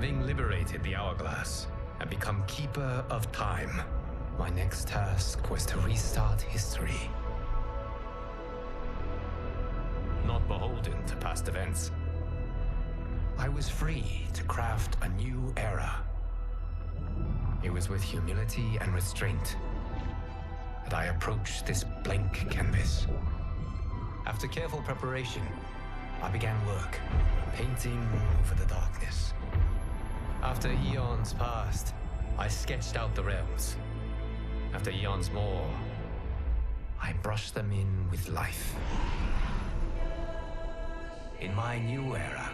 Having liberated the hourglass and become keeper of time, my next task was to restart history. Not beholden to past events, I was free to craft a new era. It was with humility and restraint that I approached this blank canvas. After careful preparation, I began work, painting over the darkness. After eons passed, I sketched out the realms. After eons more, I brushed them in with life. In my new era,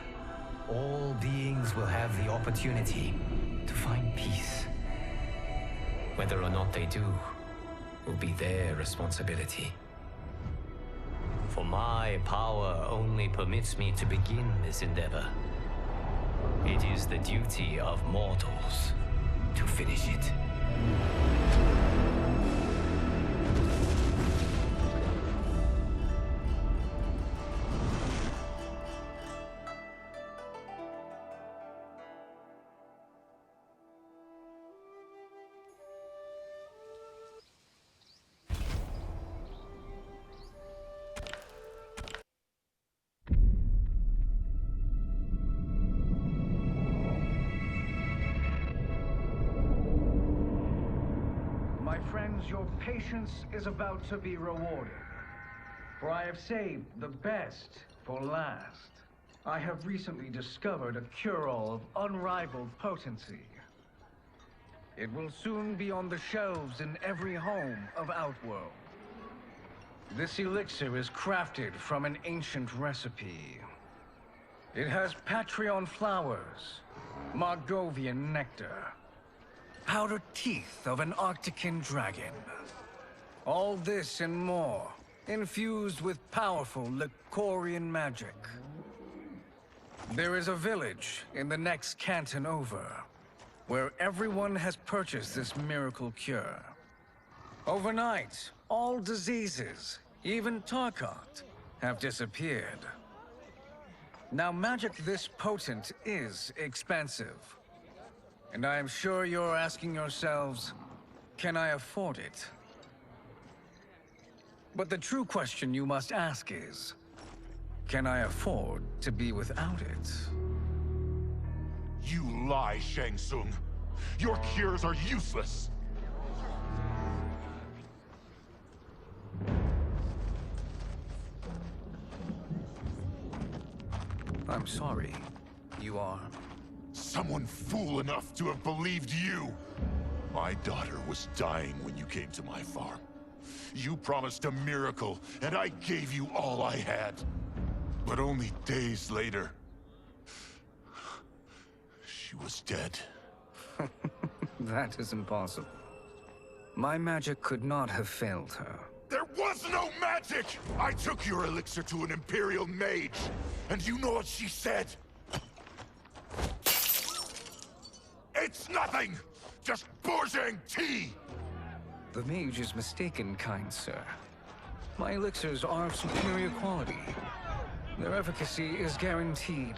all beings will have the opportunity to find peace. Whether or not they do will be their responsibility. For my power only permits me to begin this endeavor. It is the duty of mortals to finish it. Your patience is about to be rewarded. For I have saved the best for last. I have recently discovered a cure-all of unrivaled potency. It will soon be on the shelves in every home of Outworld. This elixir is crafted from an ancient recipe. It has Patreon flowers, Margovian nectar, powdered teeth of an Arctican dragon. All this and more, infused with powerful Lycorian magic. There is a village in the next canton over, where everyone has purchased this miracle cure. Overnight, all diseases, even Tarkat, have disappeared. Now, magic this potent is expensive. And I am sure you're asking yourselves, can I afford it? But the true question you must ask is, can I afford to be without it? You lie, Shang Tsung. Your cures are useless. I'm sorry. You are? Someone fool enough to have believed you. My daughter was dying when you came to my farm. You promised a miracle, and I gave you all I had. But only days later, she was dead. That is impossible. My magic could not have failed her. There was no magic! I took your elixir to an Imperial mage, and you know what she said? It's nothing! Just Bourgeois tea! The mage is mistaken, kind sir. My elixirs are of superior quality. Their efficacy is guaranteed.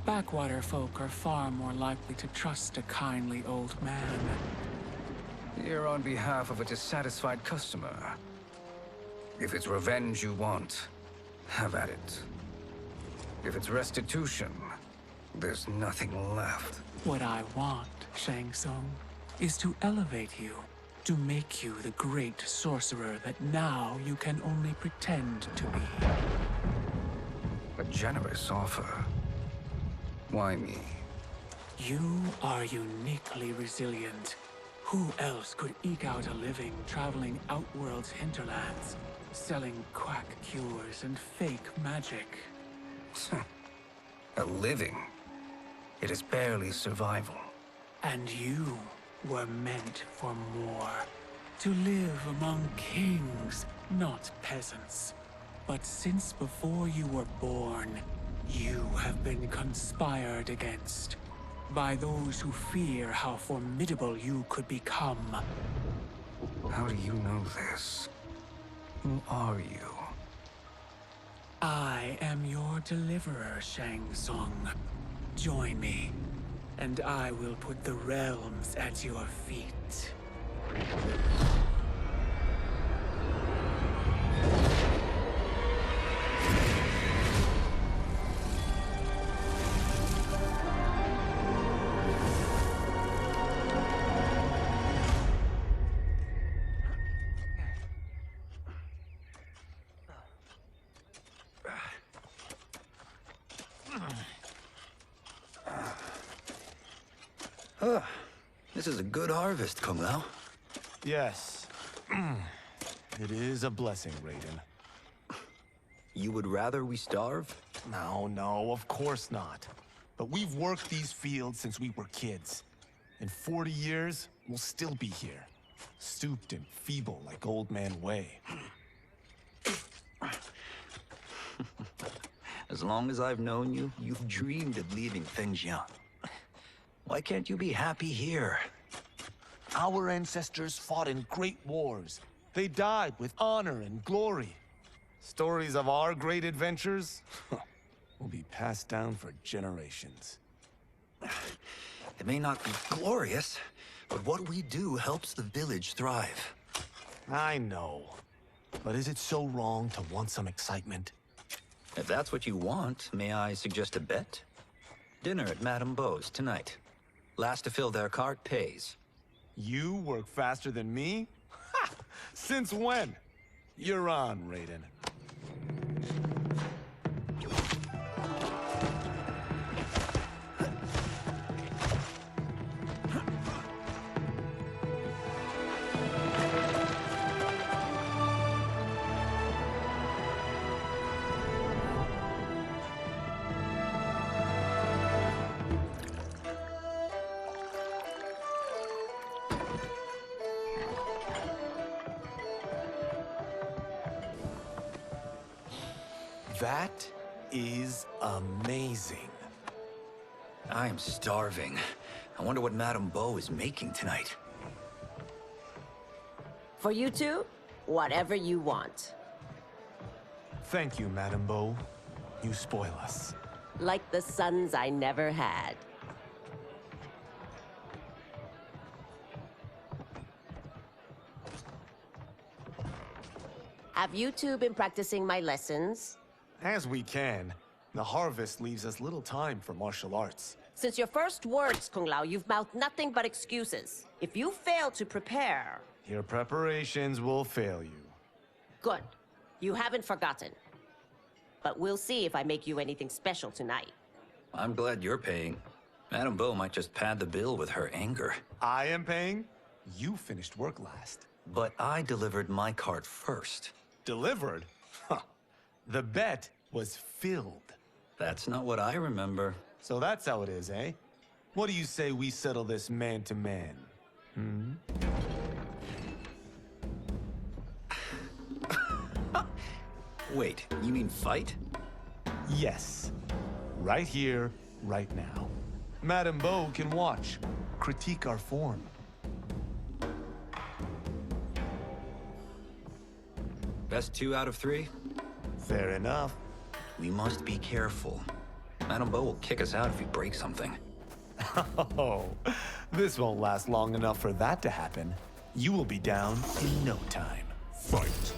Backwater folk are far more likely to trust a kindly old man. Here on behalf of a dissatisfied customer. If it's revenge you want, have at it. If it's restitution, there's nothing left. What I want, Shang Tsung, is to elevate you. To make you the great sorcerer that now you can only pretend to be. A generous offer. Why me? You are uniquely resilient. Who else could eke out a living traveling Outworld's hinterlands, selling quack cures and fake magic? A living. It is barely survival. And you were meant for more. To live among kings, not peasants. But since before you were born, you have been conspired against by those who fear how formidable you could become. How do you know this? Who are you? I am your deliverer, Shang Tsung. Join me, and I will put the realms at your feet. This is a good harvest, Kung Lao. Yes. It is a blessing, Raiden. You would rather we starve? No, of course not. But we've worked these fields since we were kids. In 40 years, we'll still be here. Stooped and feeble like Old Man Wei. As long as I've known you, you've dreamed of leaving things young. Why can't you be happy here? Our ancestors fought in great wars. They died with honor and glory. Stories of our great adventures will be passed down for generations. It may not be glorious, but what we do helps the village thrive. I know. But is it so wrong to want some excitement? If that's what you want, may I suggest a bet? Dinner at Madame Beau's tonight. Last to fill their cart pays. You work faster than me? Ha! Since when? You're on, Raiden. That is amazing. I am starving. I wonder what Madame Beau is making tonight. For you two, whatever you want. Thank you, Madame Beau. You spoil us. Like the sons I never had. Have you two been practicing my lessons? As we can. The harvest leaves us little time for martial arts. Since your first words, Kung Lao, you've mouthed nothing but excuses. If you fail to prepare... Your preparations will fail you. Good. You haven't forgotten. But we'll see if I make you anything special tonight. I'm glad you're paying. Madame Beau might just pad the bill with her anger. I am paying? You finished work last. But I delivered my cart first. Delivered? Huh. The bet was filled. That's not what I remember. So that's how it is, eh? What do you say we settle this man to man? Wait, you mean fight? Yes. Right here, right now. Madame Beau can watch, critique our form. Best 2 out of 3? Fair enough. We must be careful. Madame Beau will kick us out if we break something. Oh, this won't last long enough for that to happen. You will be down in no time. Fight.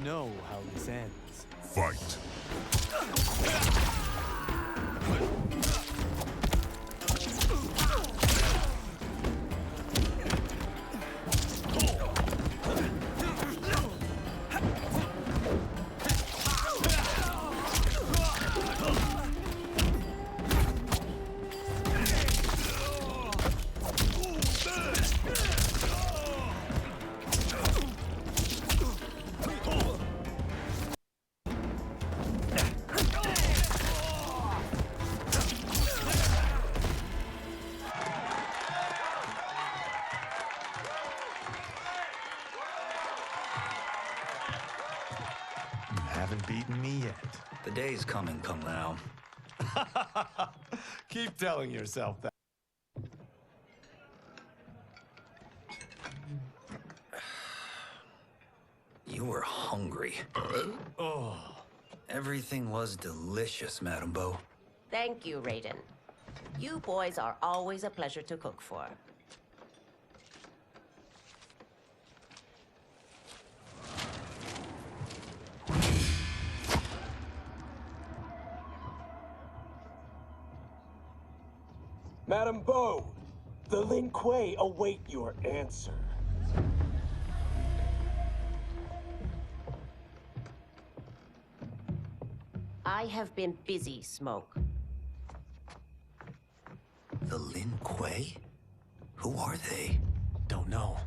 know how this ends. Fight. Haven't beaten me yet. The day's coming, Kung Lao. Keep telling yourself that. You were hungry. Oh. Everything was delicious, Madame Bo. Thank you, Raiden. You boys are always a pleasure to cook for. Madame Bo, the Lin Kuei await your answer. I have been busy, Smoke. The Lin Kuei? Who are they? Don't know,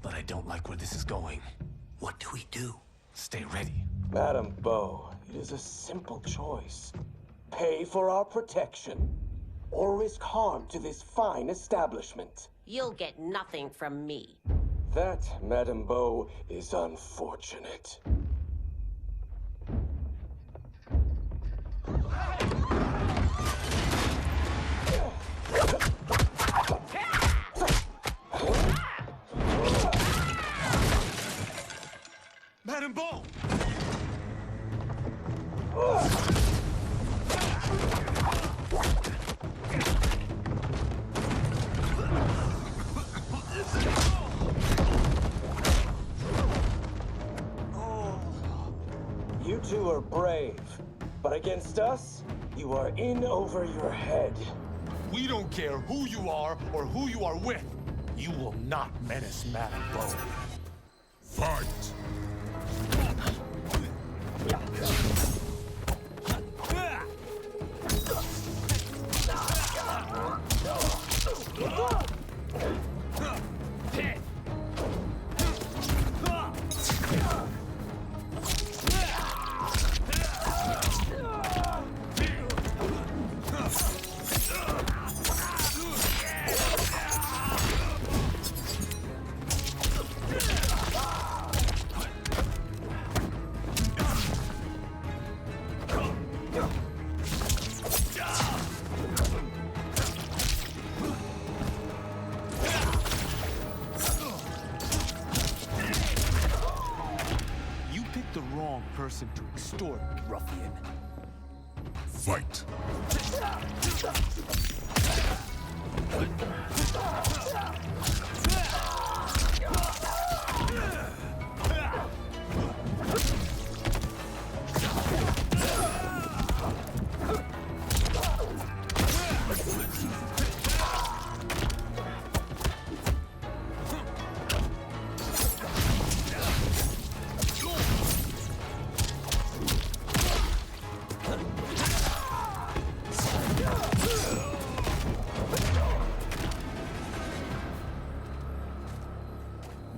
but I don't like where this is going. What do we do? Stay ready. Madame Bo, it is a simple choice. Pay for our protection, or risk harm to this fine establishment. You'll get nothing from me. That, Madame Bo, is unfortunate. Madame Bo! You two are brave, but against us, you are in over your head. We don't care who you are or who you are with. You will not menace Madame Bo. Fight! The wrong person to extort, ruffian. Fight!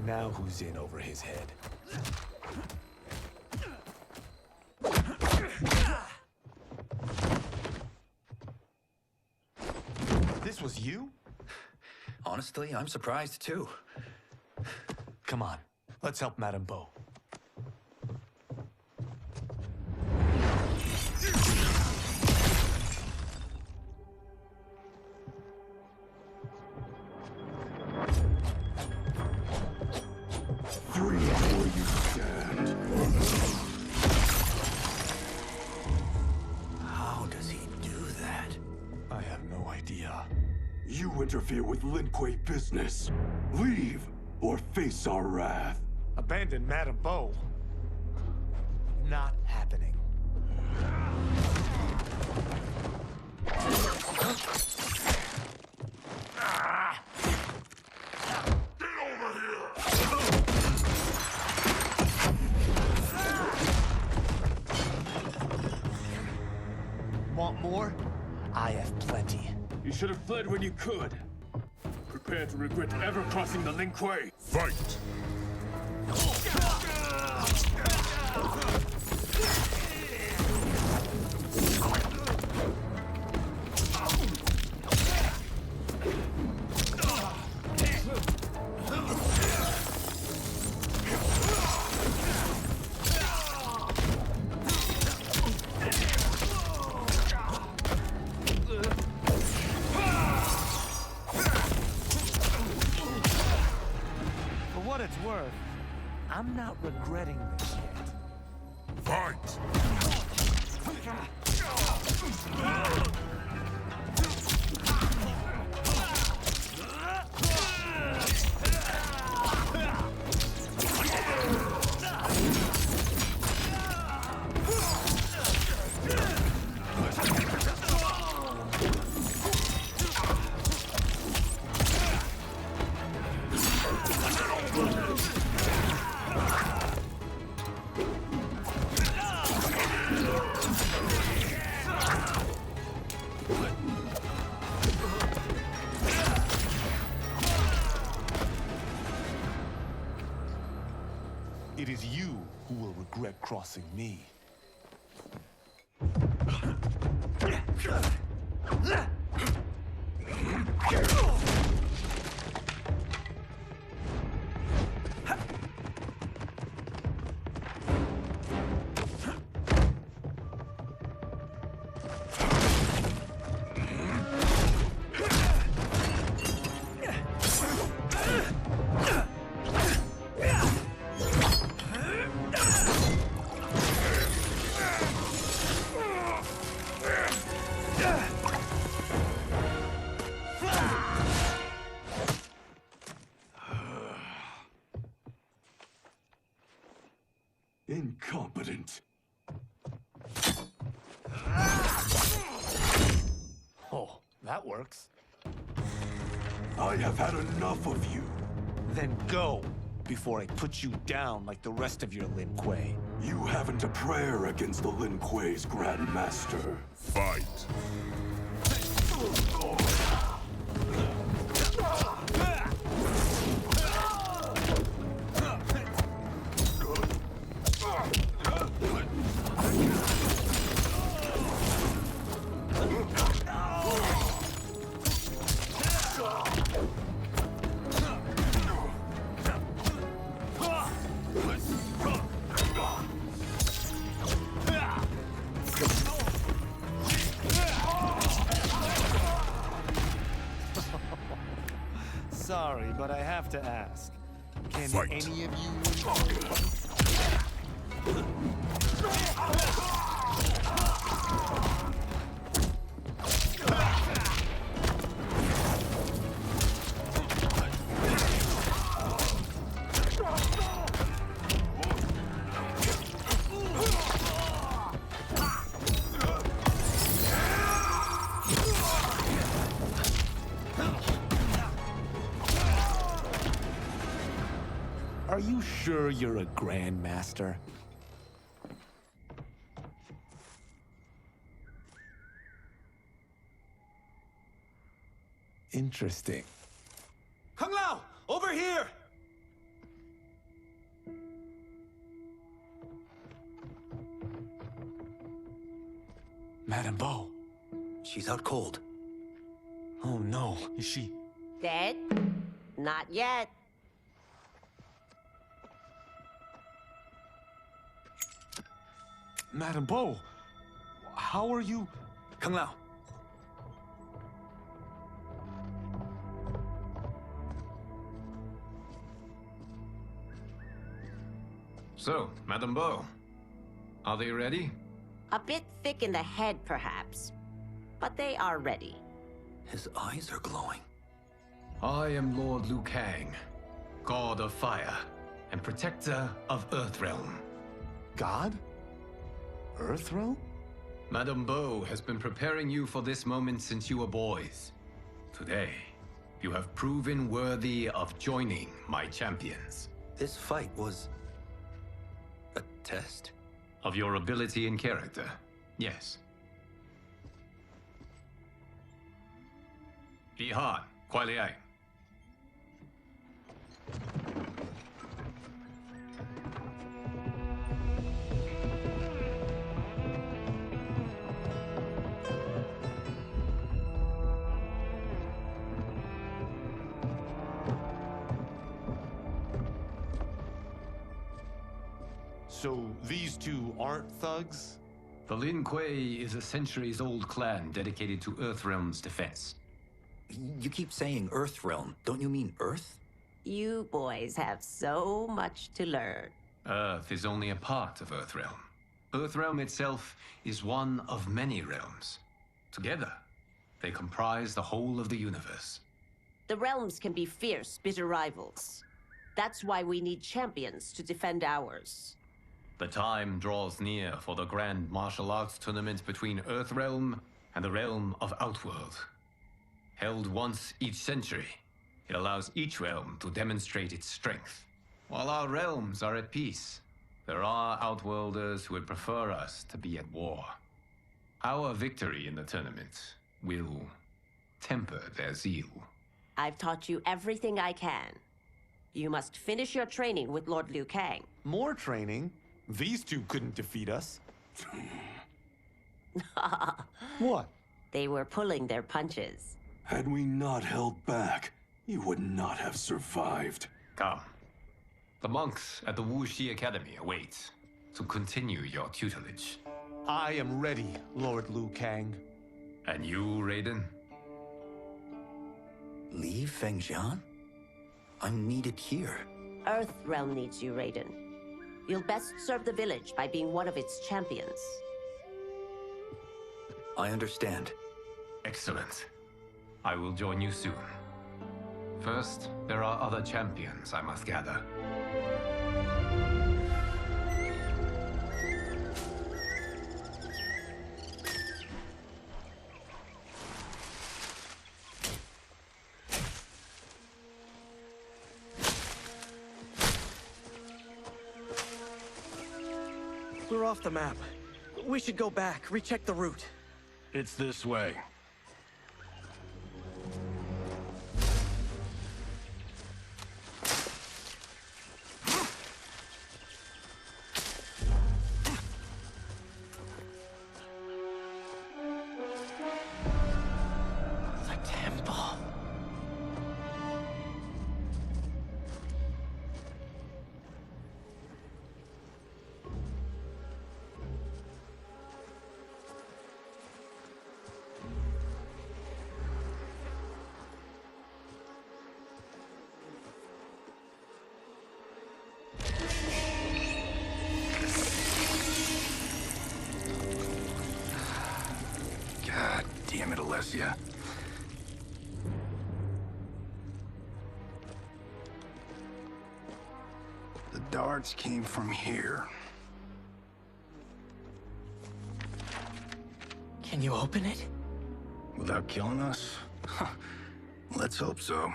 Now who's in over his head? This was you? Honestly, I'm surprised too. Come on, let's help Madame Bo. Free where you stand. How does he do that? I have no idea. You interfere with Lin Kuei business. Leave, or face our wrath. Abandon Madame Bo? not happening. Want more? I have plenty. You should have fled when you could. Prepare to regret ever crossing the Lin Kuei. Fight! It's worth, I'm not regretting this yet. Fight! It is you who will regret crossing me. Incompetent. Oh, that works. I have had enough of you. Then go, before I put you down like the rest of your Lin Kuei. You haven't a prayer against the Lin Kuei's Grand Master. Fight! Sorry, but I have to ask. Can Fight. any of you... Are you sure you're a Grandmaster? Interesting. Kung Lao! Over here! Madame Bo. She's out cold. Oh no, is she... Dead? Not yet. Madame Bo, how are you... Kung Lao. So, Madame Bo, are they ready? A bit thick in the head, perhaps. But they are ready. His eyes are glowing. I am Lord Liu Kang, God of Fire and Protector of Earthrealm. God? Earthrealm? Madame Beau has been preparing you for this moment since you were boys. Today, you have proven worthy of joining my champions. This fight was a test? Of your ability and character, yes. Bihan, Kuai Liang. So these two aren't thugs? The Lin Kuei is a centuries-old clan dedicated to Earthrealm's defense. You keep saying Earthrealm. Don't you mean Earth? You boys have so much to learn. Earth is only a part of Earthrealm. Earthrealm itself is one of many realms. Together, they comprise the whole of the universe. The realms can be fierce, bitter rivals. That's why we need champions to defend ours. The time draws near for the grand martial arts tournament between Earthrealm and the realm of Outworld. Held once each century, it allows each realm to demonstrate its strength. While our realms are at peace, there are Outworlders who would prefer us to be at war. Our victory in the tournament will temper their zeal. I've taught you everything I can. You must finish your training with Lord Liu Kang. More training? These two couldn't defeat us. What? They were pulling their punches. Had we not held back, you would not have survived. Come. The monks at the Wuxi Academy await to continue your tutelage. I am ready, Lord Liu Kang. And you, Raiden? Li Fengjian? I'm needed here. Earthrealm needs you, Raiden. You'll best serve the village by being one of its champions. I understand. Excellent. I will join you soon. First, there are other champions I must gather. We're off the map. We should go back, recheck the route. It's this way. The temple. God damn it, Alessia. The darts came from here. Can you open it? Without killing us? Let's hope so.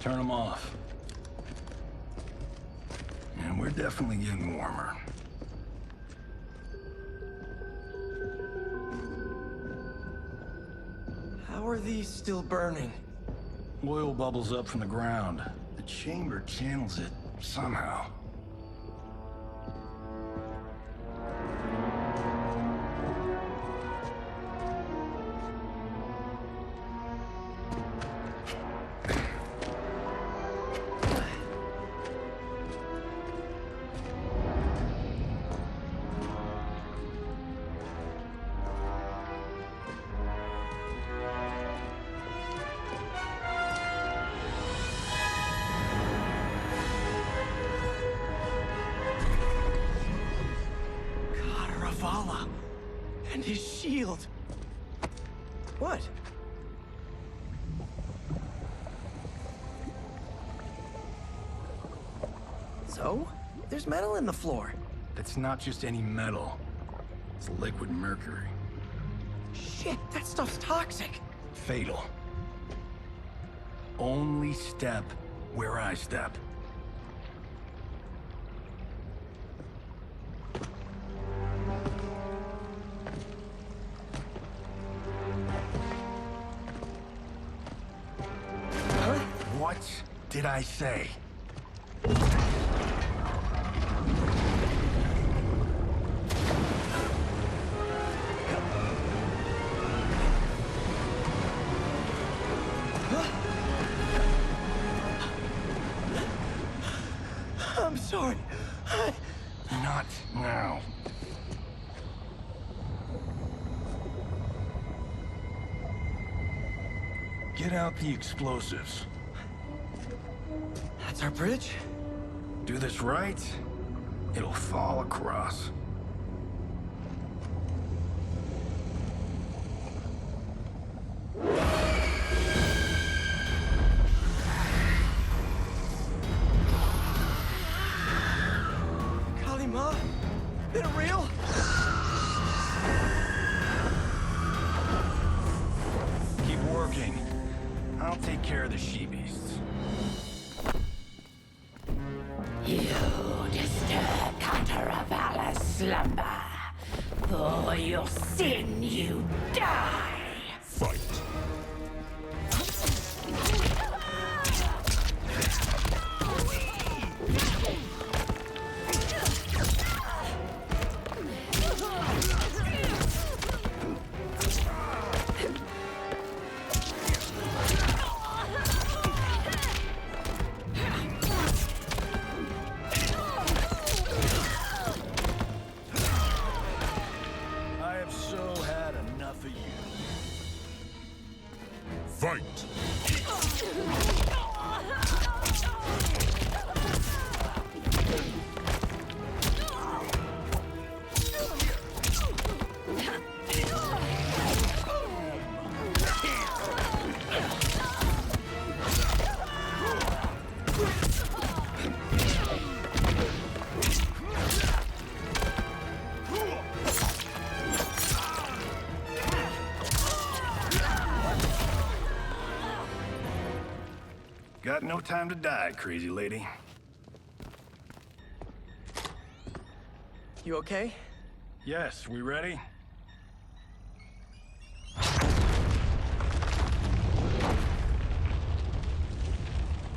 Turn them off. And we're definitely getting warmer. How are these still burning? Oil bubbles up from the ground. The chamber channels it somehow. And his shield. What? So? There's metal in the floor. It's not just any metal. It's liquid mercury. Shit, that stuff's toxic. Fatal. Only step where I step. Huh? What did I say? I'm sorry. Not now. Get out the explosives. That's our bridge? Do this right, it'll fall across. Kalima? Been real? Keep working. I'll take care of the she-beasts. You disturb Counter-Valor's slumber. For your sin, you die. Fight. I have so had enough of you. Fight. Got no time to die, crazy lady. You okay? Yes, we ready?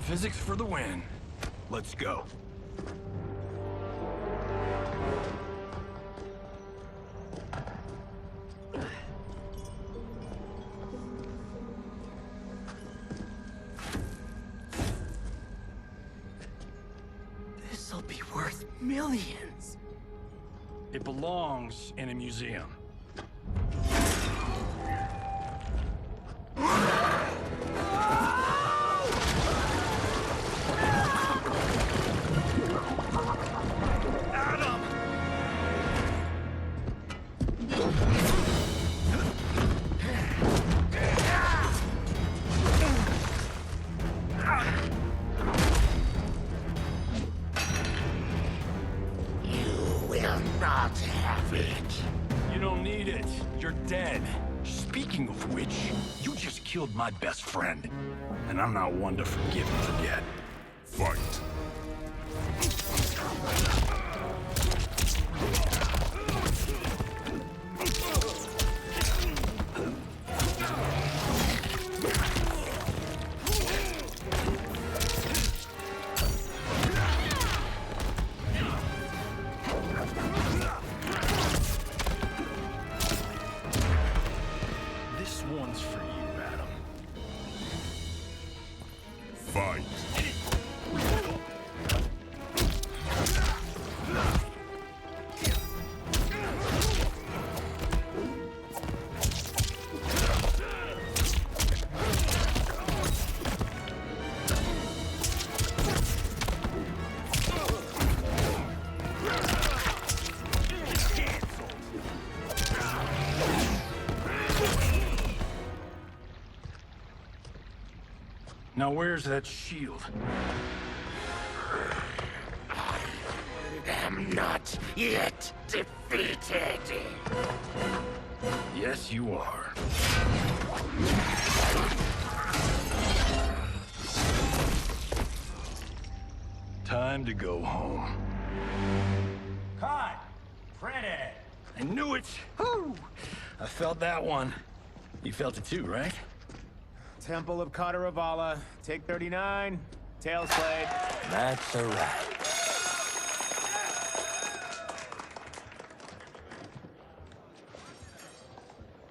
Physics for the win. Let's go. This'll be worth millions. It belongs in a museum. Not have it. You don't need it. You're dead. Speaking of which, you just killed my best friend. And I'm not one to forgive and forget. Fight. This one's for you, madam. Fight. Now where's that shield? I am not yet defeated. Yes, you are. Time to go home. Cut! Print it! I knew it! Woo! I felt that one. You felt it too, right? Temple of Kataravala, take 39, tail slate. That's a wrap.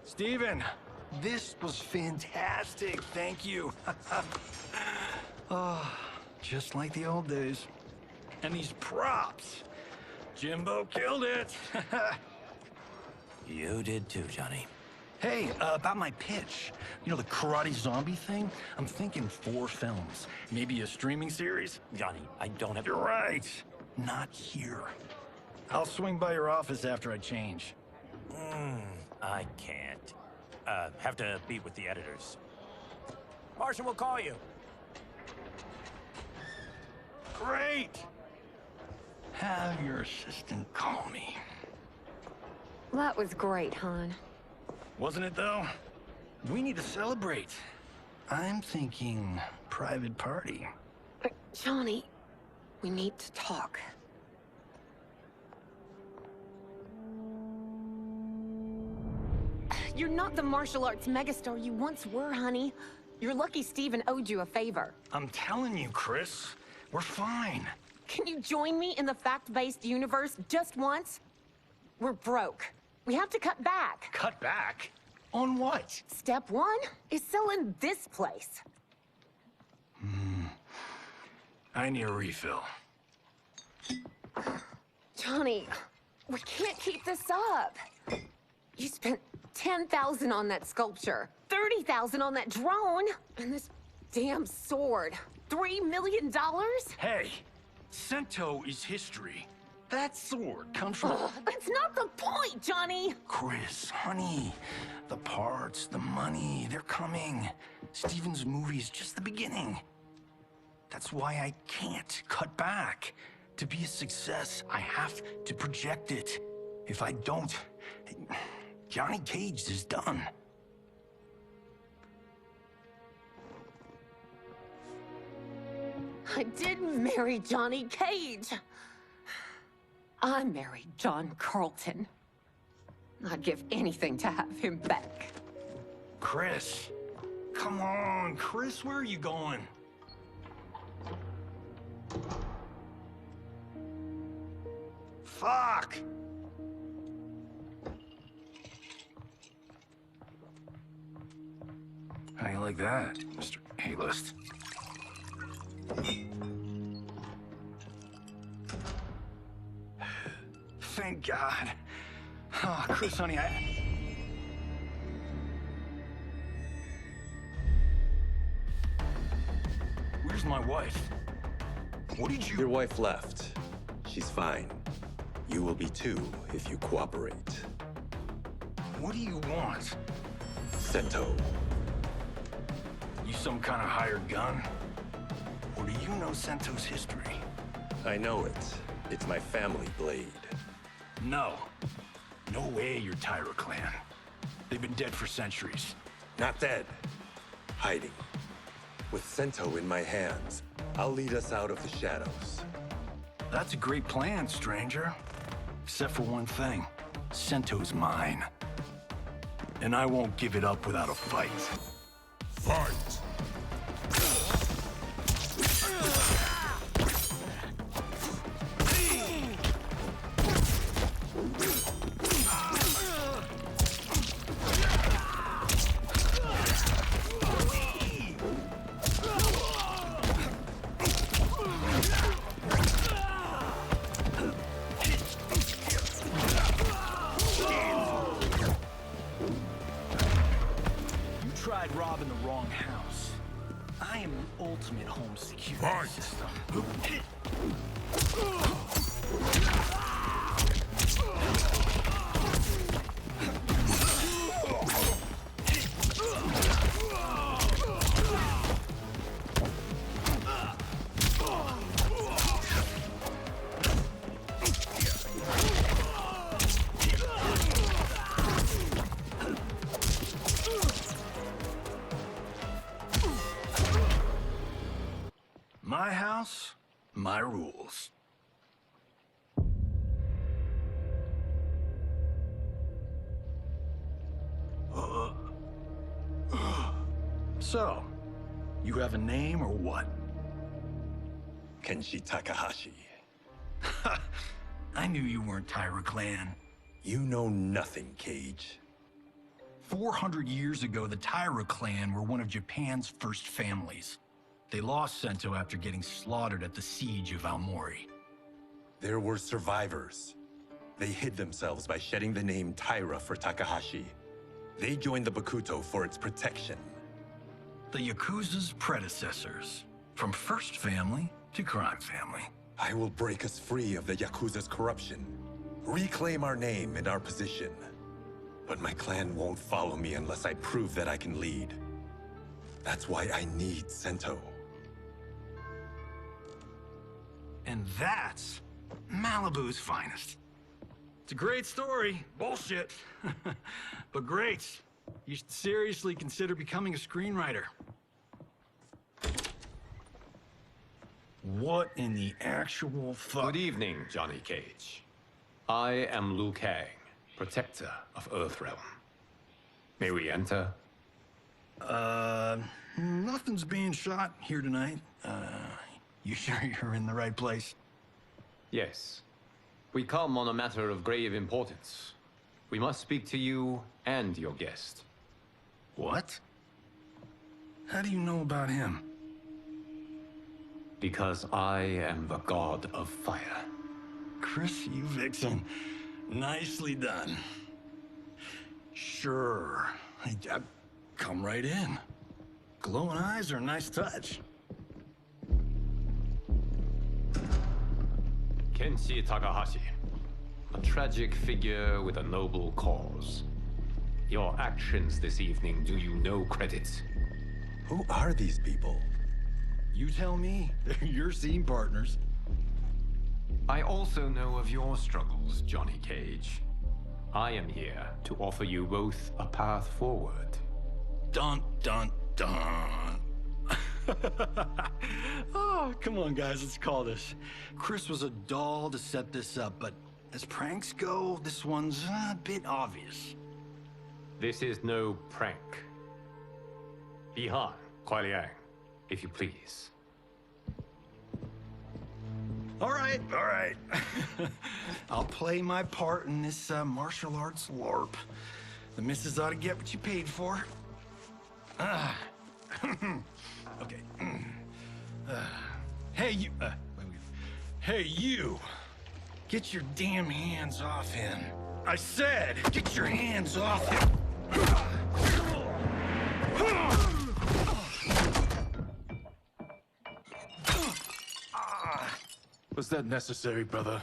Steven, this was fantastic. Thank you. Oh, just like the old days. And these props. Jimbo killed it. You did too, Johnny. Hey, about my pitch. You know, the karate zombie thing? I'm thinking 4 films. Maybe a streaming series? Johnny, I don't have... You're right. Not here. I'll swing by your office after I change. I can't. Have to meet with the editors. Martian will call you. Great! Have your assistant call me. That was great, hon. Wasn't it, though? We need to celebrate. I'm thinking private party. Johnny, we need to talk. You're not the martial arts megastar you once were, honey. You're lucky Steven owed you a favor. I'm telling you, Chris. We're fine. Can you join me in the fact-based universe just once? We're broke. We have to cut back. Cut back? On what? Step 1 is selling this place. I need a refill. Johnny, we can't keep this up. You spent $10,000 on that sculpture, $30,000 on that drone, and this damn sword. $3 million? Hey, Cento is history. That sword comes from... That's not the point, Johnny! Chris, honey, the parts, the money, they're coming. Steven's movie is just the beginning. That's why I can't cut back. To be a success, I have to project it. If I don't, Johnny Cage is done. I didn't marry Johnny Cage. I married John Carlton. I'd give anything to have him back. Chris, come on, Chris, where are you going? Fuck! How you like that, Mr. A-list? Thank God. Oh, Chris, honey, Where's my wife? What did you... Your wife left. She's fine. You will be too, if you cooperate. What do you want? Cento. You some kind of hired gun? Or do you know Cento's history? I know it. It's my family blade. No. No way you're Tyra clan. They've been dead for centuries. Not dead. Hiding. With Cento in my hands, I'll lead us out of the shadows. That's a great plan, stranger. Except for one thing. Cento's mine. And I won't give it up without a fight. Fight! Robbing the wrong house. I am the ultimate home security system. My house, my rules. So, you have a name or what? Kenshi Takahashi. I knew you weren't Taira clan. You know nothing, Cage. 400 years ago, the Taira clan were one of Japan's first families. They lost Sento after getting slaughtered at the siege of Aomori. There were survivors. They hid themselves by shedding the name Taira for Takahashi. They joined the Bakuto for its protection. The Yakuza's predecessors. From first family to crime family. I will break us free of the Yakuza's corruption. Reclaim our name and our position. But my clan won't follow me unless I prove that I can lead. That's why I need Sento. And that's Malibu's finest. It's a great story. Bullshit. But great. You should seriously consider becoming a screenwriter. What in the actual fuck? Good evening, Johnny Cage. I am Liu Kang, protector of Earthrealm. May we enter? Nothing's being shot here tonight. You sure you're in the right place? Yes. We come on a matter of grave importance. We must speak to you and your guest. What? How do you know about him? Because I am the god of fire. Chris, you vixen. Nicely done. Sure. Come right in. Glowing eyes are a nice touch. Kenshi Takahashi. A tragic figure with a noble cause. Your actions this evening do you no credit. Who are these people? You tell me. They're your scene partners. I also know of your struggles, Johnny Cage. I am here to offer you both a path forward. Dun, dun, dun. Oh, come on, guys, let's call this. Chris was a doll to set this up, but as pranks go, this one's a bit obvious. This is no prank. Ihan, Kuai Liang, if you please. All right. I'll play my part in this martial arts LARP. The missus ought to get what you paid for. Okay. Hey, you. Hey, you. Get your damn hands off him. I said, get your hands off him. Was that necessary, brother?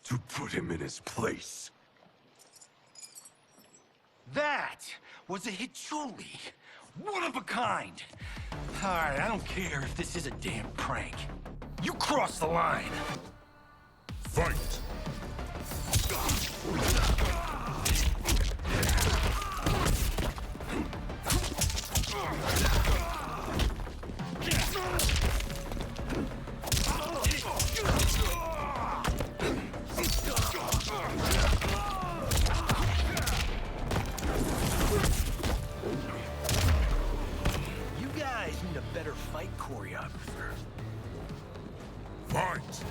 To put him in his place. That was a Hichuli. One of a kind. All right, I don't care if this is a damn prank. You crossed the line. Fight! You guys need a better fight choreographer. Fight!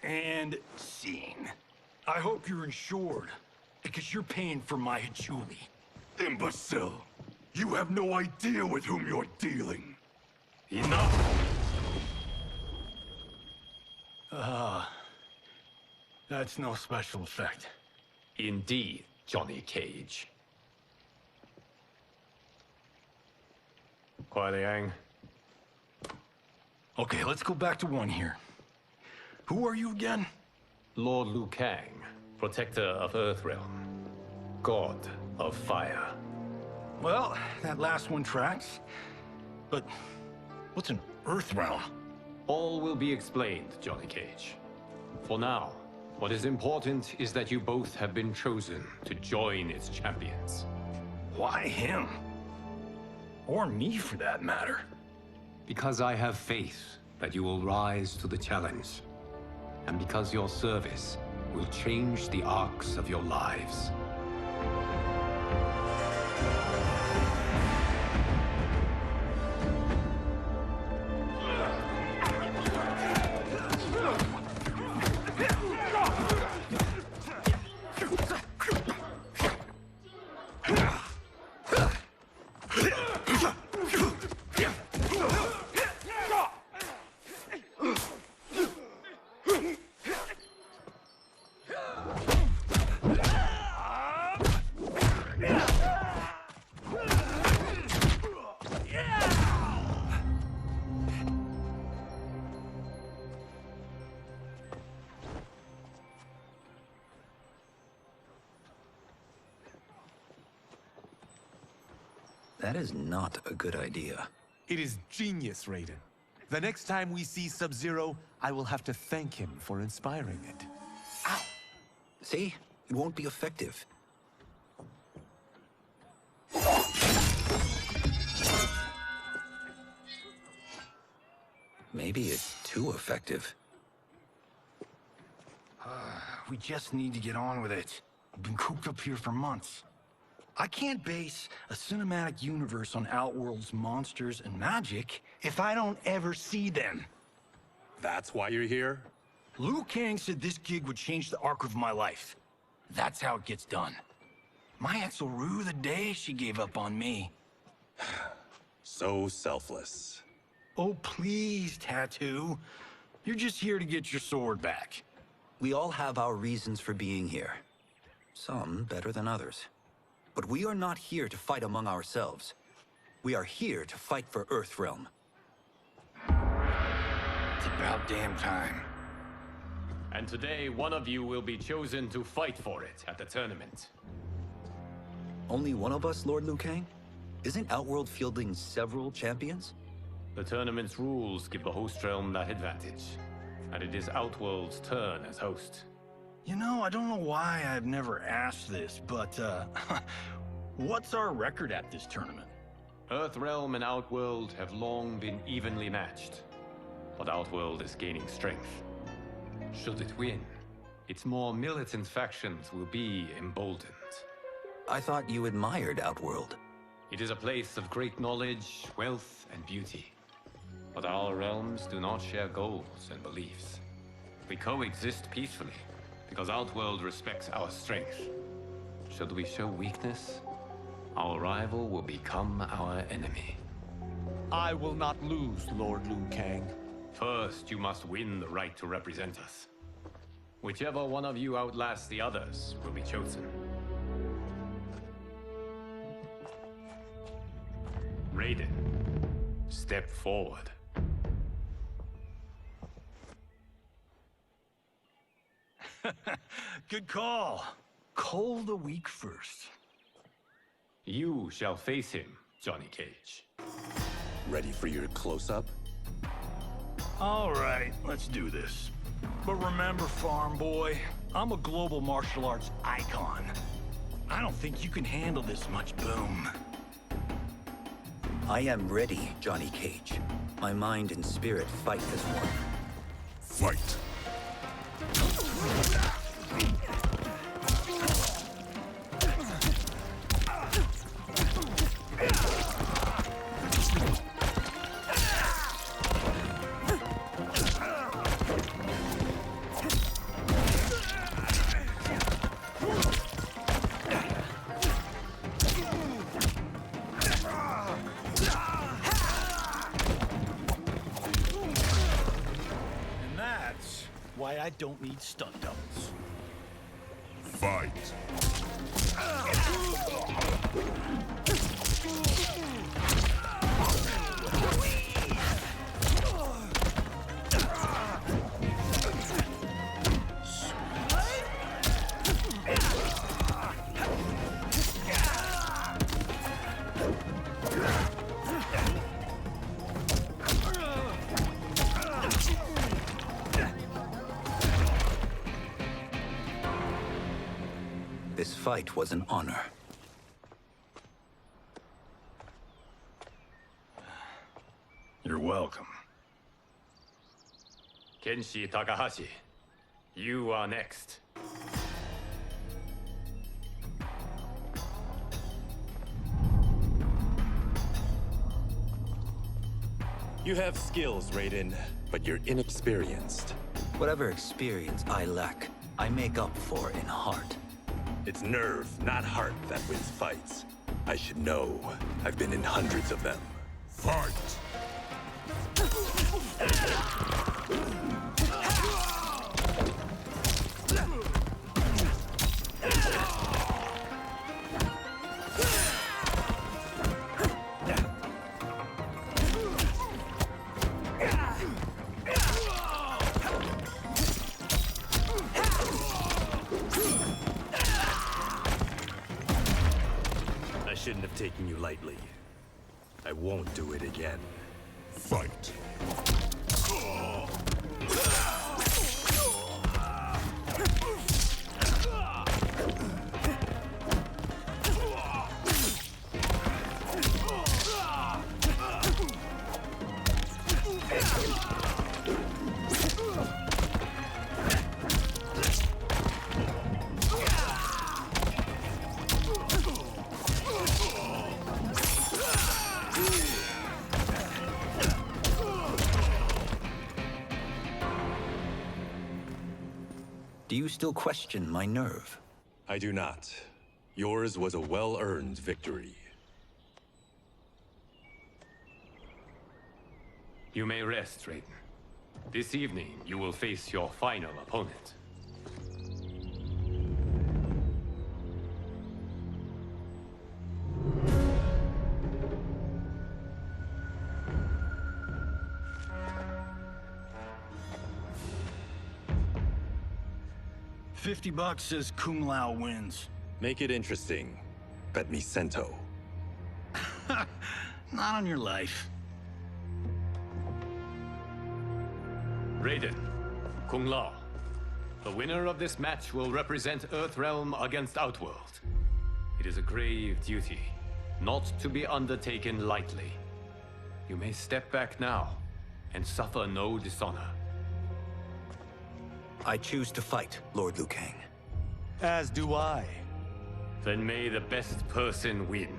And scene. I hope you're insured, because you're paying for my Hichuli. Imbecile! You have no idea with whom you're dealing! Enough! That's no special effect. Indeed, Johnny Cage. Kuai Liang, Okay, let's go back to one here. Who are you again? Lord Liu Kang, protector of Earthrealm, god of fire. Well, that last one tracks. But what's an Earthrealm? All will be explained, Johnny Cage. For now, what is important is that you both have been chosen to join its champions. Why him? Or me, for that matter. Because I have faith that you will rise to the challenge. And because your service will change the arcs of your lives. That is not a good idea. It is genius, Raiden. The next time we see Sub-Zero, I will have to thank him for inspiring it. Ow! See? It won't be effective. Maybe it's too effective. We just need to get on with it. We've been cooped up here for months. I can't base a cinematic universe on Outworld's monsters and magic if I don't ever see them. That's why you're here? Liu Kang said this gig would change the arc of my life. That's how it gets done. My ex will rue the day she gave up on me. So selfless. Oh, please, Tattoo. You're just here to get your sword back. We all have our reasons for being here. Some better than others. But we are not here to fight among ourselves. We are here to fight for Earthrealm. It's about damn time. And today, one of you will be chosen to fight for it at the tournament. Only one of us, Lord Liu Kang? Isn't Outworld fielding several champions? The tournament's rules give the host realm that advantage. And it is Outworld's turn as host. You know, I don't know why I've never asked this, but, what's our record at this tournament? Earthrealm and Outworld have long been evenly matched. But Outworld is gaining strength. Should it win, its more militant factions will be emboldened. I thought you admired Outworld. It is a place of great knowledge, wealth, and beauty. But our realms do not share goals and beliefs. We coexist peacefully, because Outworld respects our strength. Should we show weakness, our rival will become our enemy. I will not lose, Lord Liu Kang. First, you must win the right to represent us. Whichever one of you outlasts the others will be chosen. Raiden, step forward. Good call. Cole the weak first. You shall face him, Johnny Cage. Ready for your close-up? All right, let's do this. But remember, farm boy, I'm a global martial arts icon. I don't think you can handle this much boom. I am ready, Johnny Cage. My mind and spirit fight as one. Fight! Why I don't need stunt doubles. Fight! fight was an honor. You're welcome. Kenshi Takahashi, you are next. You have skills, Raiden, but you're inexperienced. Whatever experience I lack, I make up for in heart. It's nerve, not heart, that wins fights. I should know. I've been in hundreds of them. Fight! I shouldn't have taken you lightly. I won't do it again. Fight! Do you still question my nerve? I do not. Yours was a well-earned victory. You may rest, Raiden. This evening, you will face your final opponent. $50 says Kung Lao wins. Make it interesting. Bet me cento. Not on your life. Raiden, Kung Lao. The winner of this match will represent Earthrealm against Outworld. It is a grave duty, not to be undertaken lightly. You may step back now, and suffer no dishonor. I choose to fight, Lord Liu Kang. As do I. Then may the best person win.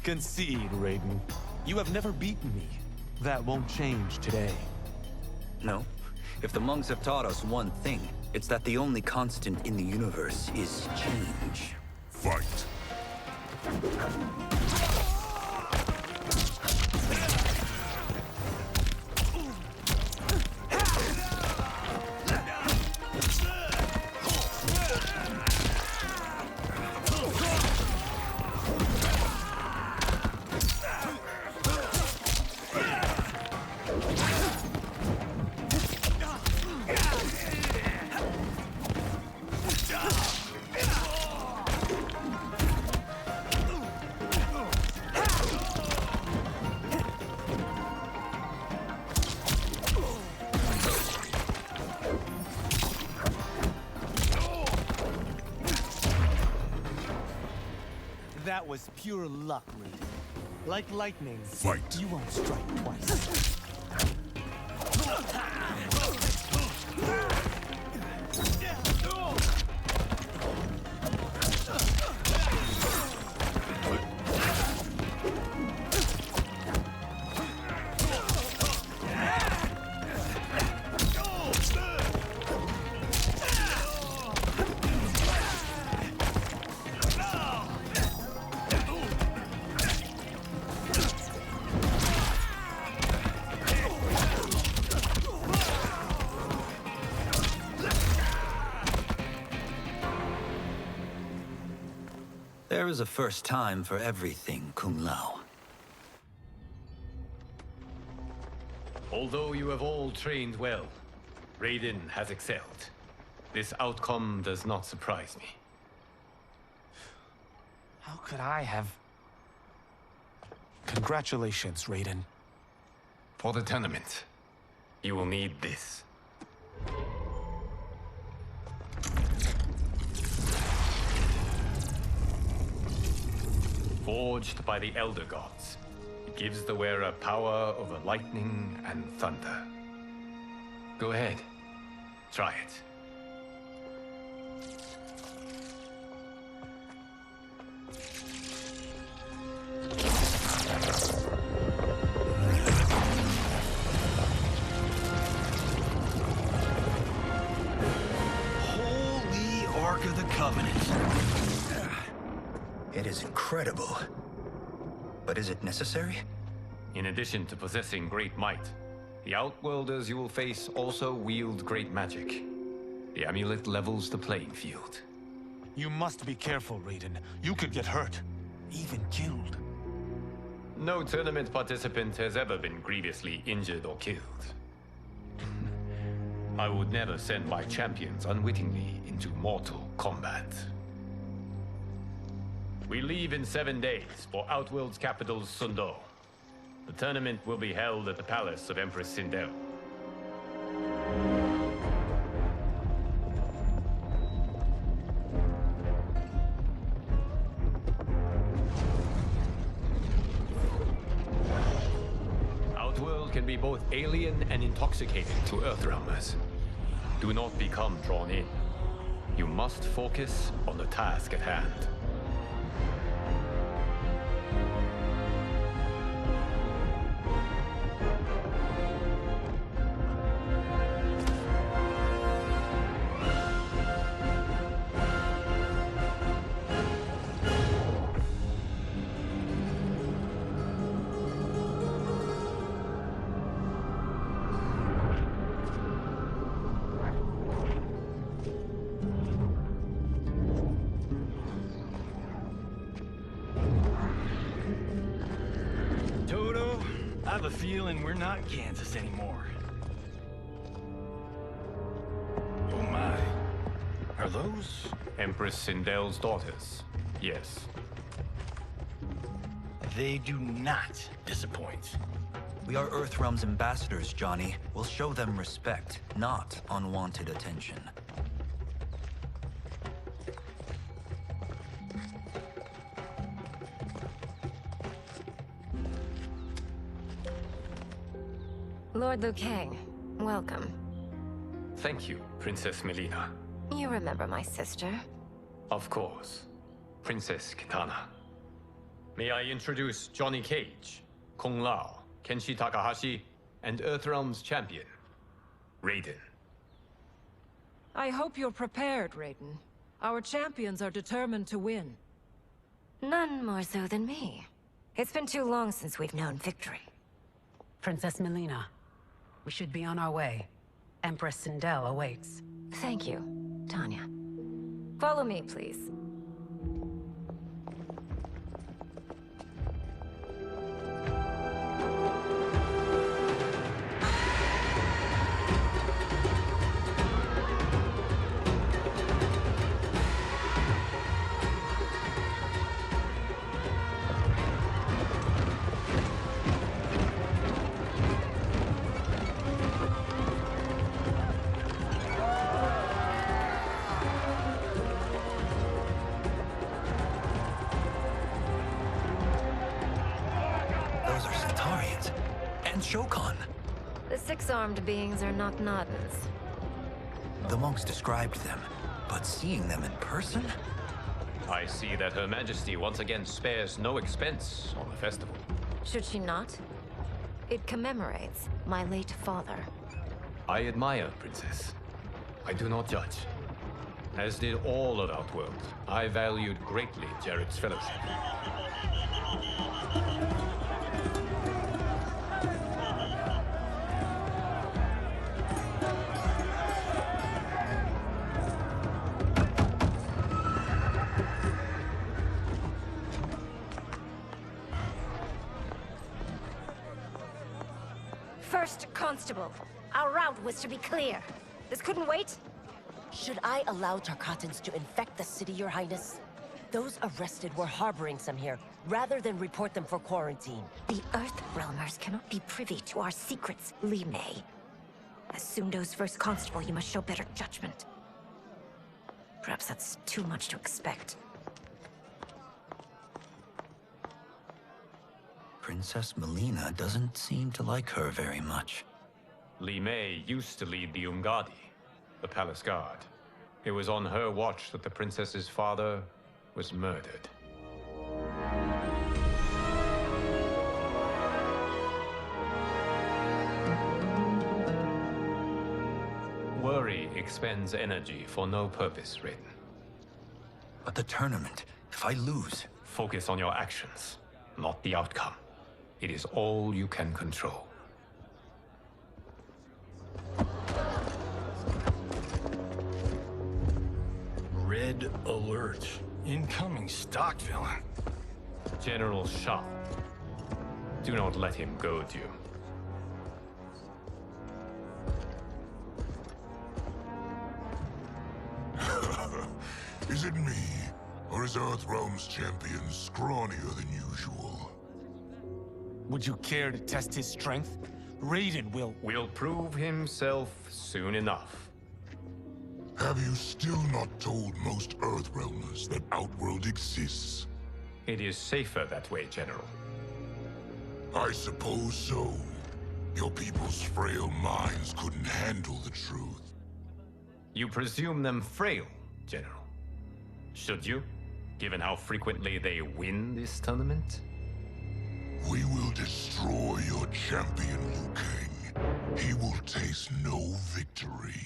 Concede, Raiden. You have never beaten me. That won't change today. No. If the monks have taught us one thing, it's that the only constant in the universe is change. Fight! That was pure luck, Raiden. Like lightning, Fight. You won't strike twice. There is a first time for everything, Kung Lao. Although you have all trained well, Raiden has excelled. This outcome does not surprise me. How could I have... Congratulations, Raiden. For the tournament, you will need this. Forged by the Elder Gods, it gives the wearer power over lightning and thunder. Go ahead, try it. Holy Ark of the Covenant. It is incredible. But is it necessary? In addition to possessing great might, the Outworlders you will face also wield great magic. The amulet levels the playing field. You must be careful, Raiden. You could get hurt. Even killed. No tournament participant has ever been grievously injured or killed. I would never send my champions unwittingly into Mortal Kombat. We leave in 7 days for Outworld's capital, Sundo. The tournament will be held at the palace of Empress Sindel. Outworld can be both alien and intoxicating to Earthrealmers. Do not become drawn in. You must focus on the task at hand. I have a feeling we're not Kansas anymore. Oh my. Are those? Empress Sindel's daughters, yes. They do not disappoint. We are Earthrealm's ambassadors, Johnny. We'll show them respect, not unwanted attention. Lord Liu Kang, welcome. Thank you, Princess Melina. You remember my sister? Of course. Princess Kitana. May I introduce Johnny Cage, Kung Lao, Kenshi Takahashi, and Earthrealm's champion, Raiden. I hope you're prepared, Raiden. Our champions are determined to win. None more so than me. It's been too long since we've known victory. Princess Melina, we should be on our way. Empress Sindel awaits. Thank you, Tanya. Follow me, please. The six-armed beings are not Nodens. The monks described them, but seeing them in person? I see that Her Majesty once again spares no expense on the festival. Should she not? It commemorates my late father. I admire, Princess. I do not judge. As did all of Outworld, I valued greatly Jared's fellowship. First Constable, our route was to be clear. This couldn't wait? Should I allow Tarkatans to infect the city, Your Highness? Those arrested were harboring some here, rather than report them for quarantine. The Earthrealmers cannot be privy to our secrets, Li Mei. As Sundo's first constable, you must show better judgment. Perhaps that's too much to expect. Princess Melina doesn't seem to like her very much. Li Mei used to lead the Ungadi, the palace guard. It was on her watch that the princess's father was murdered. Worry expends energy for no purpose, Raiden. But the tournament, if I lose... Focus on your actions, not the outcome. It is all you can control. Red alert. Incoming stock villain. General Shah. Do not let him goad you. Is it me? Or is Earthrealm's champion scrawnier than usual? Would you care to test his strength? Raiden will prove himself soon enough. Have you still not told most Earthrealmers that Outworld exists? It is safer that way, General. I suppose so. Your people's frail minds couldn't handle the truth. You presume them frail, General. Should you, given how frequently they win this tournament? We will destroy your champion, Liu Kang. He will taste no victory.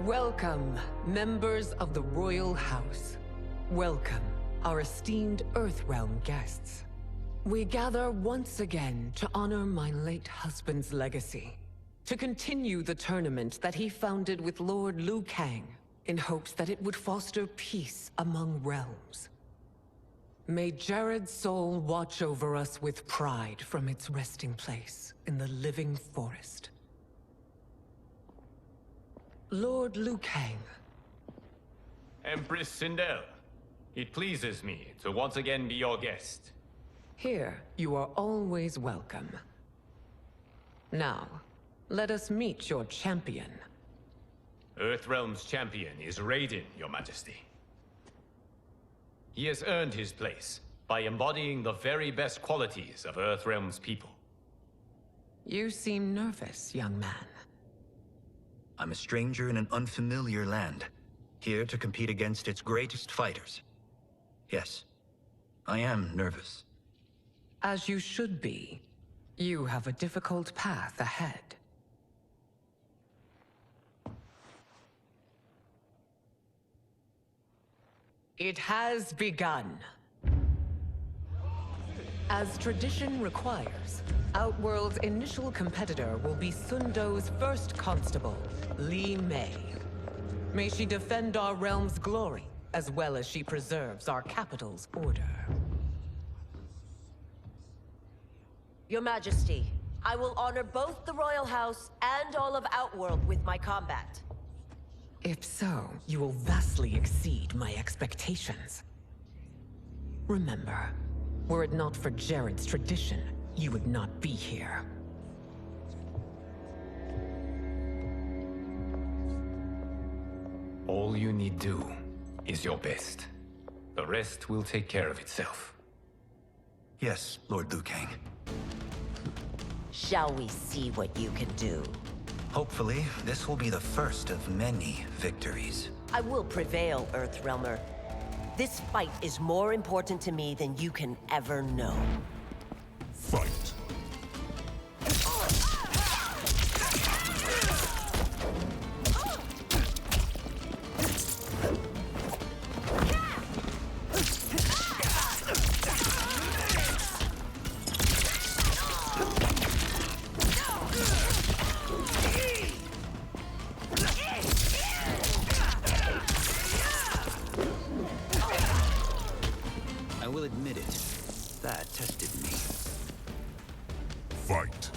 Welcome, members of the Royal House. Welcome, our esteemed Earthrealm guests. We gather once again to honor my late husband's legacy, to continue the tournament that he founded with Lord Liu Kang, in hopes that it would foster peace among realms. May Jared's soul watch over us with pride from its resting place in the living forest. Lord Liu Kang. Empress Sindel, it pleases me to once again be your guest. Here, you are always welcome. Now, let us meet your champion. Earthrealm's champion is Raiden, Your Majesty. He has earned his place by embodying the very best qualities of Earthrealm's people. You seem nervous, young man. I'm a stranger in an unfamiliar land, here to compete against its greatest fighters. Yes, I am nervous. As you should be. You have a difficult path ahead. It has begun. As tradition requires, Outworld's initial competitor will be Sundo's first constable, Li Mei. May she defend our realm's glory, as well as she preserves our capital's order. Your Majesty, I will honor both the Royal House and all of Outworld with my combat. If so, you will vastly exceed my expectations. Remember, were it not for Jared's tradition, you would not be here. All you need do is your best. The rest will take care of itself. Yes, Lord Liu Kang. Shall we see what you can do? Hopefully, this will be the first of many victories. I will prevail, Earthrealmer. This fight is more important to me than you can ever know. Fight. me. Fight.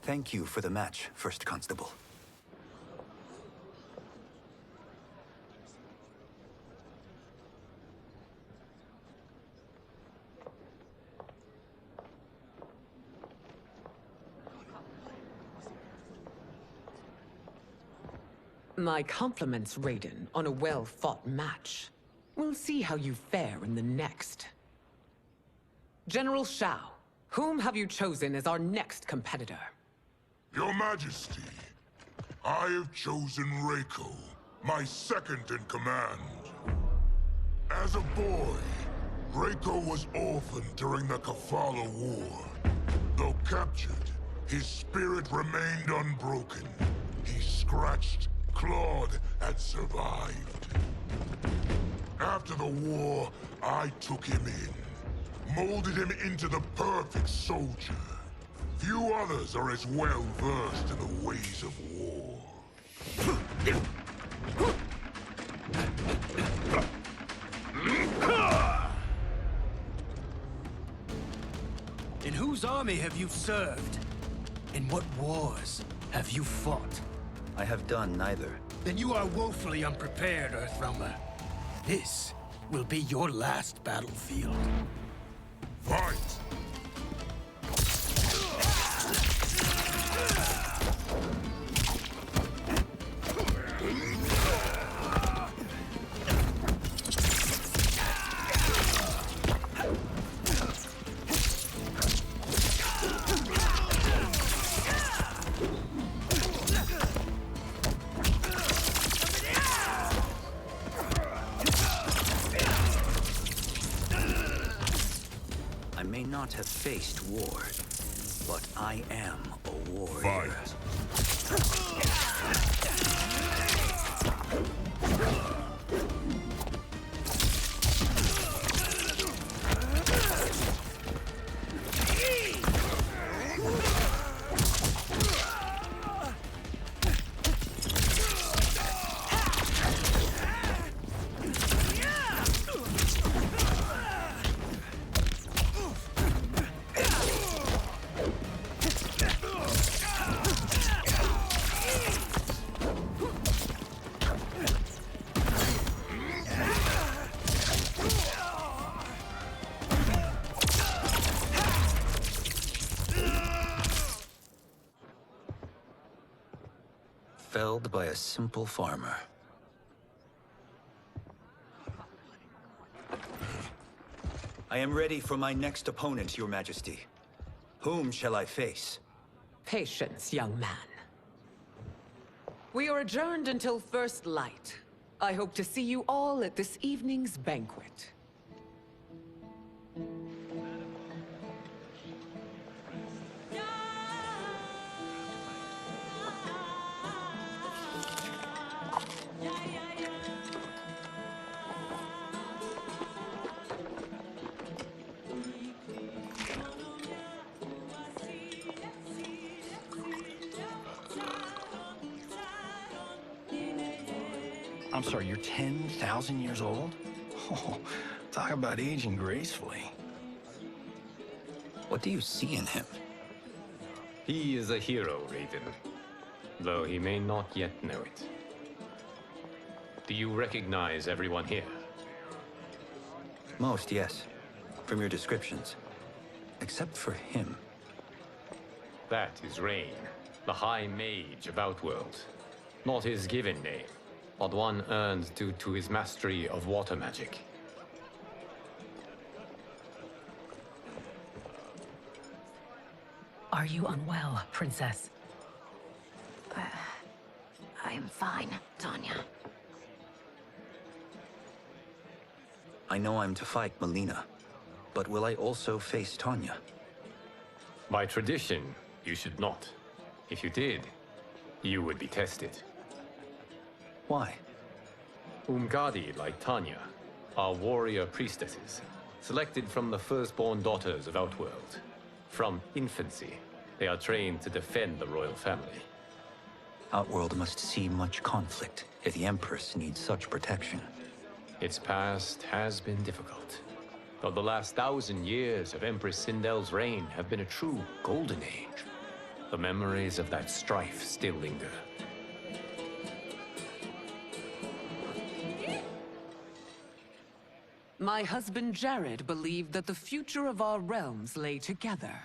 Thank you for the match, First Constable. My compliments, Raiden, on a well-fought match. We'll see how you fare in the next. General Shao, whom have you chosen as our next competitor? Your Majesty, I have chosen Reiko, my second in command. As a boy, Reiko was orphaned during the Kafala War. Though captured, his spirit remained unbroken. He scratched, clawed, and survived. After the war, I took him in, molded him into the perfect soldier. Few others are as well versed in the ways of war. In whose army have you served? In what wars have you fought? I have done neither. Then you are woefully unprepared, Earthrealmer. This will be your last battlefield. Fight! I may not have faced war, but I am a warrior. Felled by a simple farmer. I am ready for my next opponent, Your Majesty. Whom shall I face? Patience, young man. We are adjourned until first light. I hope to see you all at this evening's banquet. I'm sorry, you're 10,000 years old? Oh, talk about aging gracefully. What do you see in him? He is a hero, Raiden, though he may not yet know it. Do you recognize everyone here? Most, yes. From your descriptions. Except for him. That is Rain, the High Mage of Outworld. Not his given name, but one earned due to his mastery of water magic. Are you unwell, Princess? I am fine, Tanya. I know I'm to fight Melina, but will I also face Tanya? By tradition, you should not. If you did, you would be tested. Why? Umgadi, like Tanya, are warrior priestesses, selected from the firstborn daughters of Outworld. From infancy, they are trained to defend the royal family. Outworld must see much conflict if the Empress needs such protection. Its past has been difficult, though the last 1,000 years of Empress Sindel's reign have been a true golden age. The memories of that strife still linger. My husband Jared believed that the future of our realms lay together.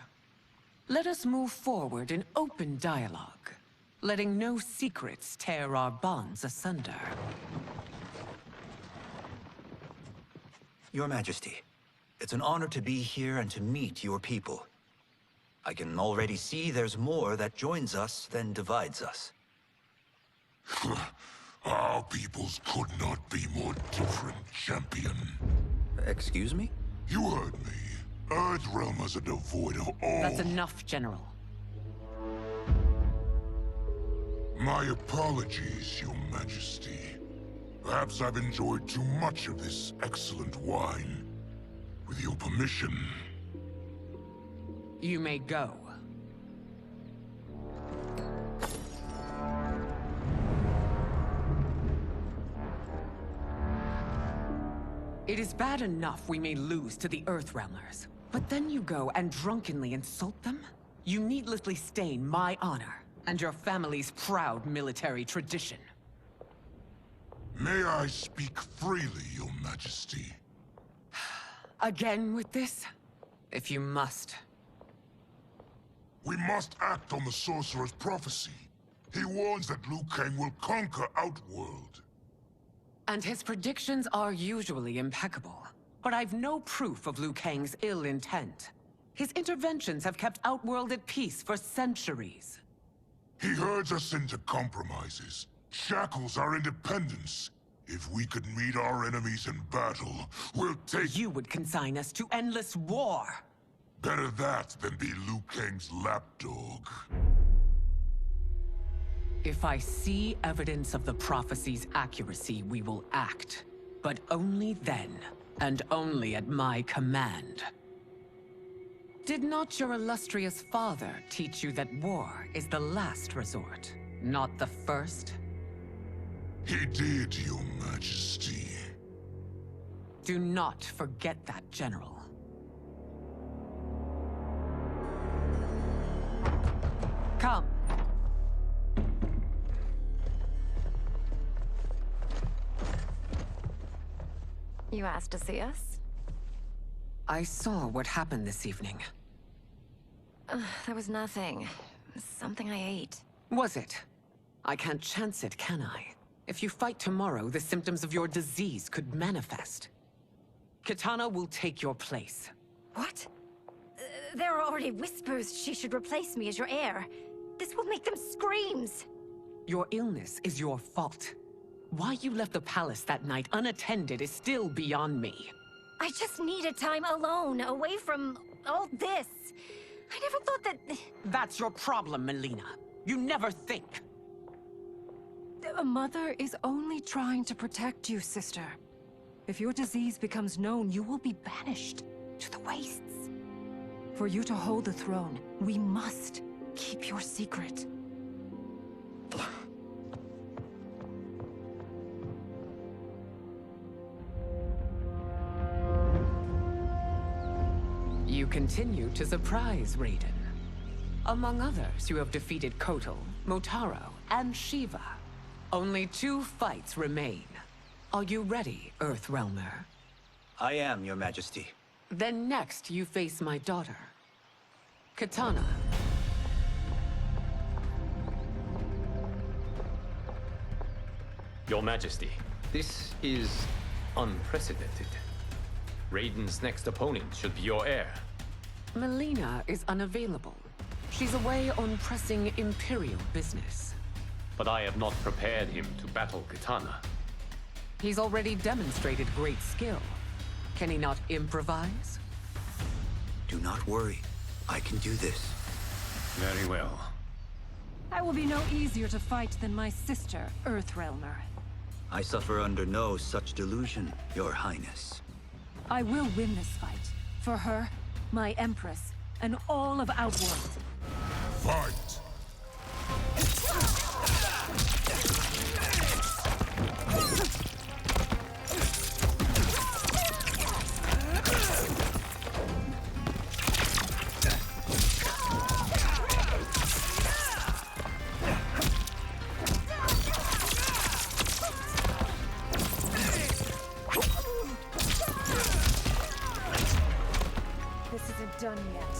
Let us move forward in open dialogue, letting no secrets tear our bonds asunder. Your Majesty, it's an honor to be here and to meet your people. I can already see there's more that joins us than divides us. Our peoples could not be more different, champion. Excuse me? You heard me. Earthrealm is devoid of all... That's enough, General. My apologies, Your Majesty. Perhaps I've enjoyed too much of this excellent wine. With your permission... You may go. It is bad enough we may lose to the Earthrealmers, but then you go and drunkenly insult them? You needlessly stain my honor and your family's proud military tradition. May I speak freely, Your Majesty? Again with this? If you must. We must act on the Sorcerer's prophecy. He warns that Liu Kang will conquer Outworld. And his predictions are usually impeccable. But I've no proof of Liu Kang's ill intent. His interventions have kept Outworld at peace for centuries. He herds us into compromises, shackles our independence. If we could meet our enemies in battle, we'll take... You would consign us to endless war! Better that than be Liu Kang's lapdog. If I see evidence of the prophecy's accuracy, we will act. But only then, and only at my command. Did not your illustrious father teach you that war is the last resort, not the first? He did, Your Majesty. Do not forget that, General. Come. You asked to see us? I saw what happened this evening. There was nothing. Something I ate. Was it? I can't chance it, can I? If you fight tomorrow, the symptoms of your disease could manifest. Kitana will take your place. What? There are already whispers she should replace me as your heir. This will make them screams! Your illness is your fault. Why you left the palace that night unattended is still beyond me. I just needed time alone, away from all this. I never thought that... That's your problem, Melina. You never think. A mother is only trying to protect you, sister. If your disease becomes known, you will be banished to the wastes. For you to hold the throne, we must keep your secret. You continue to surprise Raiden. Among others, you have defeated Kotal, Motaro, and Shiva. Only 2 fights remain. Are you ready, Earthrealmer? I am, Your Majesty. Then next, you face my daughter, Kitana. Your Majesty, this is unprecedented. Raiden's next opponent should be your heir. Melina is unavailable. She's away on pressing Imperial business. but I have not prepared him to battle Katana. He's already demonstrated great skill. Can he not improvise? Do not worry. I can do this. Very well. I will be no easier to fight than my sister, Earthrealmer. I suffer under no such delusion, Your Highness. I will win this fight. For her, my Empress, and all of Outworld. Fight! This isn't done yet.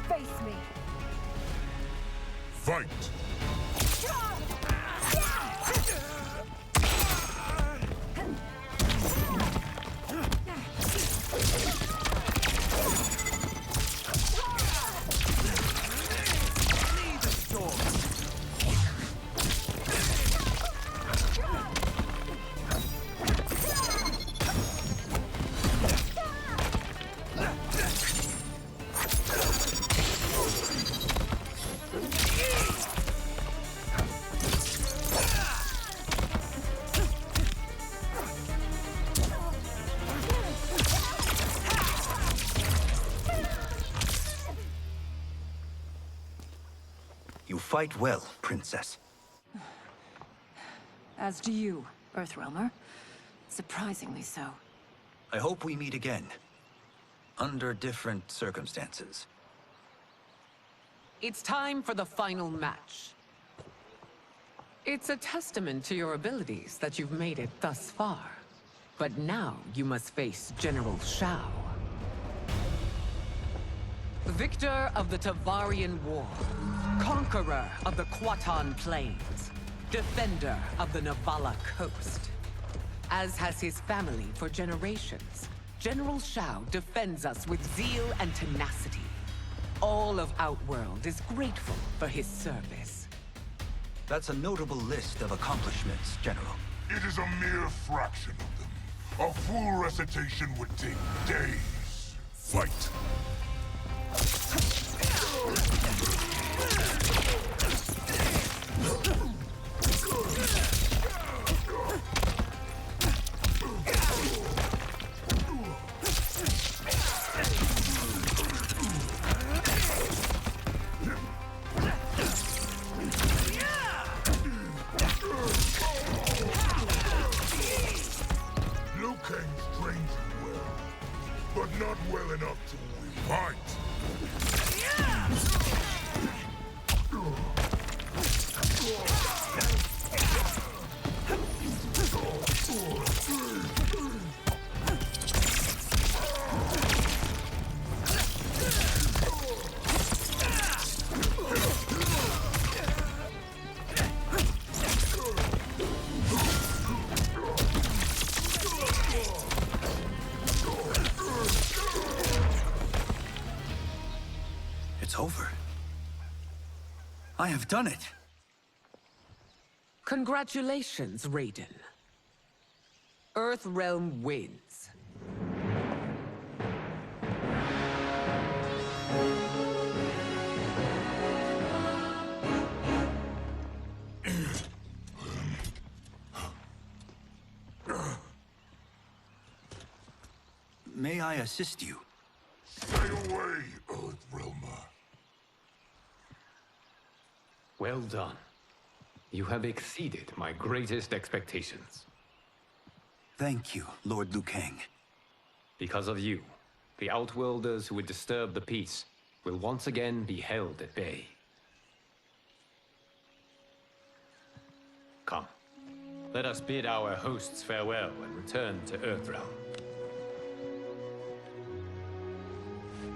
Face me. Fight! You fight well, Princess. As do you, Earthrealmer. Surprisingly so. I hope we meet again. Under different circumstances. It's time for the final match. It's a testament to your abilities that you've made it thus far. But now you must face General Shao. Victor of the Tavarian War. Conqueror of the Quatan Plains. Defender of the Navala Coast. As has his family for generations, General Shao defends us with zeal and tenacity. All of Outworld is grateful for his service. That's a notable list of accomplishments, General. It is a mere fraction of them. A full recitation would take days. Fight! Liu Kang trains you well, but not well enough to win. Fight! It's over. I have done it. Congratulations, Raiden. Earthrealm wins. May I assist you? Stay away, Earthrealmer. Well done. You have exceeded my greatest expectations. Thank you, Lord Liu Kang. Because of you, the Outworlders who would disturb the peace will once again be held at bay. Come, let us bid our hosts farewell and return to Earthrealm.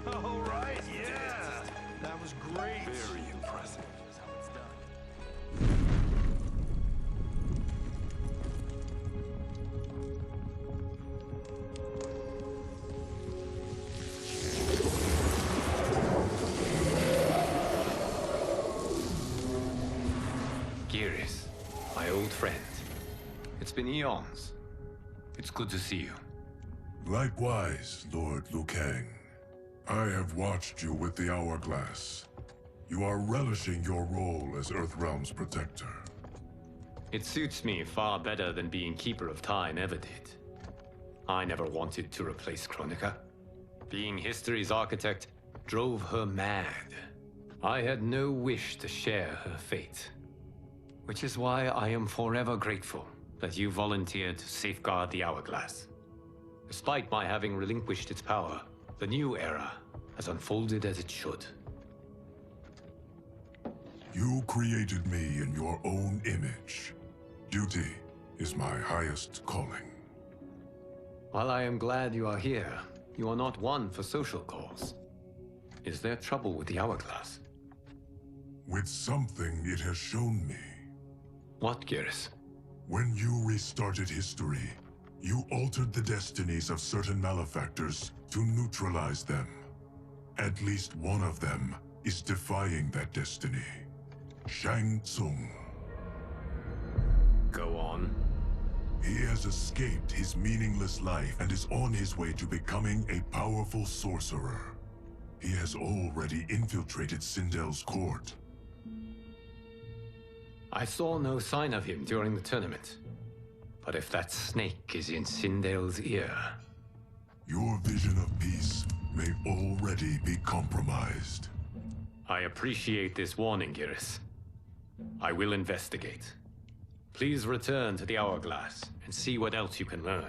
All right, yeah! That was great! Very impressive. Here's how it's done. Geras, old friend. It's been eons. It's good to see you. Likewise, Lord Liu Kang. I have watched you with the Hourglass. You are relishing your role as Earthrealm's protector. It suits me far better than being Keeper of Time ever did. I never wanted to replace Chronica. Being history's architect drove her mad. I had no wish to share her fate. Which is why I am forever grateful that you volunteered to safeguard the Hourglass. Despite my having relinquished its power, the new era has unfolded as it should. You created me in your own image. Duty is my highest calling. While I am glad you are here, you are not one for social calls. Is there trouble with the Hourglass? With something it has shown me. What, Geras? When you restarted history, you altered the destinies of certain malefactors to neutralize them. At least one of them is defying that destiny. Shang Tsung. Go on. He has escaped his meaningless life and is on his way to becoming a powerful sorcerer. He has already infiltrated Sindel's court. I saw no sign of him during the tournament. But if that snake is in Sindel's ear... Your vision of peace may already be compromised. I appreciate this warning, Geras. I will investigate. Please return to the Hourglass and see what else you can learn.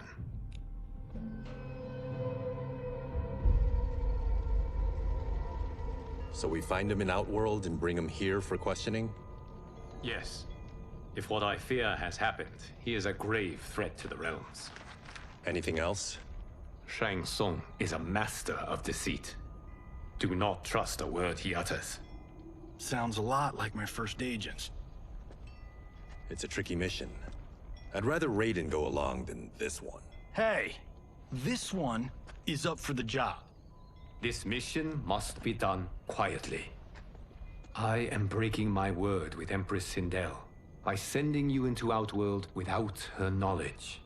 So we find him in Outworld and bring him here for questioning? Yes. If what I fear has happened, he is a grave threat to the realms. Anything else? Shang Tsung is a master of deceit. Do not trust a word he utters. Sounds a lot like my first agents. It's a tricky mission. I'd rather Raiden go along than this one. Hey! This one is up for the job. This mission must be done quietly. I am breaking my word with Empress Sindel by sending you into Outworld without her knowledge.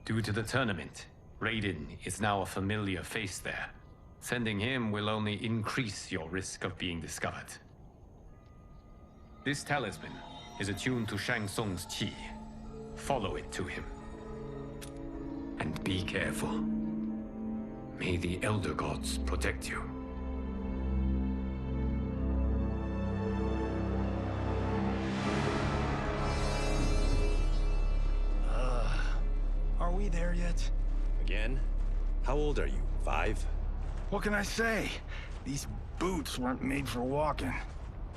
Due to the tournament, Raiden is now a familiar face there. Sending him will only increase your risk of being discovered. This talisman is attuned to Shang Tsung's qi. Follow it to him. And be careful. May the Elder Gods protect you. Are we there yet? Again? How old are you? 5? What can I say? These boots weren't made for walking.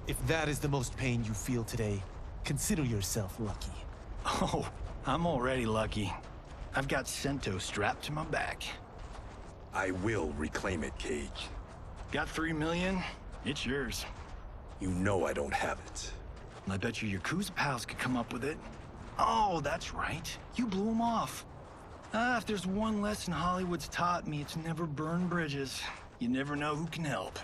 If that is the most pain you feel today, consider yourself lucky. Oh, I'm already lucky. I've got Sento strapped to my back. I will reclaim it, Cage. Got 3 million? It's yours. You know I don't have it. I bet your Yakuza pals could come up with it. Oh, that's right. You blew them off. If there's one lesson Hollywood's taught me, it's never burn bridges. You never know who can help.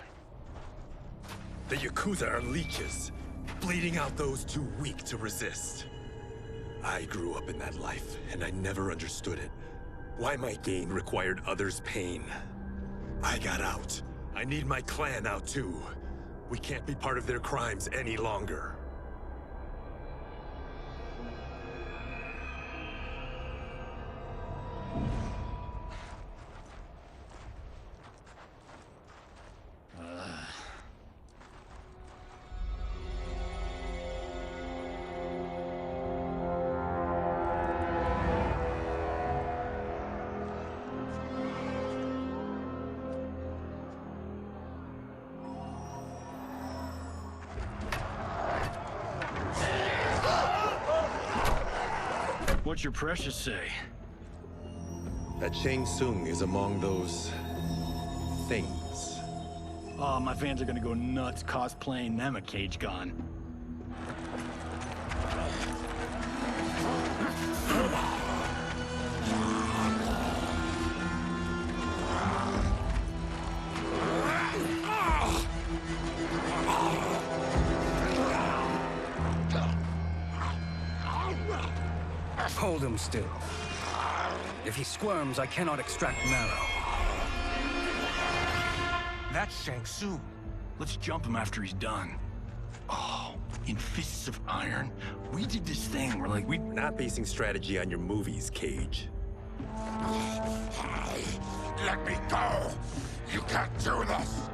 The Yakuza are leeches, bleeding out those too weak to resist. I grew up in that life, and I never understood it. Why my gain required others' pain. I got out. I need my clan out too. We can't be part of their crimes any longer. What's your precious say? That Shang Tsung is among those... things. Oh, my fans are gonna go nuts cosplaying them a Cage Gun. Hold him still. If he squirms, I cannot extract marrow. That's Shang Tsung. Let's jump him after he's done. Oh, in Fists of Iron, we did this thing where like We're not basing strategy on your movies, Cage. Let me go! You can't do this!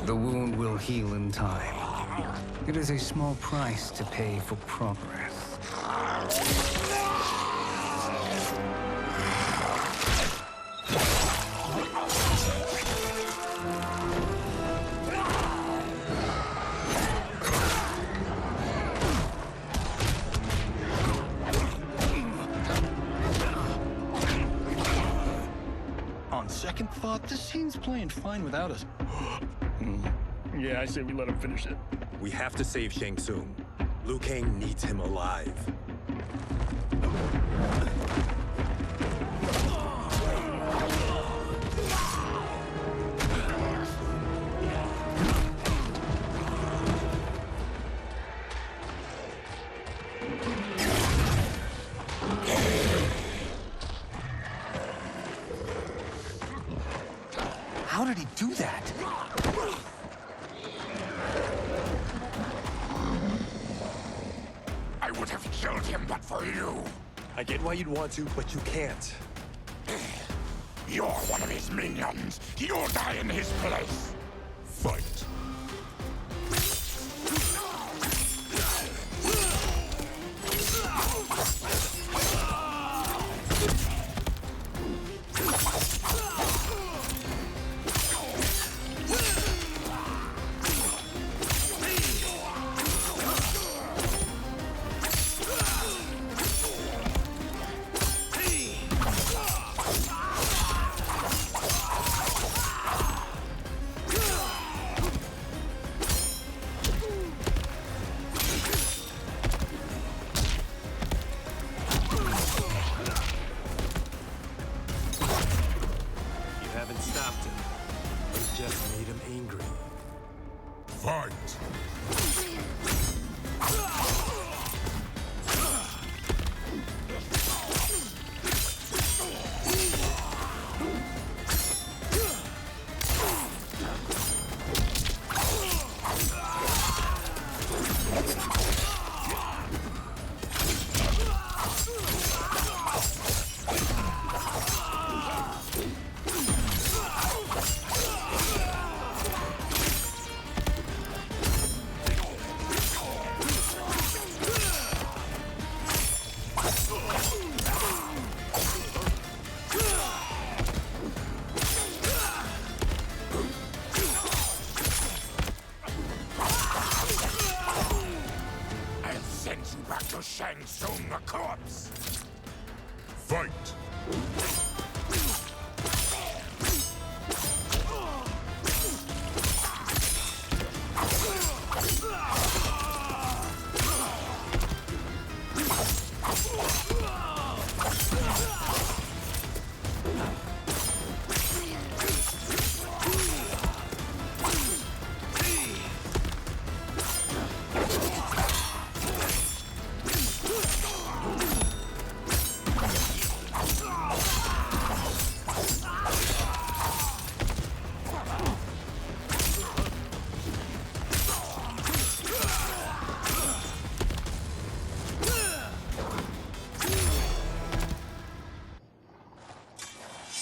The wound will heal in time. It is a small price to pay for progress. On second thought, this scene's playing fine without us. Yeah, I say we let him finish it. We have to save Shang Tsung. Liu Kang needs him alive. How did he do that? I would have killed him but for you. I get why you'd want to, but you can't. You're one of his minions. You'll die in his place. Fight. Stopped him. You just made him angry. Fight! Back to Shang Tsung, the corpse! Fight!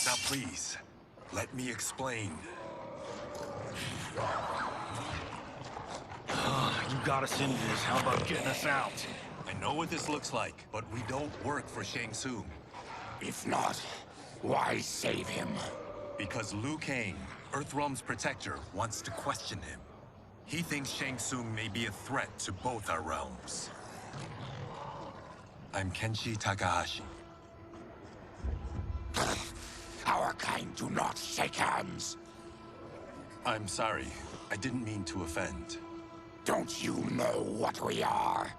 Now please, let me explain. You got us into this. How about getting us out? I know what this looks like, but we don't work for Shang Tsung. If not, why save him? Because Liu Kang, Earthrealm's protector, wants to question him. He thinks Shang Tsung may be a threat to both our realms. I'm Kenshi Takahashi. Our kind do not shake hands. I'm sorry. I didn't mean to offend. Don't you know what we are?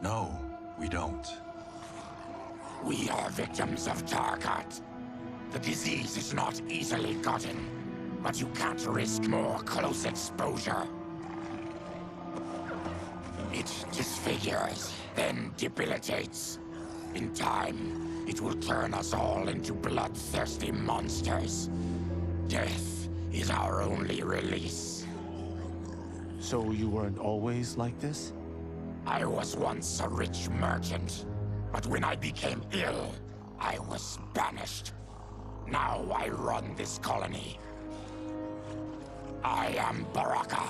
No, we don't. We are victims of Tarkat. The disease is not easily gotten, but you can't risk more close exposure. disfigures, then debilitates. In time, it will turn us all into bloodthirsty monsters. Death is our only release. So you weren't always like this? I was once a rich merchant, but when I became ill, I was banished. Now I run this colony. I am Baraka.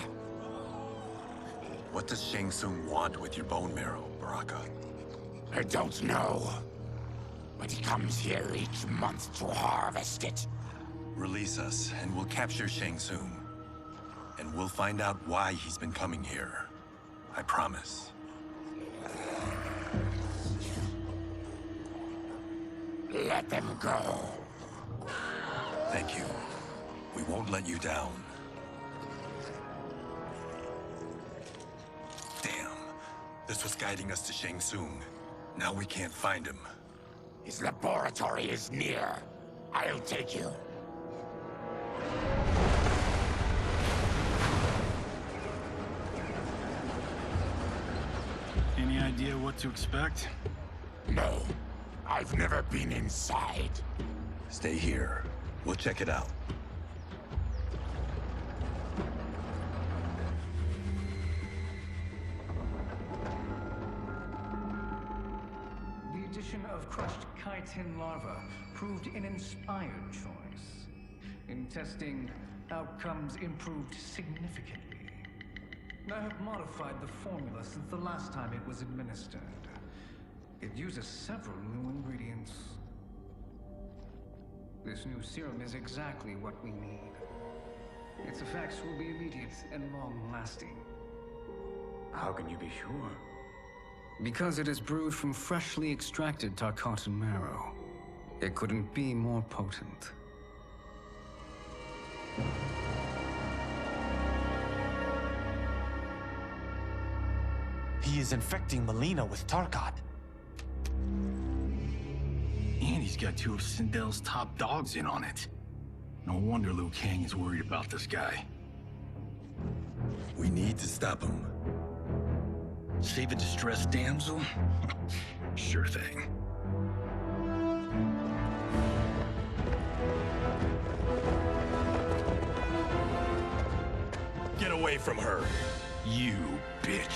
What does Shang Tsung want with your bone marrow, Baraka? I don't know, but he comes here each month to harvest it. Release us, and we'll capture Shang Tsung. And we'll find out why he's been coming here. I promise. Let them go. Thank you. We won't let you down. Damn. This was guiding us to Shang Tsung. Now we can't find him. His laboratory is near. I'll take you. Any idea what to expect? No. I've never been inside. Stay here. We'll check it out. The addition of crushed chitin larva proved an inspired choice. In testing, outcomes improved significantly. I have modified the formula since the last time it was administered. It uses several new ingredients. This new serum is exactly what we need. Its effects will be immediate and long-lasting. How can you be sure? Because it is brewed from freshly extracted Tarkatan marrow. It couldn't be more potent. He is infecting Mileena with Tarkat. And he's got two of Sindel's top dogs in on it. No wonder Liu Kang is worried about this guy. We need to stop him. Save a distressed damsel? Sure thing. Get away from her! You bitch.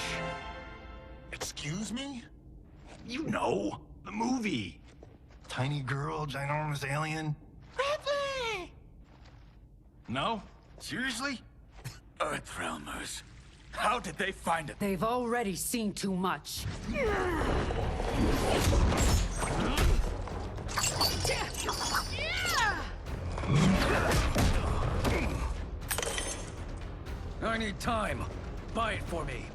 Excuse me? You know, the movie. Tiny girl, ginormous alien? Bradley! No? Seriously? Earthrealmers. How did they find it? They've already seen too much. I need time. Buy it for me.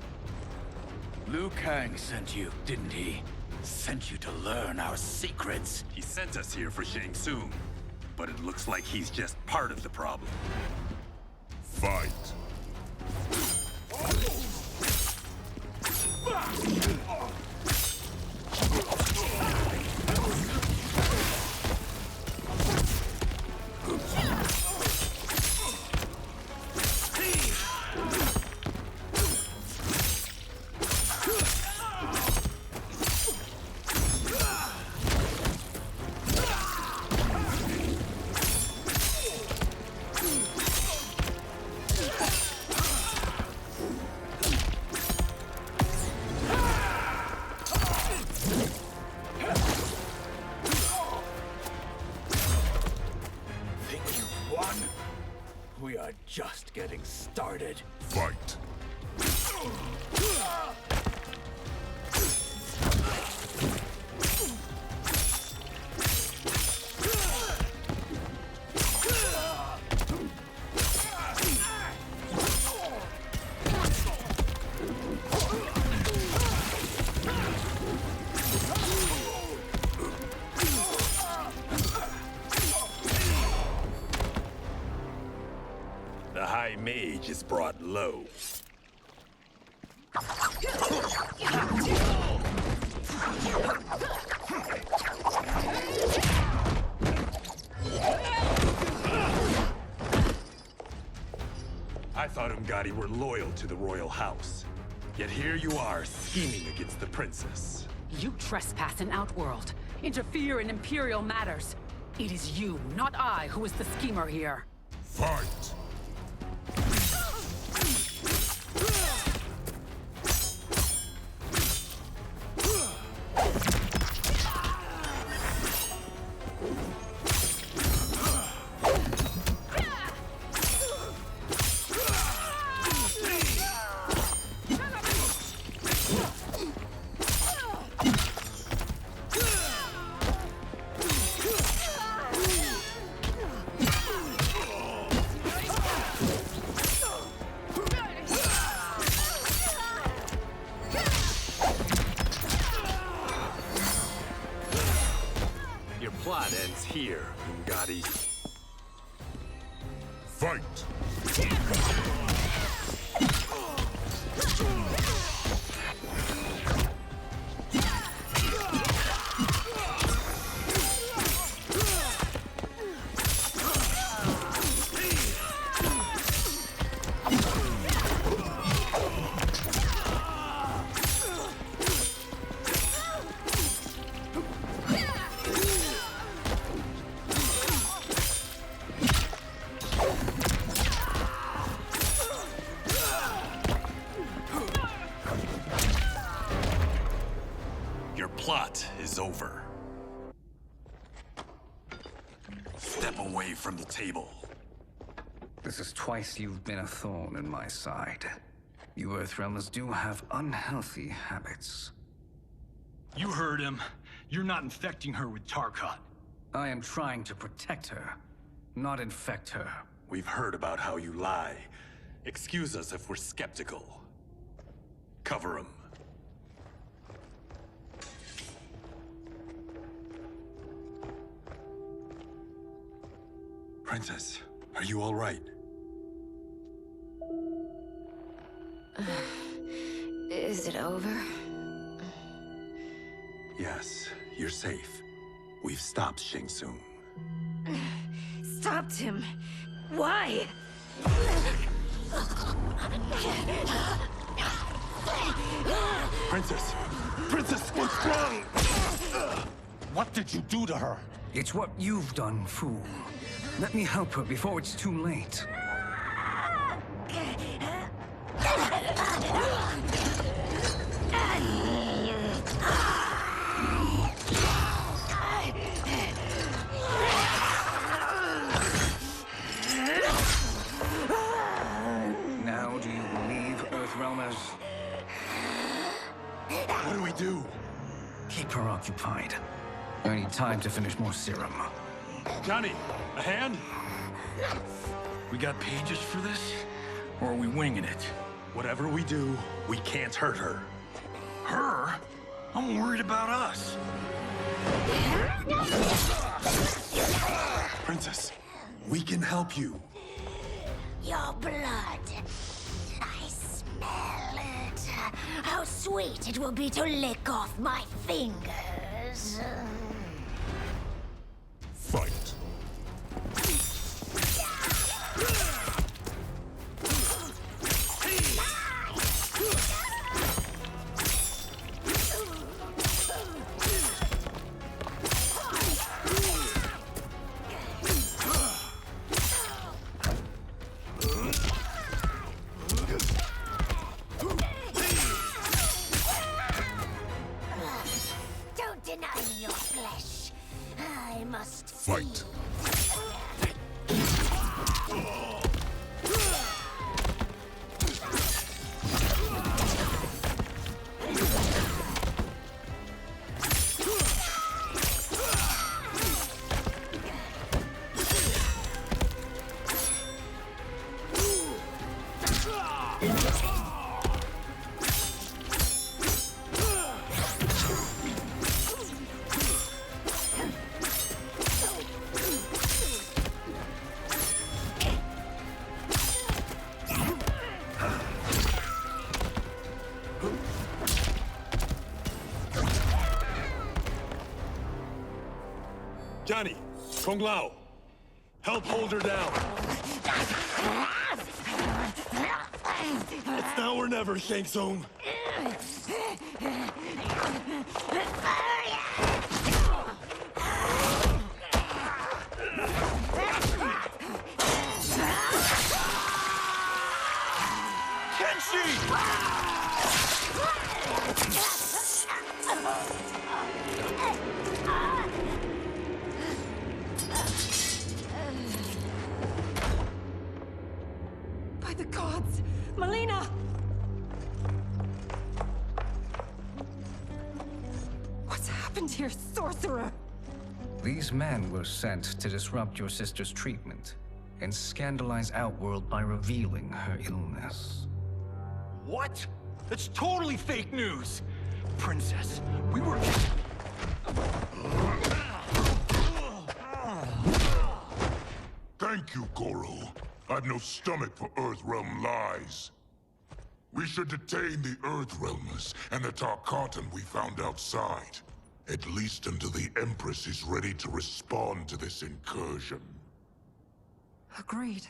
Liu Kang sent you, didn't he? Sent you to learn our secrets. He sent us here for Shang Tsung, but it looks like he's just part of the problem. Fight. We are just getting started. Fight. The High Mage is brought low. I thought Umgadi were loyal to the royal house. Yet here you are, scheming against the princess. You trespass in Outworld, interfere in Imperial matters. It is you, not I, who is the schemer here. Fight! Plot ends here, Ungati. Fight! Plot is over. Step away from the table. This is twice you've been a thorn in my side. You Earthrealmers do have unhealthy habits. You heard him. You're not infecting her with Tarkat. I am trying to protect her, not infect her. We've heard about how you lie. Excuse us if we're skeptical. Cover him. Princess, are you all right? Is it over? Yes, you're safe. We've stopped Shang Tsung. Stopped him? Why? Princess! Princess, what's wrong? What did you do to her? It's what you've done, fool. Let me help her before it's too late. Now do you believe, Earthrealmers? What do we do? Keep her occupied. I need time to finish more serum. Johnny, a hand? We got pages for this? Or are we winging it? Whatever we do, we can't hurt her. Her? I'm worried about us. Princess, we can help you. Your blood. I smell it. How sweet it will be to lick off my fingers. Fight. Don't deny me your flesh. I must Fight. Johnny, Kung Lao, help hold her down. It's now or never, Shang Tsung. By the gods! Melina! What's happened here, sorcerer? These men were sent to disrupt your sister's treatment and scandalize Outworld by revealing her illness. What? That's totally fake news! Princess, we were... Thank you, Goro. I've no stomach for Earthrealm lies. We should detain the Earthrealmers and the Tarkatan we found outside. At least until the Empress is ready to respond to this incursion. Agreed.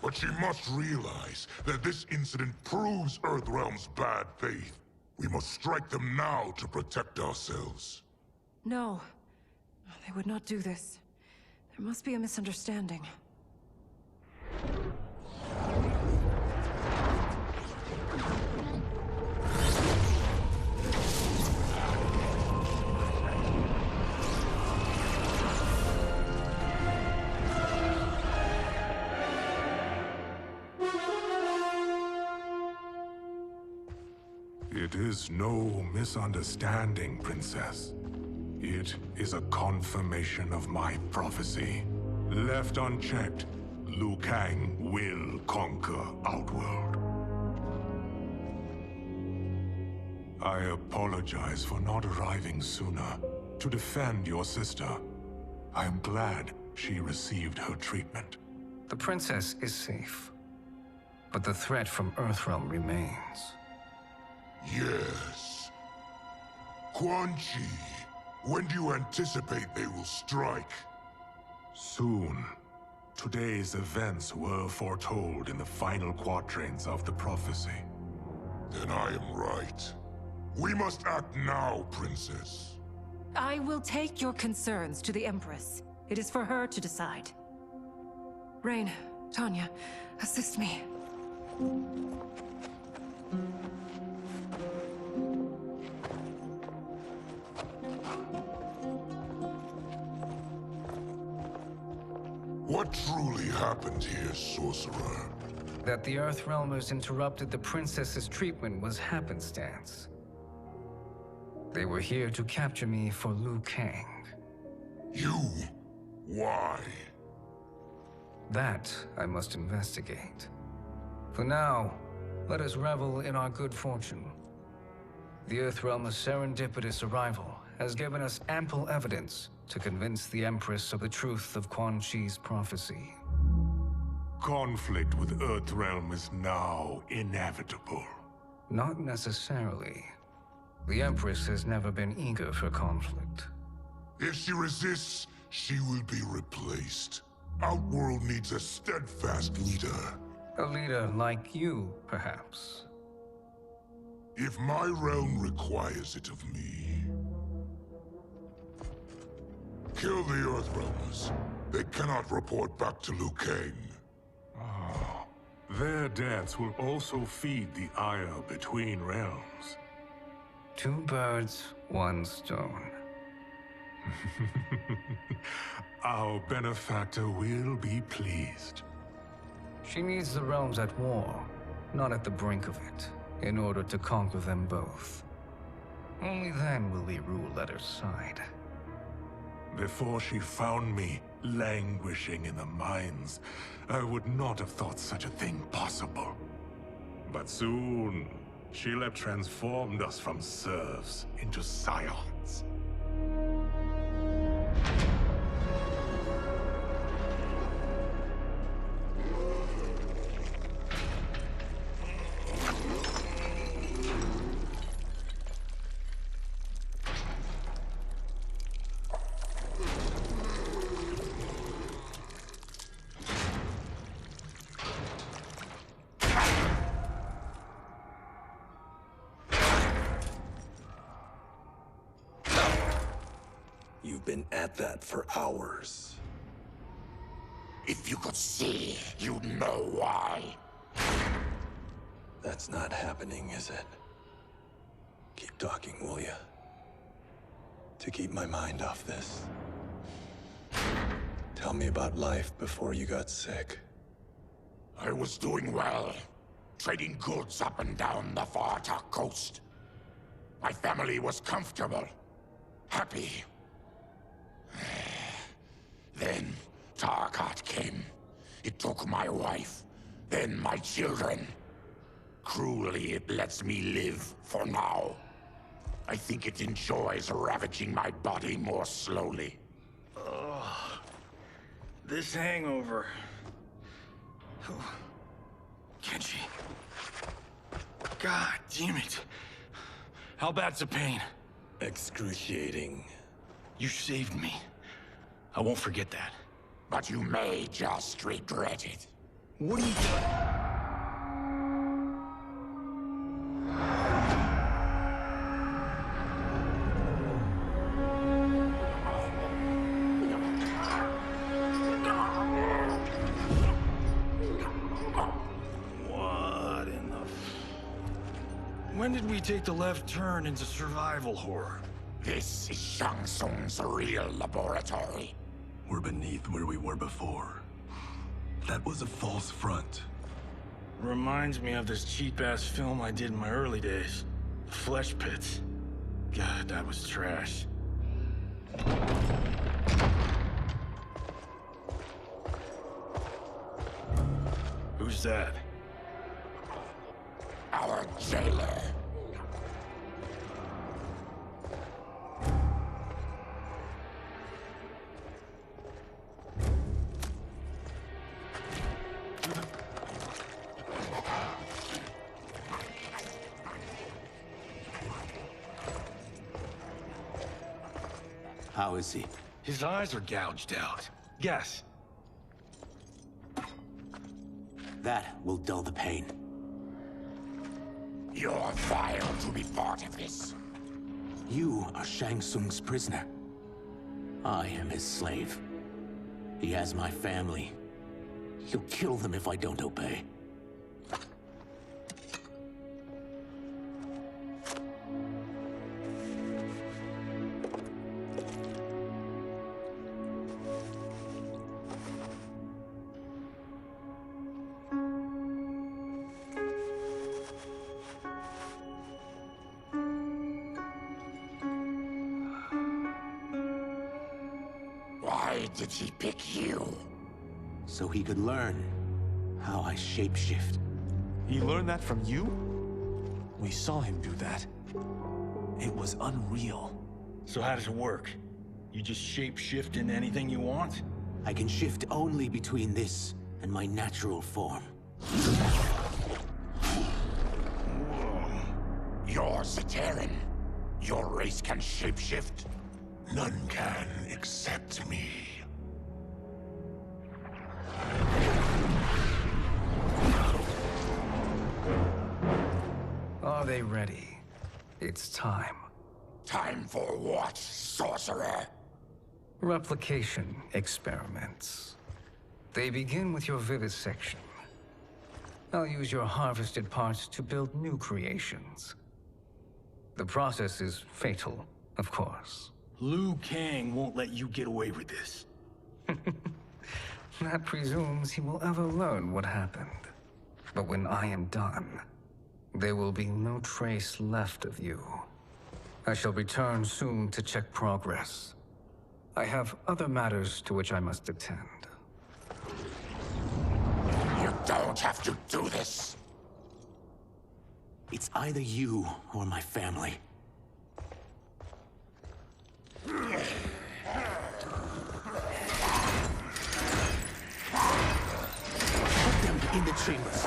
But she must realize that this incident proves Earthrealm's bad faith. We must strike them now to protect ourselves. No. They would not do this. There must be a misunderstanding. It is no misunderstanding, Princess. It is a confirmation of my prophecy. Left unchecked, Liu Kang will conquer Outworld. I apologize for not arriving sooner to defend your sister. I am glad she received her treatment. The princess is safe, but the threat from Earthrealm remains. Yes. Quan Chi, when do you anticipate they will strike? Soon. Today's events were foretold in the final quatrains of the prophecy. Then I am right. We must act now, Princess. I will take your concerns to the Empress. It is for her to decide. Rain, Tanya, assist me. What truly happened here, sorcerer? That the Earthrealmers interrupted the princess's treatment was happenstance. They were here to capture me for Liu Kang. You? Why? That I must investigate. For now, let us revel in our good fortune. The Earthrealm's serendipitous arrival has given us ample evidence to convince the Empress of the truth of Quan Chi's prophecy. Conflict with Earthrealm is now inevitable. Not necessarily. The Empress has never been eager for conflict. If she resists, she will be replaced. Outworld needs a steadfast leader. A leader like you, perhaps. If my realm requires it of me. Kill the Earthrealmers. They cannot report back to Liu Kang. Oh, their deaths will also feed the ire between realms. Two birds, one stone. Our benefactor will be pleased. She needs the realms at war, not at the brink of it, in order to conquer them both. Only then will we rule at her side. Before she found me languishing in the mines, I would not have thought such a thing possible. But soon, she'll have transformed us from serfs into scions. You've been at that for hours. If you could see, you'd know why. That's not happening, is it? Keep talking, will ya? To keep my mind off this. Tell me about life before you got sick. I was doing well, trading goods up and down the Varta coast. My family was comfortable, happy. Then Tarkat came. It took my wife, then my children. Cruelly, it lets me live for now. I think it enjoys ravaging my body more slowly. Ugh. This hangover. Kenji. God damn it. How bad's the pain? Excruciating. You saved me. I won't forget that. But you may just regret it. What are you doing? When did we take the left turn into survival horror? This is Shang Tsung's real laboratory. We're beneath where we were before. That was a false front. Reminds me of this cheap-ass film I did in my early days. Flesh Pits. God, that was trash. Who's that? Our jailer. How is he? His eyes are gouged out. Guess. That will dull the pain. You're vile to be part of this. You are Shang Tsung's prisoner. I am his slave. He has my family. He'll kill them if I don't obey. Why did he pick you? So he could learn how I shapeshift. He learned that from you? We saw him do that. It was unreal. So how does it work? You just shape-shift into anything you want? I can shift only between this and my natural form. You're Zaterran. Your race can shapeshift. None can except me. Are they ready? It's time. Time for what, sorcerer? Replication experiments. They begin with your vivisection. I'll use your harvested parts to build new creations. The process is fatal, of course. Liu Kang won't let you get away with this. That presumes he will ever learn what happened. But when I am done, there will be no trace left of you. I shall return soon to check progress. I have other matters to which I must attend. You don't have to do this. It's either you or my family. Put them in the chambers.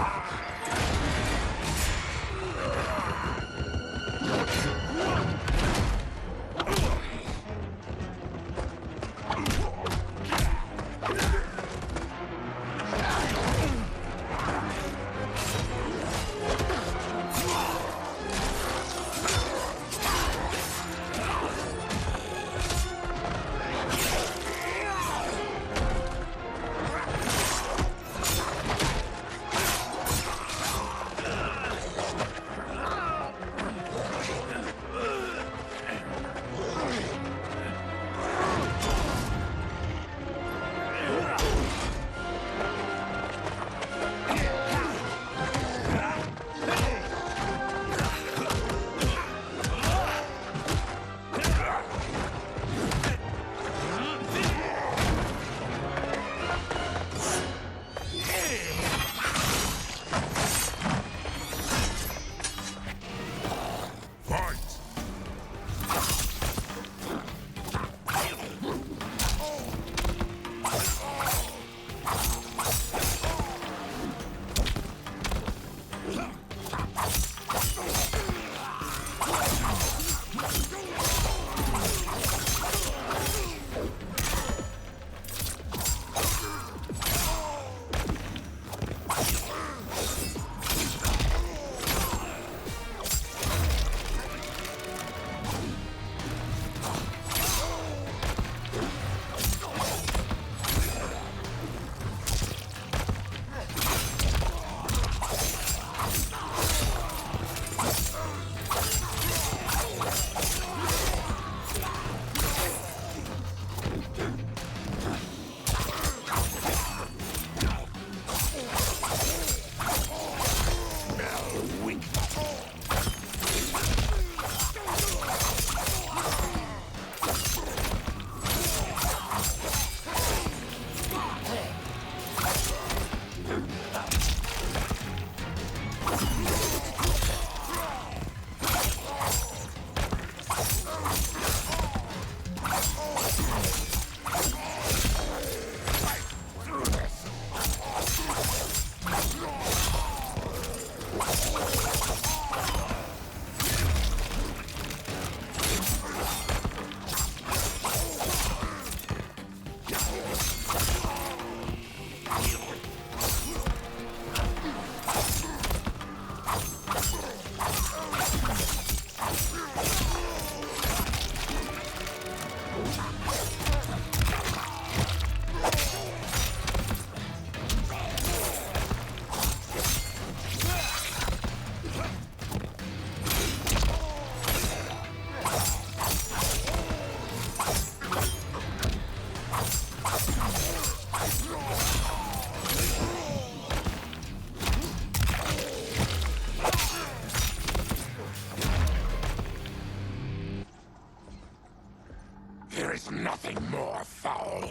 There is nothing more foul.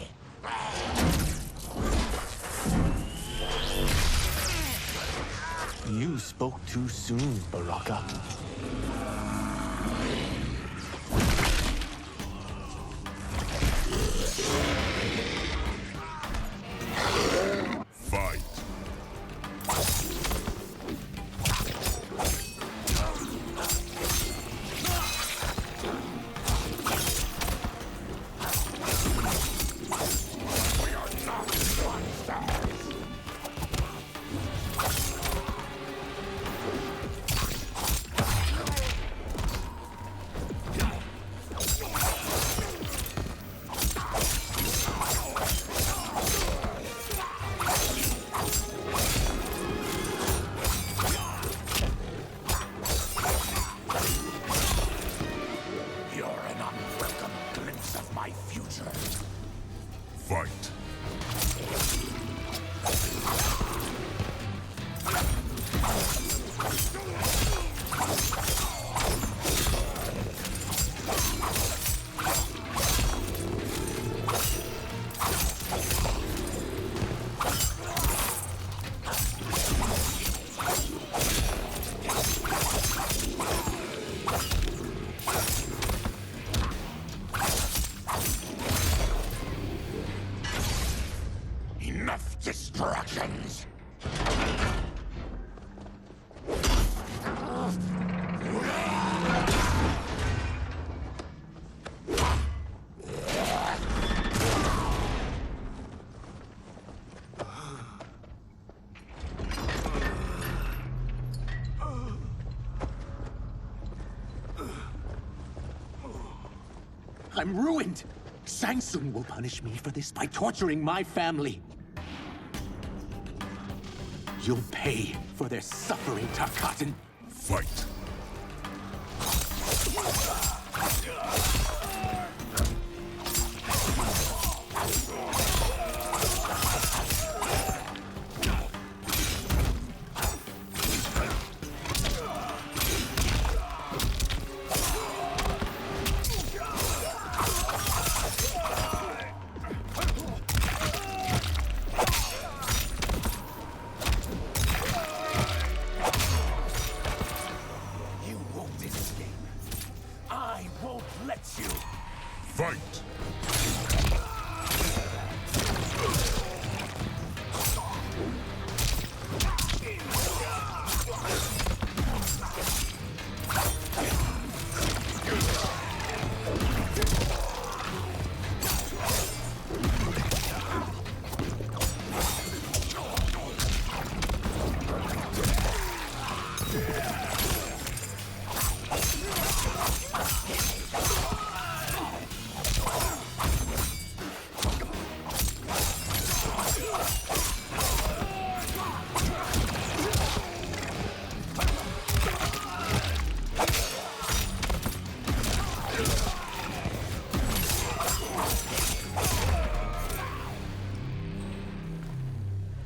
You spoke too soon, Baraka. Fight. You're an unwelcome glimpse of my future. Fight. Enough distractions. I'm ruined! Shang Tsung will punish me for this by torturing my family. You'll pay for their suffering, Tarkatan. Fight. You won't escape. I won't let you. Fight.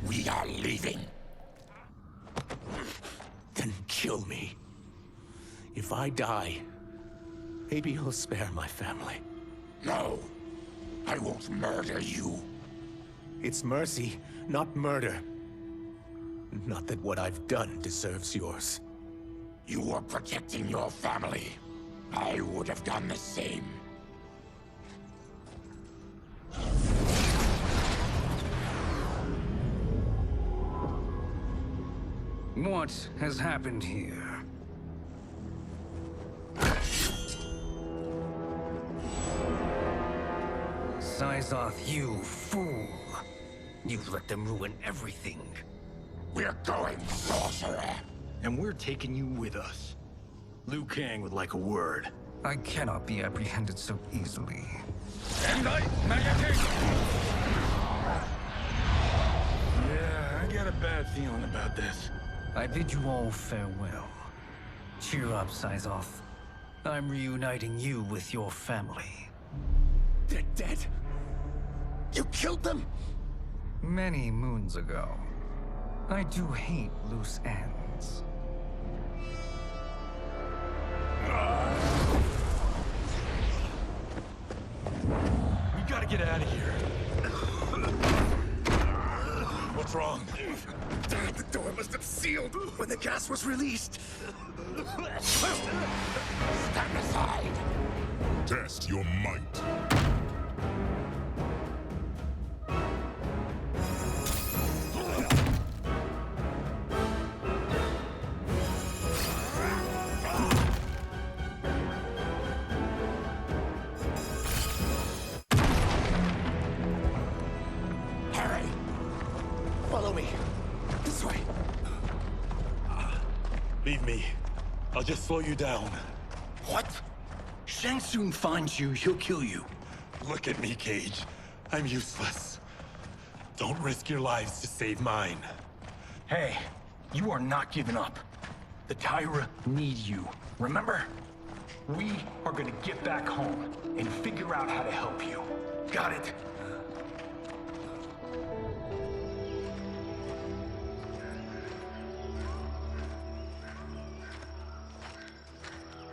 We are leaving. Then kill me. If I die, maybe you'll spare my family. No, I won't murder you. It's mercy, not murder. Not that what I've done deserves yours. You were protecting your family. I would have done the same. What has happened here? Sizoth, you fool! You let them ruin everything. We're going, sorcerer. And we're taking you with us. Liu Kang would like a word. I cannot be apprehended so easily. Yeah, I got a bad feeling about this. I bid you all farewell. Cheer up, Sizoth. I'm reuniting you with your family. They're dead. You killed them. Many moons ago. I do hate loose ends. We gotta get out of here. What's wrong? The door must have sealed when the gas was released. Stand aside. Test your might. Follow me. This way. Leave me. I'll just slow you down. What? Shang Tsung finds you, he'll kill you. Look at me, Cage. I'm useless. Don't risk your lives to save mine. Hey, you are not giving up. The Tyra need you, remember? We are gonna get back home and figure out how to help you. Got it?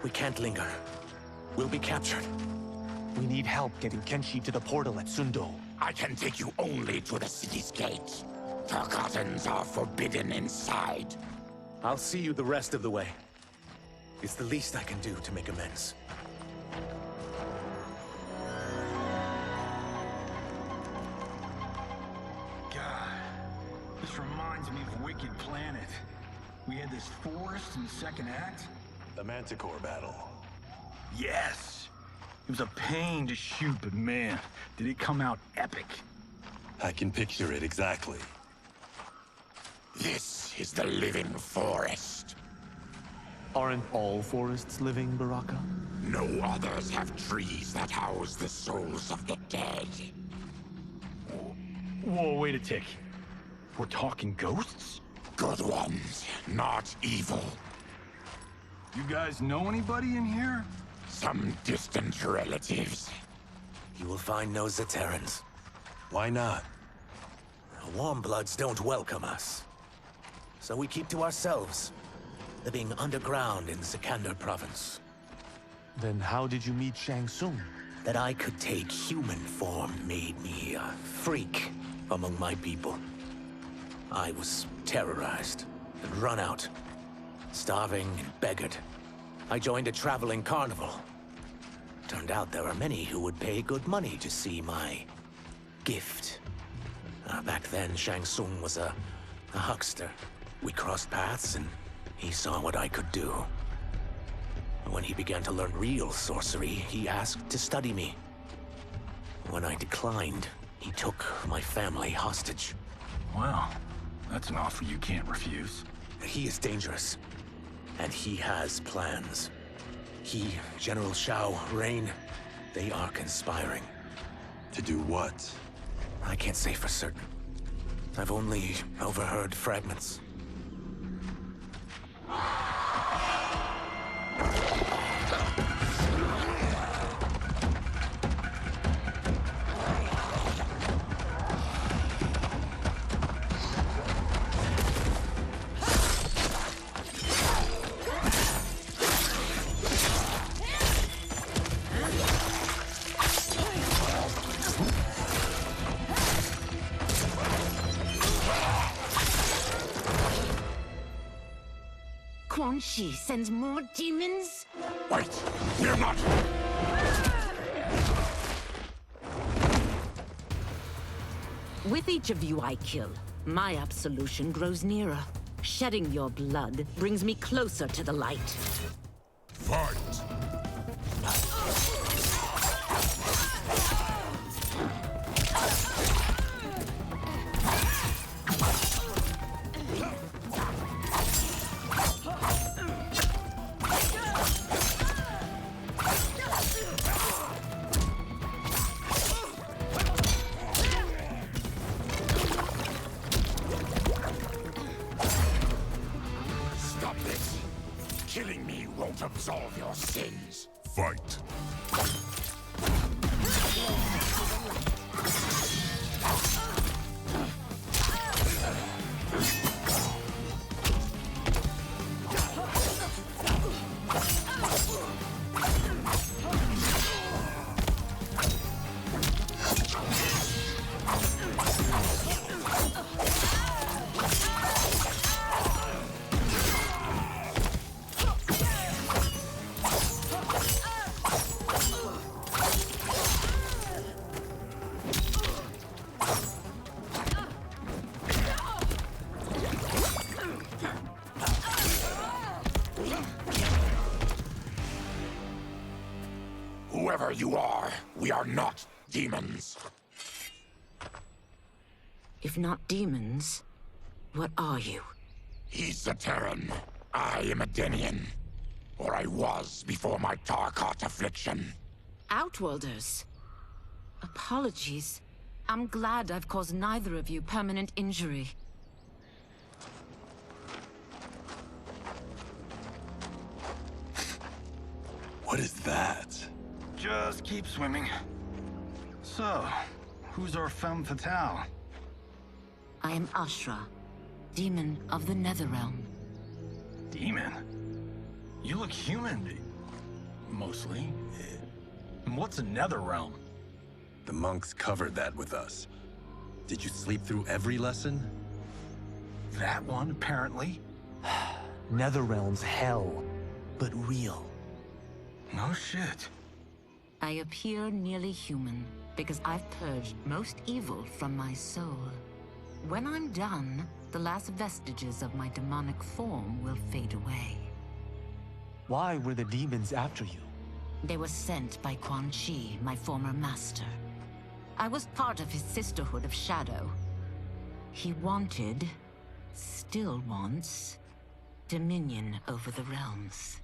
We can't linger. We'll be captured. We need help getting Kenshi to the portal at Sundo. I can take you only to the city's gate. Forgottens are forbidden inside. I'll see you the rest of the way. It's the least I can do to make amends. God, this reminds me of Wicked Planet. We had this forest in the second act. The Manticore battle. Yes! It was a pain to shoot, but man, did it come out epic. I can picture it exactly. This is the living forest. Aren't all forests living, Baraka? No others have trees that house the souls of the dead. Whoa, wait a tick. We're talking ghosts? Good ones, not evil. You guys know anybody in here? Some distant relatives. You will find no Zaterrans. Why not? The Warmbloods don't welcome us. So we keep to ourselves, living underground in Sikander province. Then how did you meet Shang Tsung? That I could take human form made me a freak among my people. I was terrorized and run out, starving and beggared. I joined a traveling carnival. Turned out there are many who would pay good money to see my gift. Back then, Shang Tsung was a huckster. We crossed paths and he saw what I could do. When he began to learn real sorcery, he asked to study me. When I declined, he took my family hostage. Wow, that's an offer you can't refuse. He is dangerous, and he has plans. He, General Shao, Rain, they are conspiring. To do what? I can't say for certain. I've only overheard fragments. Quan Chi sends more demons? Wait, we're not... With each of you I kill, my absolution grows nearer. Shedding your blood brings me closer to the light. Fight! Stop this! Killing me won't absolve your sins. Fight! Whoever you are, we are not demons. If not demons, what are you? He's a Terran. I am a Denian. Or I was before my Tarkat affliction. Outworlders. Apologies. I'm glad I've caused neither of you permanent injury. What is that? Just keep swimming. So, who's our femme fatale? I am Ashra, demon of the Netherrealm. Demon? You look human, mostly. And what's a Netherrealm? The monks covered that with us. Did you sleep through every lesson? That one, apparently. Netherrealm's hell, but real. No shit. I appear nearly human because I've purged most evil from my soul. When I'm done, the last vestiges of my demonic form will fade away. Why were the demons after you? They were sent by Quan Chi, my former master. I was part of his Sisterhood of Shadow. He wanted, still wants, dominion over the realms.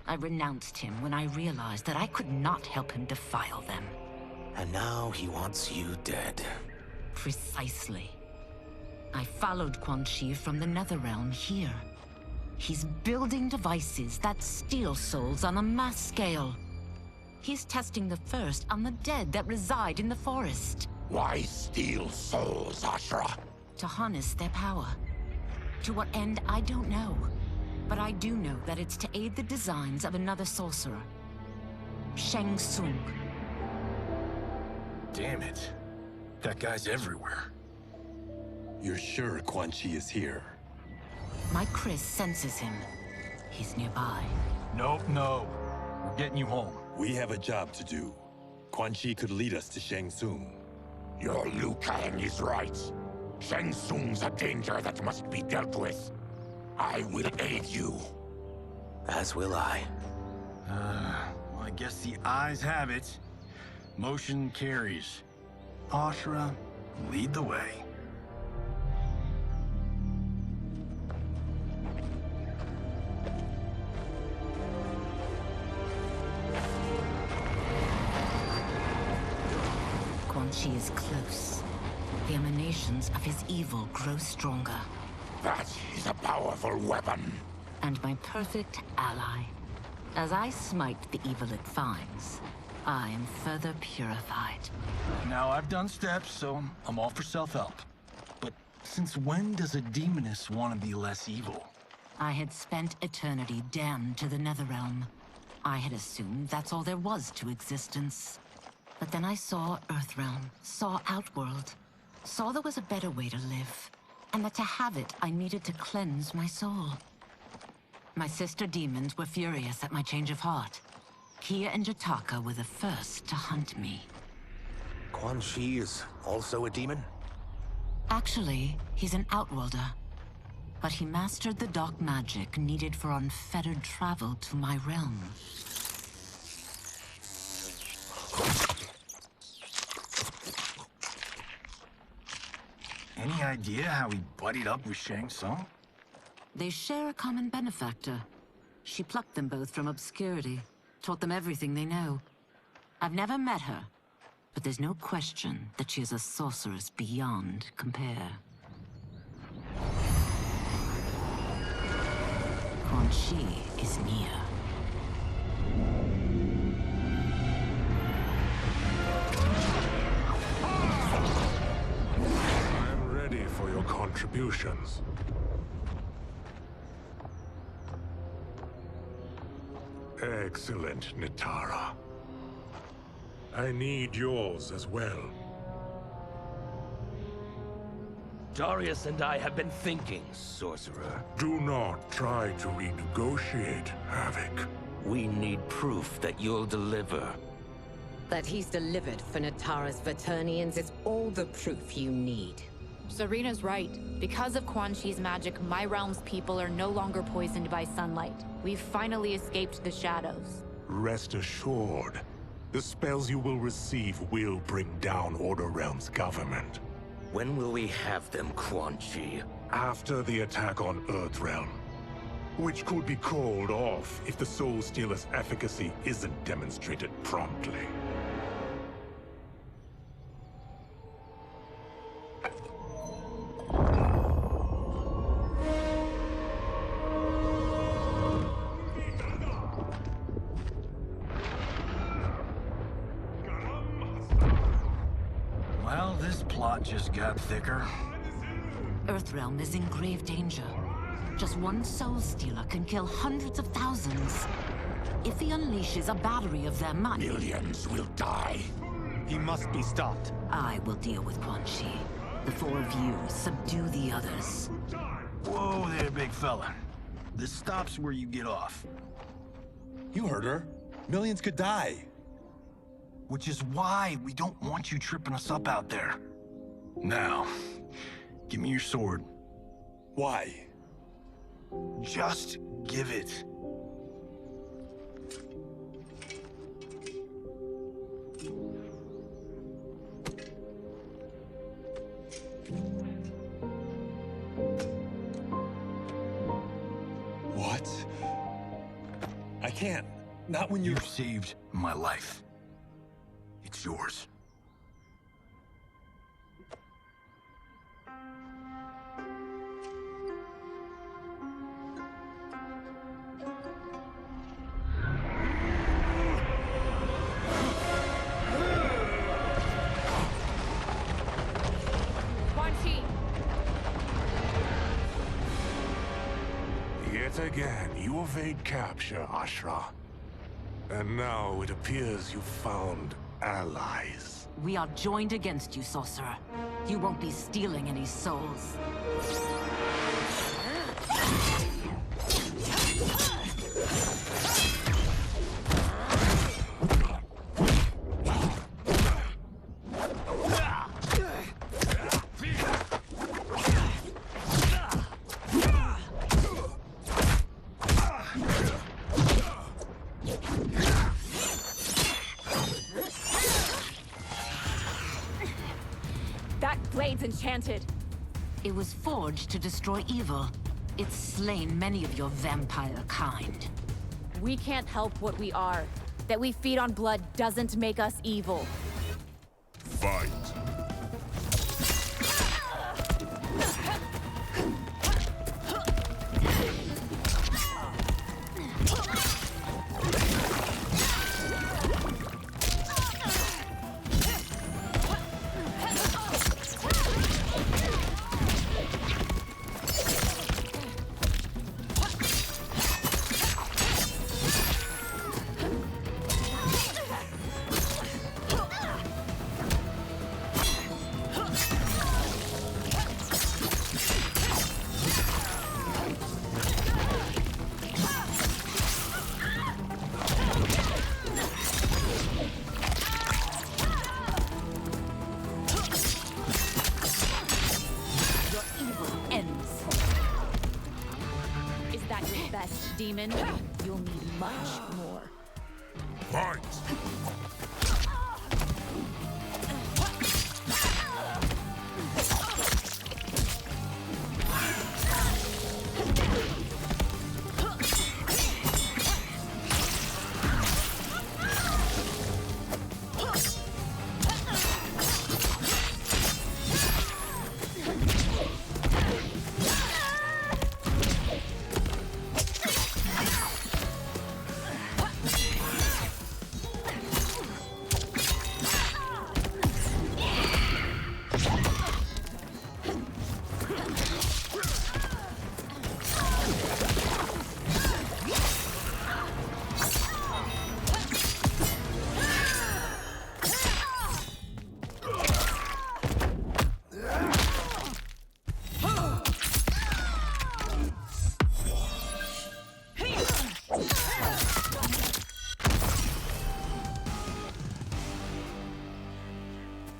I renounced him when I realized that I could not help him defile them. And now he wants you dead. Precisely. I followed Quan Chi from the Netherrealm here. He's building devices that steal souls on a mass scale. He's testing the first on the dead that reside in the forest. Why steal souls, Ashra? To harness their power. To what end, I don't know. But I do know that it's to aid the designs of another sorcerer. Shang Tsung. Damn it. That guy's everywhere. You're sure Quan Chi is here? My Chris senses him. He's nearby. Nope, no. We're getting you home. We have a job to do. Quan Chi could lead us to Shang Tsung. Your Liu Kang is right. Shang Tsung's a danger that must be dealt with. I will aid you. As will I. Well, I guess the eyes have it. Motion carries. Ashra, lead the way. Quan Chi is close. The emanations of his evil grow stronger. That is a powerful weapon. And my perfect ally. As I smite the evil it finds, I am further purified. Now, I've done steps, so I'm all for self-help. But since when does a demoness want to be less evil? I had spent eternity damned to the Netherrealm. I had assumed that's all there was to existence. But then I saw Earthrealm, saw Outworld, saw there was a better way to live. And that to have it, I needed to cleanse my soul. My sister demons were furious at my change of heart. Kia and Jataka were the first to hunt me. Quan Chi is also a demon? Actually, he's an Outworlder. But he mastered the dark magic needed for unfettered travel to my realm. Any idea how he buddied up with Shang Tsung? They share a common benefactor. She plucked them both from obscurity, taught them everything they know. I've never met her, but there's no question that she is a sorceress beyond compare. Quan Chi is near. I'm ready for your contributions. Excellent, Nitara. I need yours as well. Darius and I have been thinking, Sorcerer. Do not try to renegotiate, Havoc. We need proof that you'll deliver. That he's delivered for Natara's Vaternians is all the proof you need. Serena's right. Because of Quan Chi's magic, my realm's people are no longer poisoned by sunlight. We've finally escaped the shadows. Rest assured, The spells you will receive will bring down Order Realm's government. When will we have them, Quan Chi? After the attack on Earthrealm, which could be called off if the Soul Stealer's efficacy isn't demonstrated promptly. Well, this plot just got thicker. Earthrealm is in grave danger. Just one Soul Stealer can kill hundreds of thousands. If he unleashes a battery of them, Millions will die. He must be stopped. I will deal with Quan Chi. The four of you subdue the others. Whoa there, big fella. This stops where you get off. You heard her. Millions could die. Which is why we don't want you tripping us up out there. Now, give me your sword. Why? Just give it. What? I can't. Not when You've saved my life. It's yours. Quan Chi! Yet again, you evade capture, Ashra. And now it appears you've found allies. We are joined against you, sorcerer. You won't be stealing any souls. That blade's enchanted. It was forged to destroy evil. It's slain many of your vampire kind. We can't help what we are. That we feed on blood doesn't make us evil. Fight. Demon, you'll need much more. Fight!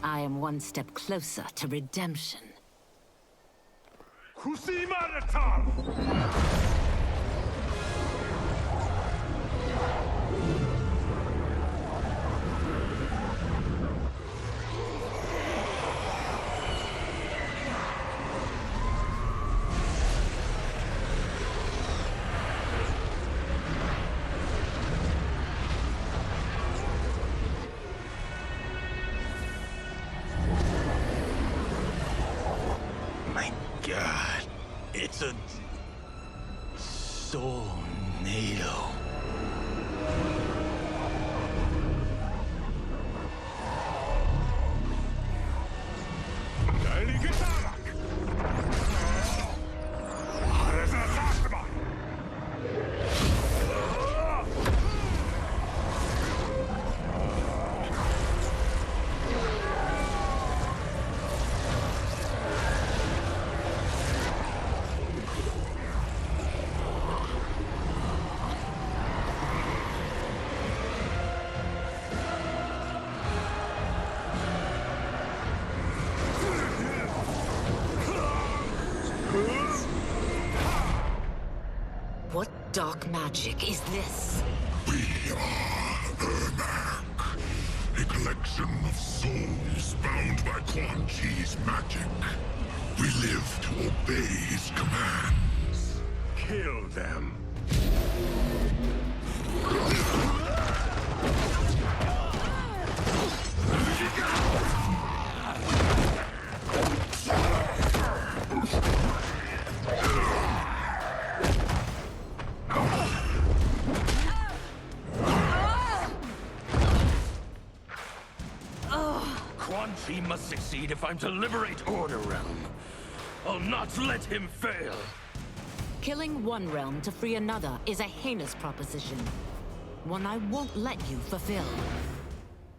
I am one step closer to redemption. God. It's a... Soulnado. What dark magic is this? We are Ermac, a collection of souls bound by Quan Chi's magic. We live to obey his commands. Kill them. Quan Chi must succeed if I'm to liberate Order Realm. I'll not let him fail. Killing one realm to free another is a heinous proposition. One I won't let you fulfill.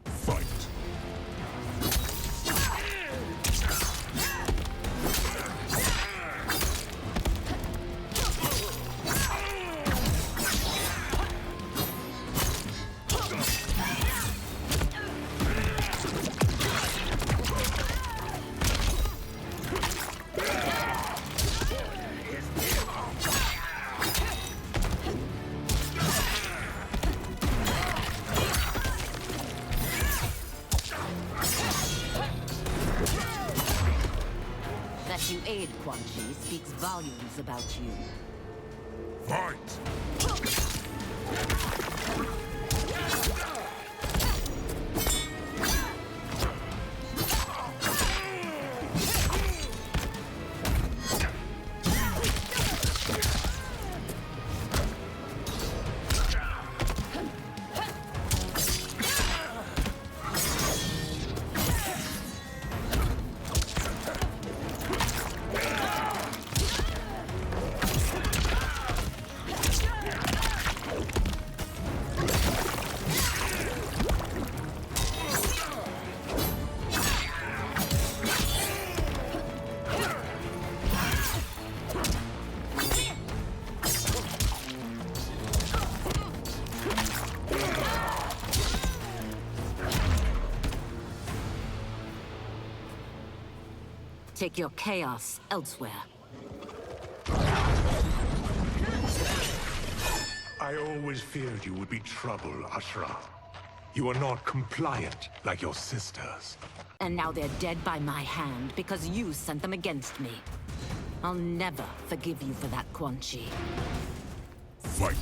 Fight. That you aid Quan Chi speaks volumes about you. Fight! Take your chaos elsewhere. I always feared you would be trouble, Ashra. You are not compliant like your sisters. And now they're dead by my hand because you sent them against me. I'll never forgive you for that, Quan Chi. Fight!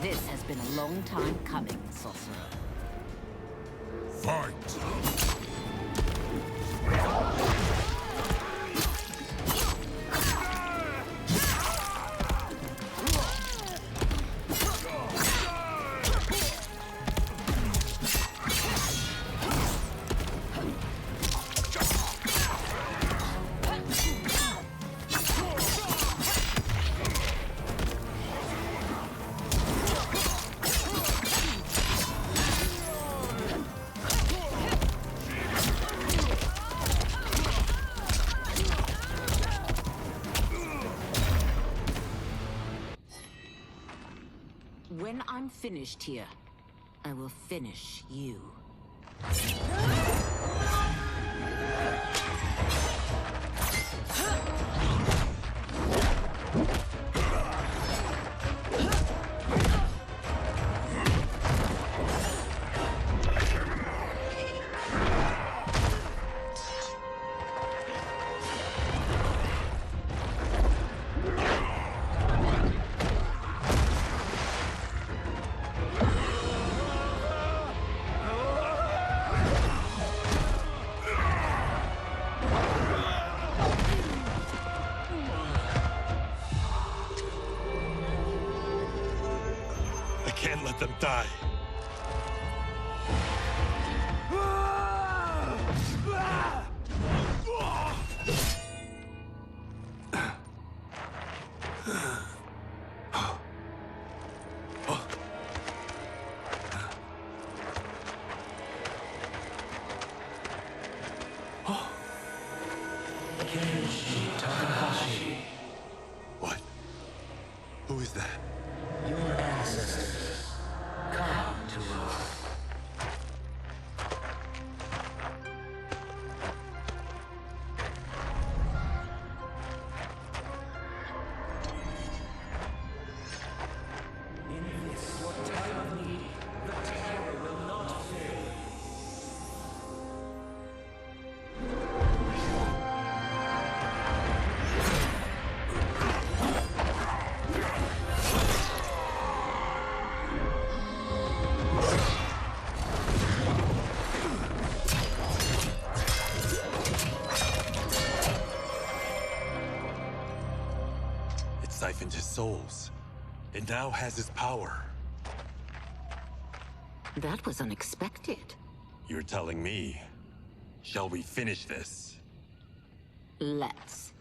This has been a long time coming, Sorcerer. Fight! When I'm finished here, I will finish you. I can't let them die. What? Who is that? Your ancestors, come to Earth. In this, your time of need, the terror will not fail. It siphoned his souls. It now has his power. That was unexpected. You're telling me. Shall we finish this? Let's.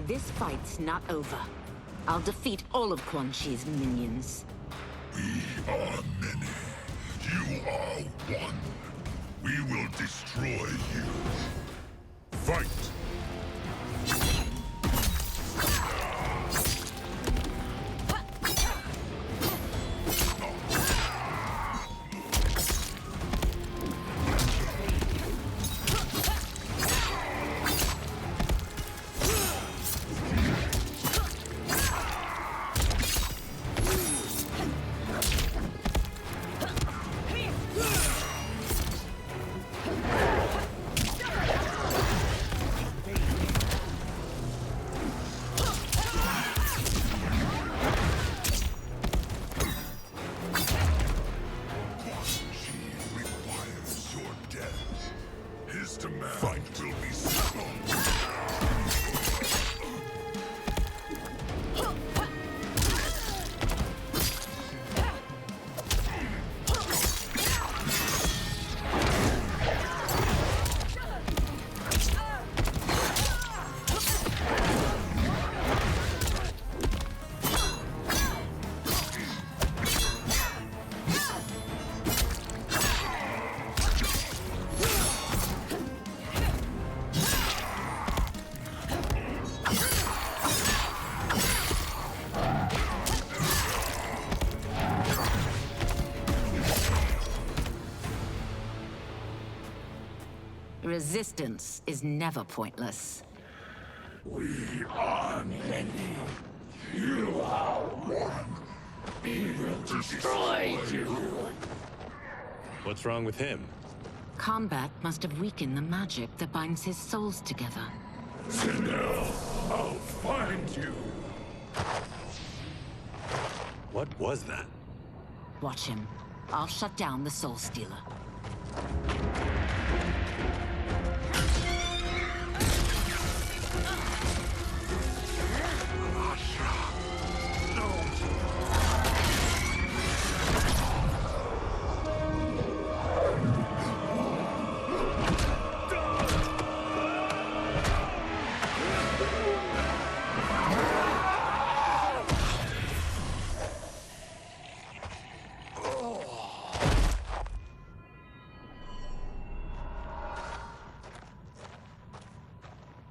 This fight's not over. I'll defeat all of Quan Chi's minions. We are many. You are one. We will destroy you. Fight! Fight will be simple. Resistance is never pointless. We are many. You are one. We will destroy you. What's wrong with him? Combat must have weakened the magic that binds his souls together. Sinner, I'll find you. What was that? Watch him. I'll shut down the Soul Stealer.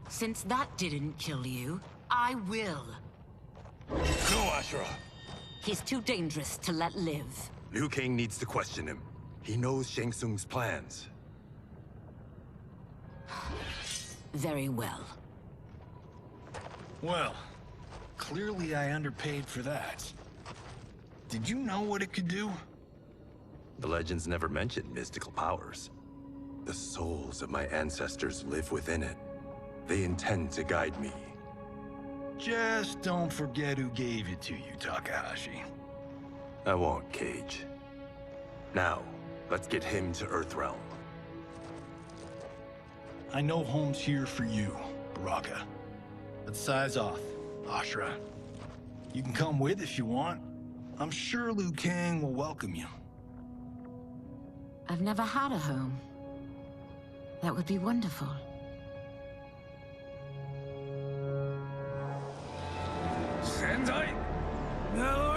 Since that didn't kill you, I will. Ashura! He's too dangerous to let live. Liu Kang needs to question him. He knows Shang Tsung's plans. Very well. Well, clearly I underpaid for that. Did you know what it could do? The legends never mentioned mystical powers. The souls of my ancestors live within it. They intend to guide me. Just don't forget who gave it to you, Takahashi. I won't, Cage. Now, let's get him to Earthrealm. I know home's here for you, Baraka. But size off, Ashura. You can come with if you want. I'm sure Liu Kang will welcome you. I've never had a home. That would be wonderful. Sendai! Now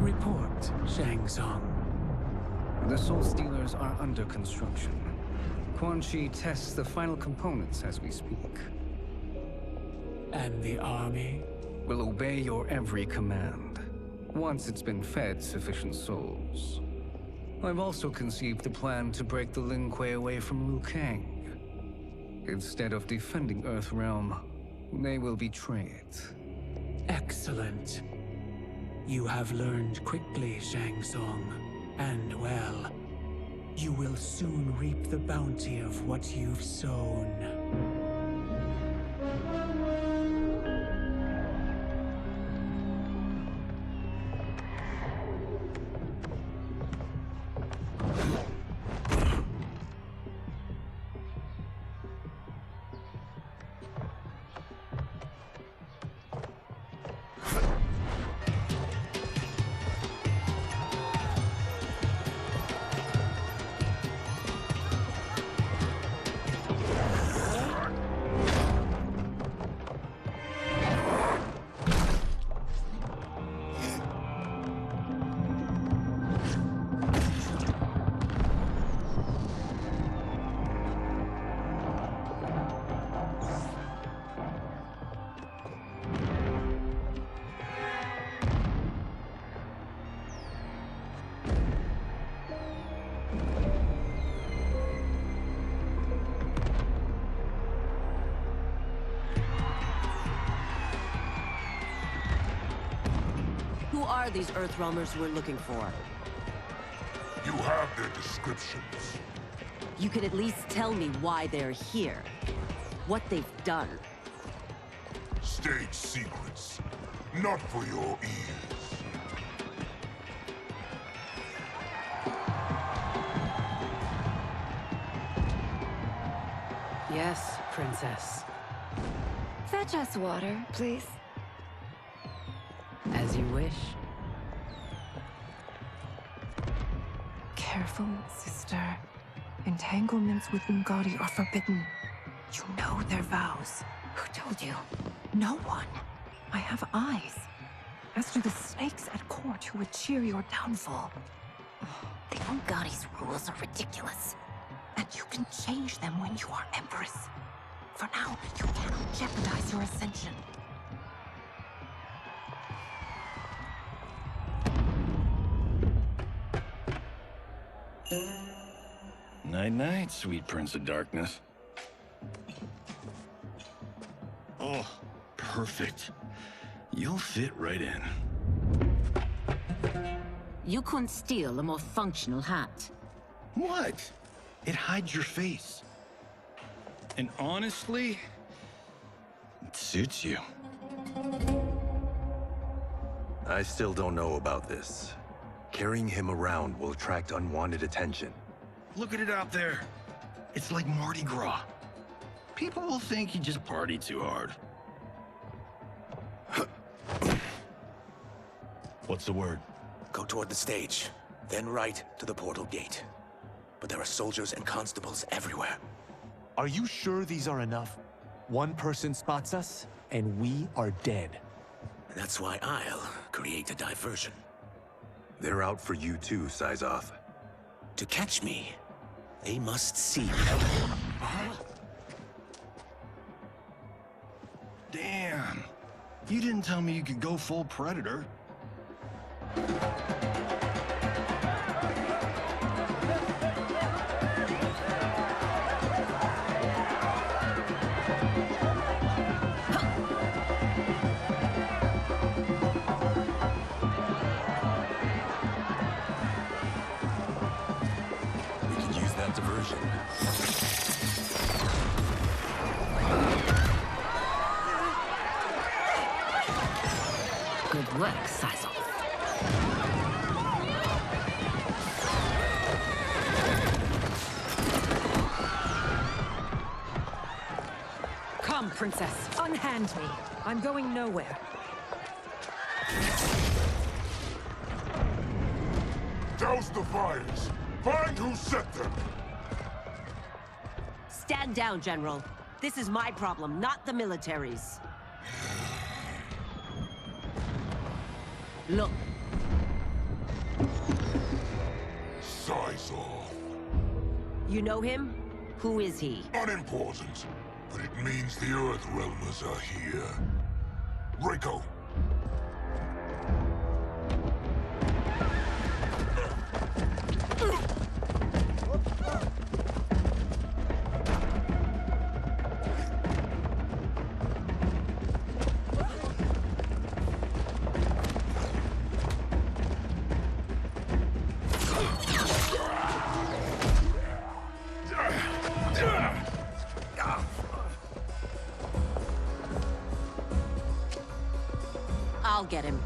Report, Shang Tsung. The Soul Stealers are under construction. Quan Chi tests the final components as we speak. And the army? Will obey your every command, once it's been fed sufficient souls. I've also conceived a plan to break the Lin Kuei away from Liu Kang. Instead of defending Earthrealm, they will betray it. Excellent. You have learned quickly, Shang Tsung. And well, you will soon reap the bounty of what you've sown. Who are these Earthrealmers we're looking for? You have their descriptions. You can at least tell me why they're here. What they've done. State secrets. Not for your ears. Yes, Princess. Fetch us water, please. As you wish. Careful, sister. Entanglements with Ungadi are forbidden. You know their vows. Who told you? No one. I have eyes. As to the snakes at court who would cheer your downfall. The Ungadi's rules are ridiculous. And you can change them when you are Empress. For now, you cannot jeopardize your ascension. Night-night, sweet Prince of Darkness. Oh, perfect. You'll fit right in. You couldn't steal a more functional hat. What? It hides your face. And honestly, it suits you. I still don't know about this. Carrying him around will attract unwanted attention. Look at it out there. It's like Mardi Gras. People will think you just party too hard. What's the word? Go toward the stage, then right to the portal gate. But there are soldiers and constables everywhere. Are you sure these are enough? One person spots us, and we are dead. That's why I'll create a diversion. They're out for you too, Syzoth. To catch me, they must see me. Damn. You didn't tell me you could go full Predator. Diversion. Good work, Size Off. Come, Princess. Unhand me. I'm going nowhere. Douse the fires! Find who set them! Stand down, General. This is my problem, not the military's. Look. Size off. You know him? Who is he? Unimportant, but it means the Earthrealmers are here. Reiko! I'll get him.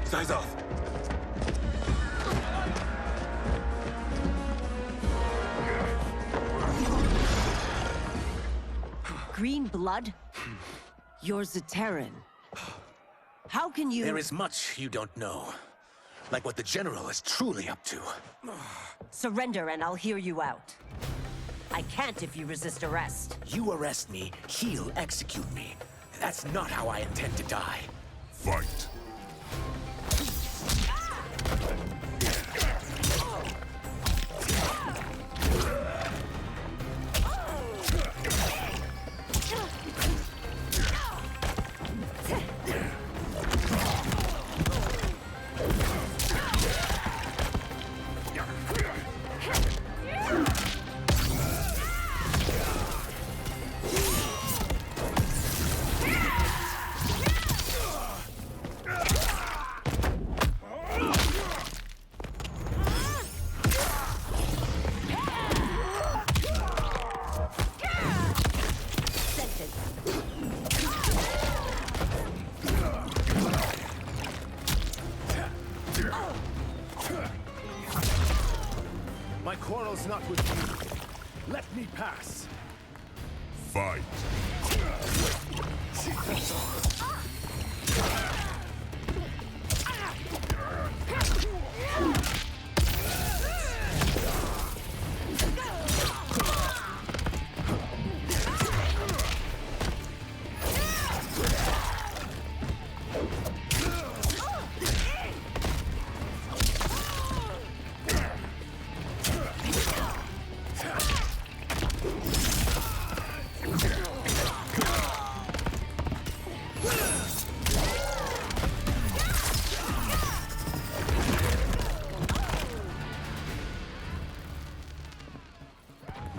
Size off. Green blood? You're Zaterran. How can you— There is much you don't know. Like what the General is truly up to. Surrender and I'll hear you out. I can't if you resist arrest. You arrest me, he'll execute me. That's not how I intend to die. Fight! My quarrel's not with you. Let me pass. Fight!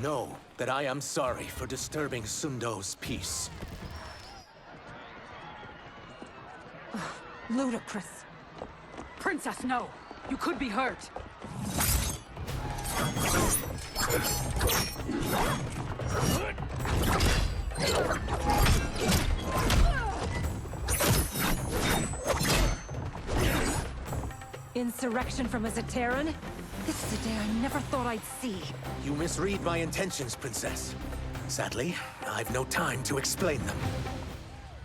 Know that I am sorry for disturbing Sundo's peace. Ludicrous. Princess, no! You could be hurt! Insurrection from a Zaterran? This is a day I never thought I'd see. You misread my intentions, Princess. Sadly, I've no time to explain them.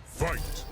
Fight!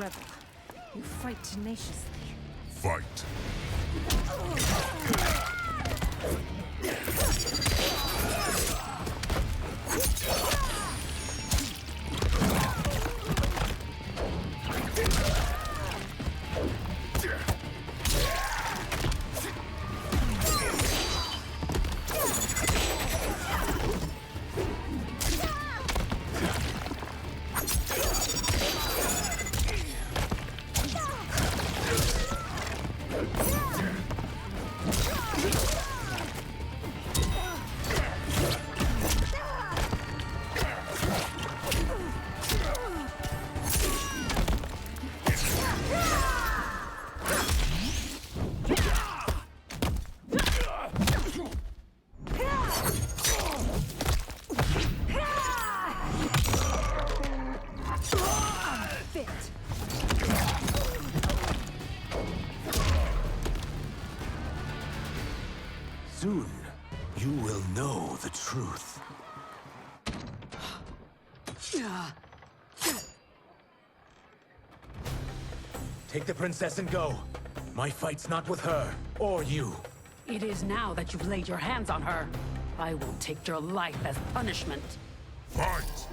rebel. You fight tenaciously. Fight. Soon, you will know the truth. Take the princess and go. My fight's not with her, or you. It is now that you've laid your hands on her. I will take your life as punishment. Fight!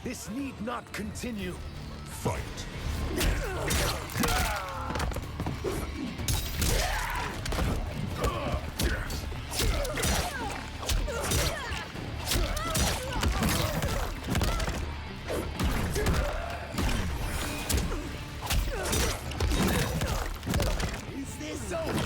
This need not continue. Fight. Is this over?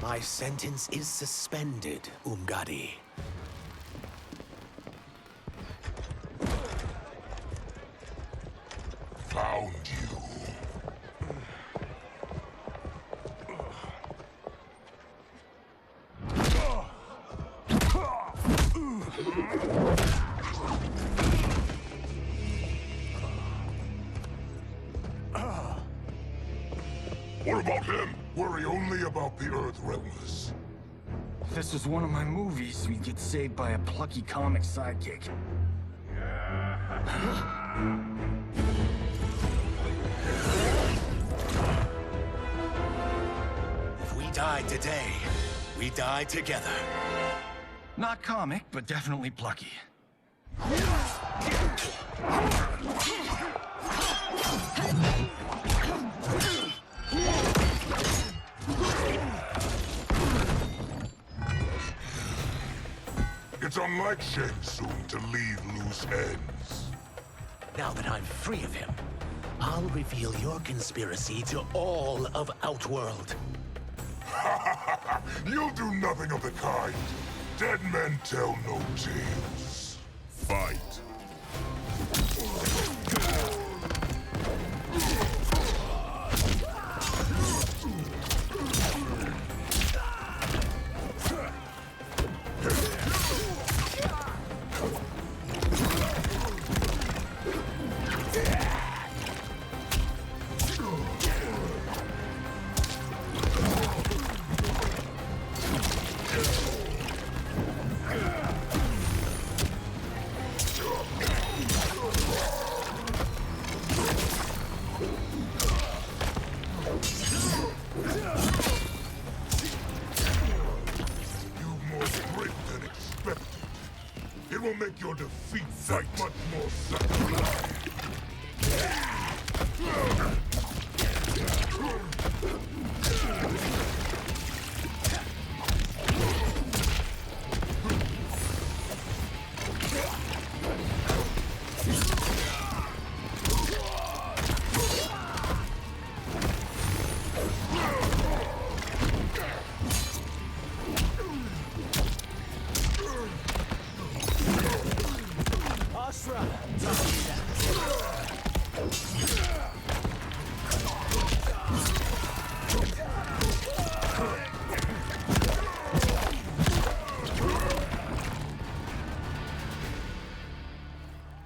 My sentence is suspended, Umgadi. Found you. What about him? Worry only about the Earthrealmers. If this was one of my movies, we'd get saved by a plucky comic sidekick. If we die today, we die together. Not comic, but definitely plucky. It's unlike Shang Tsung to leave loose ends. Now that I'm free of him, I'll reveal your conspiracy to all of Outworld. You'll do nothing of the kind. Dead men tell no tales. Fight. will make your defeat that much more satisfying.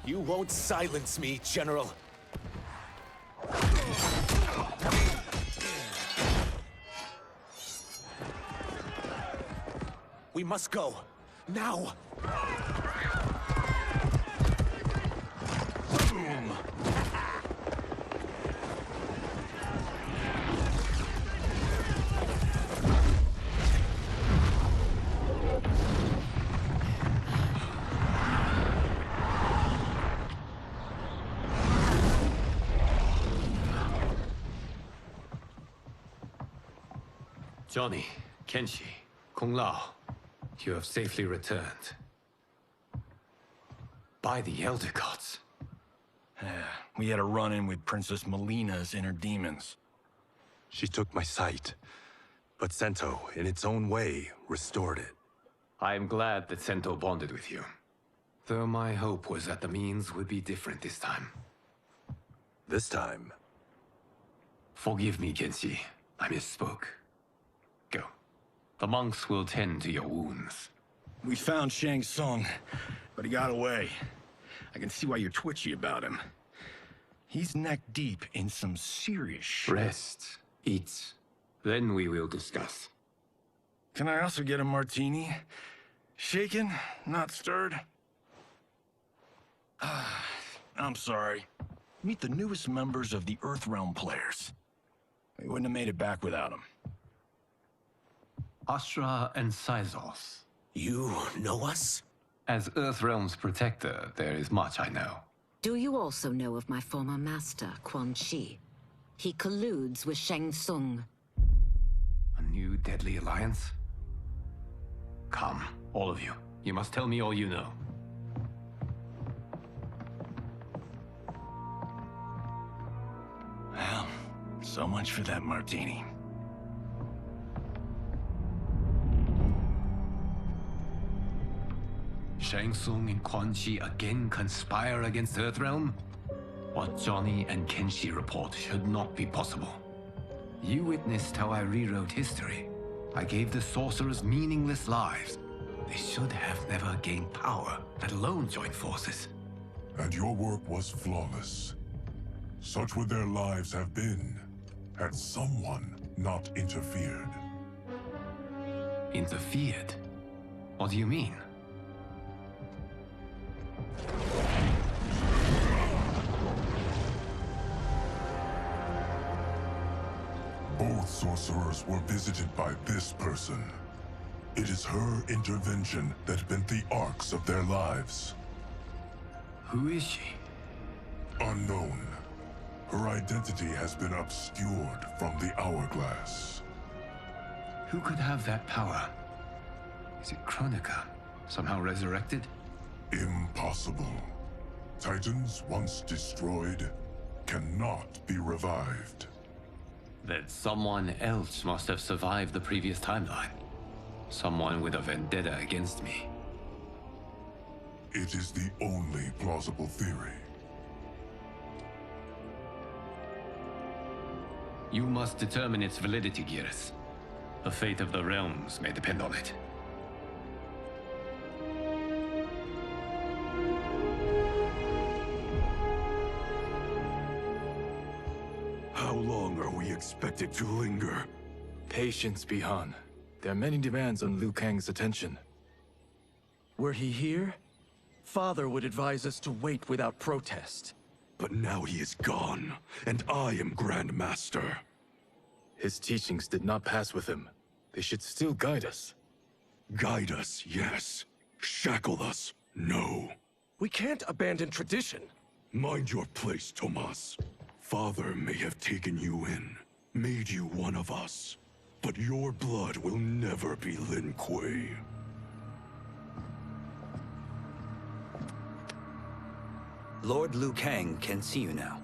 You won't silence me, General. We must go. Now! Boom! Johnny, Kenshi, Kung Lao, you have safely returned. By the Elder Gods. We had a run-in with Princess Melina's inner demons. She took my sight, but Sento, in its own way, restored it. I am glad that Sento bonded with you. Though my hope was that the means would be different this time. This time? Forgive me, Kenshi. I misspoke. Go. The monks will tend to your wounds. We found Shang Tsung, but he got away. I can see why you're twitchy about him. He's neck-deep in some serious shit. Rest. Eat. Then we will discuss. Can I also get a martini? Shaken, not stirred? I'm sorry. Meet the newest members of the Earthrealm players. We wouldn't have made it back without them. Astra and Syzos. You know us? As Earthrealm's protector, there is much I know. Do you also know of my former master, Quan Chi? He colludes with Shang Tsung. A new deadly alliance? Come, all of you. You must tell me all you know. Well, so much for that martini. Shang Tsung and Quan Chi again conspire against Earthrealm? What Johnny and Kenshi report should not be possible. You witnessed how I rewrote history. I gave the sorcerers meaningless lives. They should have never gained power, let alone join forces. And your work was flawless. Such would their lives have been, had someone not interfered. Interfered? What do you mean? Both sorcerers were visited by this person. It is her intervention that bent the arcs of their lives. Who is she? Unknown. Her identity has been obscured from the hourglass. Who could have that power? Is it Kronika? Somehow resurrected? Impossible. Titans once destroyed cannot be revived. Then someone else must have survived the previous timeline. Someone with a vendetta against me. It is the only plausible theory. You must determine its validity, Geras. The fate of the realms may depend on it. How long are we expected to linger? Patience, Bihan. There are many demands on Liu Kang's attention. Were he here, Father would advise us to wait without protest. But now he is gone, and I am Grand Master. His teachings did not pass with him. They should still guide us. Guide us, yes. Shackle us, No. We can't abandon tradition. Mind your place, Tomas. Father may have taken you in, made you one of us, but your blood will never be Lin Kuei. Lord Liu Kang can see you now.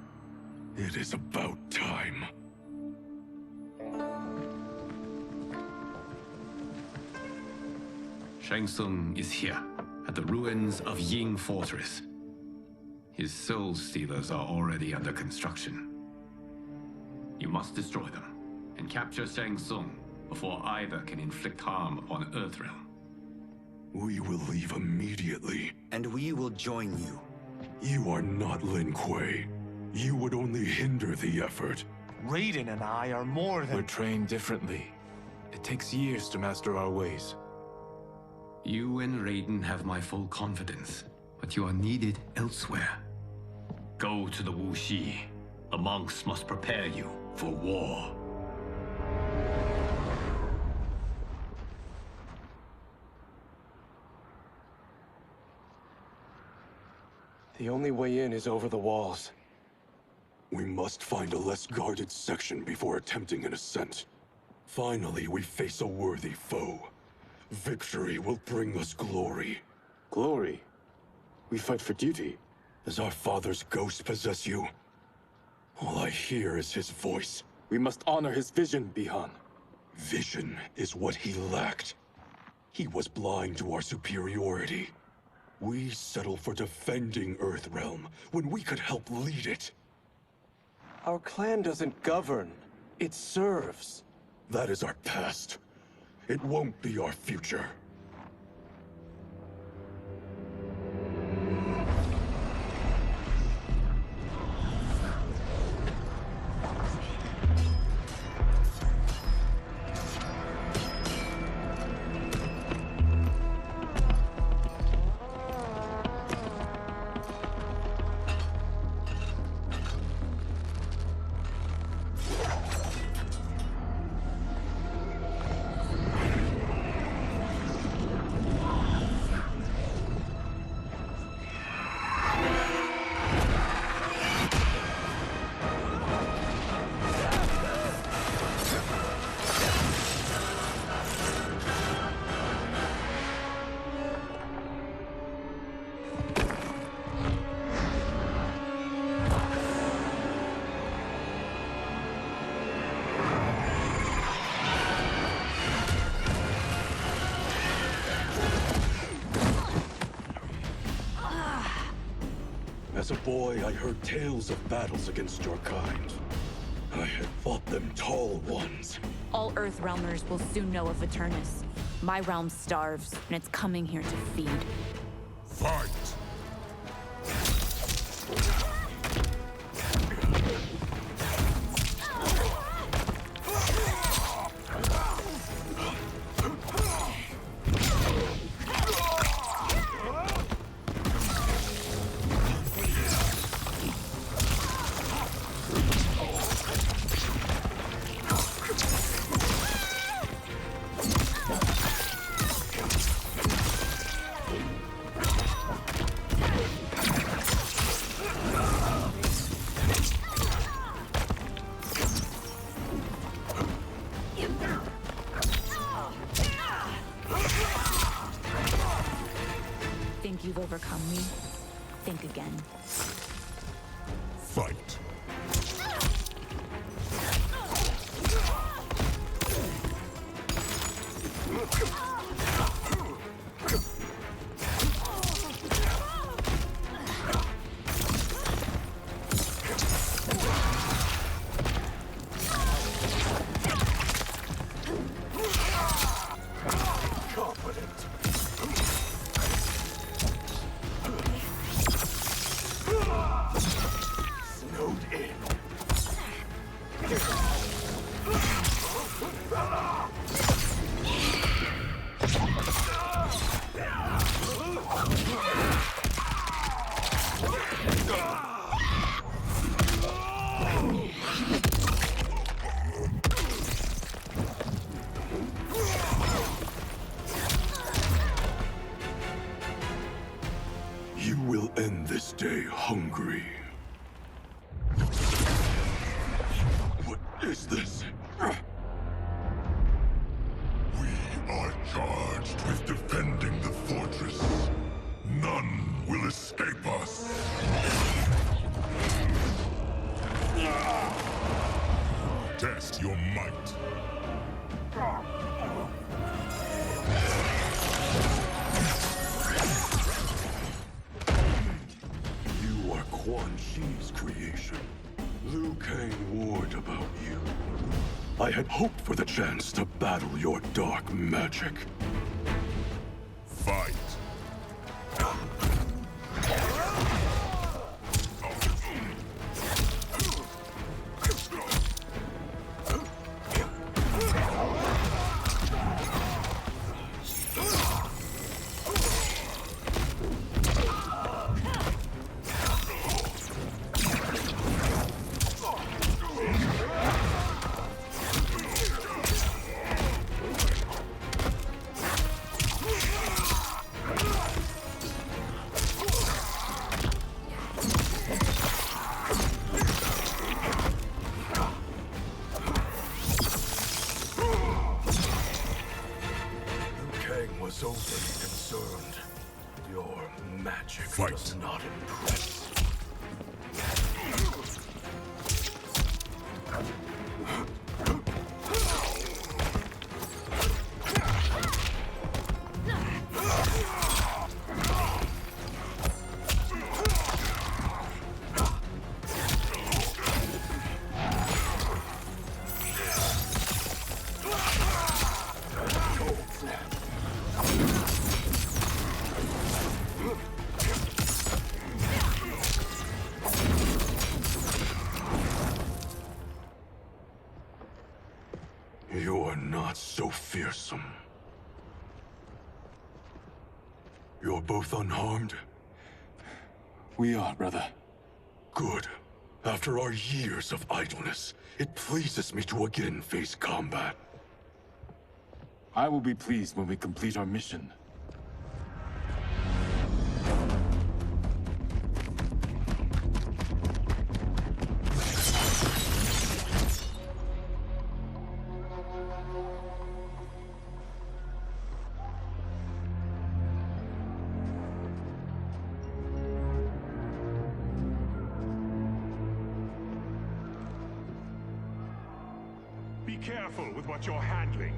It is about time. Shang Tsung is here, at the ruins of Ying Fortress. His soul stealers are already under construction. You must destroy them, and capture Shang Tsung before either can inflict harm upon Earthrealm. We will leave immediately. And we will join you. You are not Lin Kuei. You would only hinder the effort. Raiden and I are more than— We're trained differently. It takes years to master our ways. You and Raiden have my full confidence, but you are needed elsewhere. Go to the Wuxi. The monks must prepare you for war. The only way in is over the walls. We must find a less guarded section before attempting an ascent. Finally, we face a worthy foe. Victory will bring us glory. Glory? We fight for duty. Does our father's ghost possess you? All I hear is his voice. We must honor his vision, Bihan. Vision is what he lacked. He was blind to our superiority. We settle for defending Earthrealm when we could help lead it. Our clan doesn't govern. It serves. That is our past. It won't be our future. As a boy, I heard tales of battles against your kind. I had fought them tall ones. All Earthrealmers will soon know of Eternus. My realm starves, and it's coming here to feed. Fight! Think you've overcome me? Think again. Fight. is this? We are charged with defending the fortress. None will escape us. Test your might. You are Quan Chi's creation. Liu Kang warned about you. I had hoped for the chance to battle your dark magic. Fight. Was overly concerned. Your magic does not impress. You're not so fearsome. You're both unharmed? We are, brother. Good. After our years of idleness, it pleases me to again face combat. I will be pleased when we complete our mission. Be careful with what you're handling.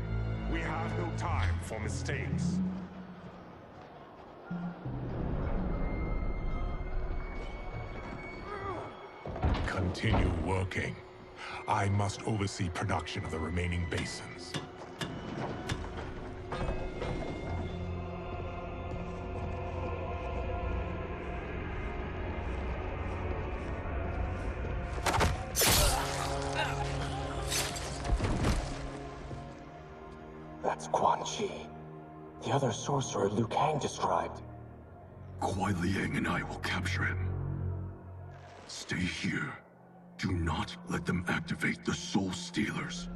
We have no time for mistakes. Continue working. I must oversee production of the remaining basins. That's Quan Chi. The other sorcerer Liu Kang described. Kuai Liang and I will capture him. Stay here. Do not let them activate the Soul Stealers.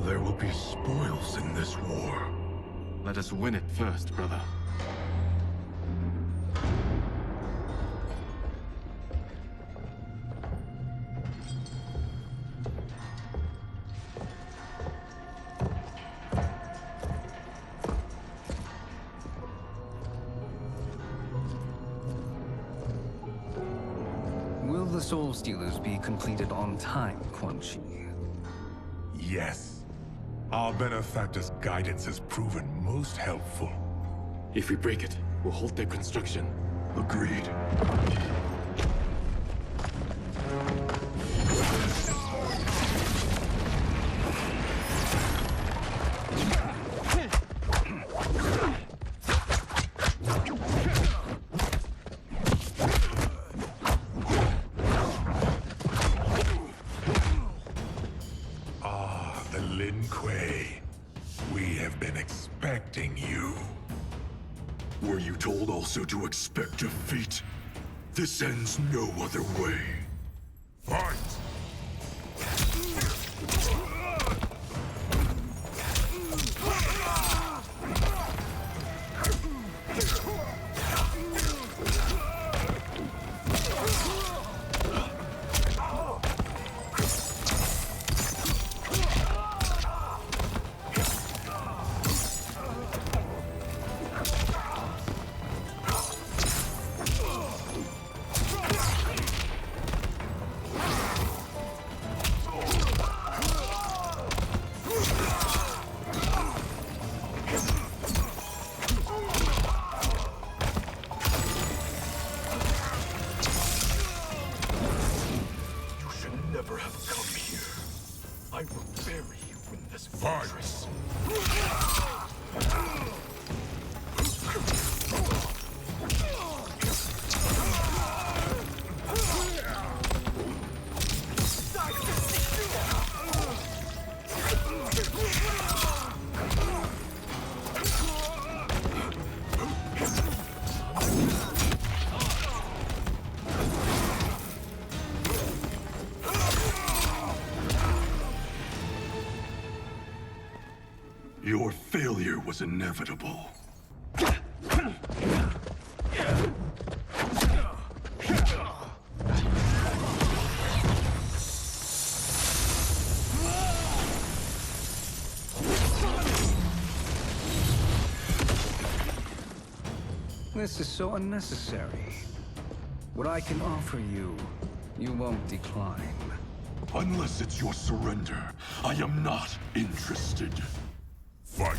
There will be spoils in this war. Let us win it first, brother. Will the Soul Stealers be completed on time, Quan Chi? Yes. Our benefactor's guidance has proven most helpful. If we break it, we'll halt their construction. Agreed. have been expecting you. Were you told also to expect defeat? This ends no other way. Fight! Never have come here. I will bury you in this fortress. Your failure was inevitable. This is so unnecessary. What I can offer you, you won't decline. Unless it's your surrender, I am not interested. Fight!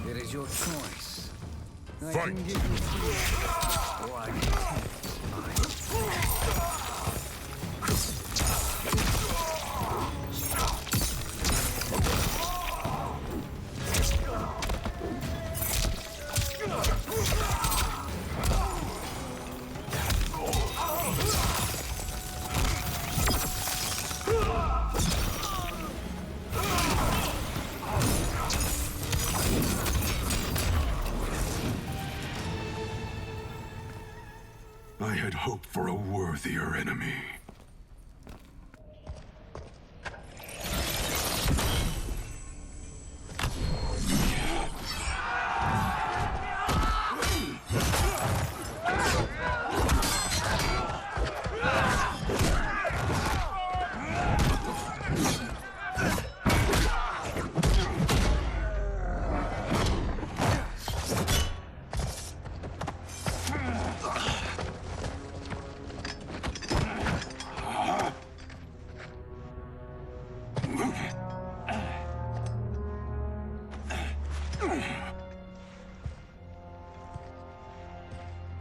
It is your choice. I Fight. can give you freedom, or I can take mine. I had hoped for a worthier enemy.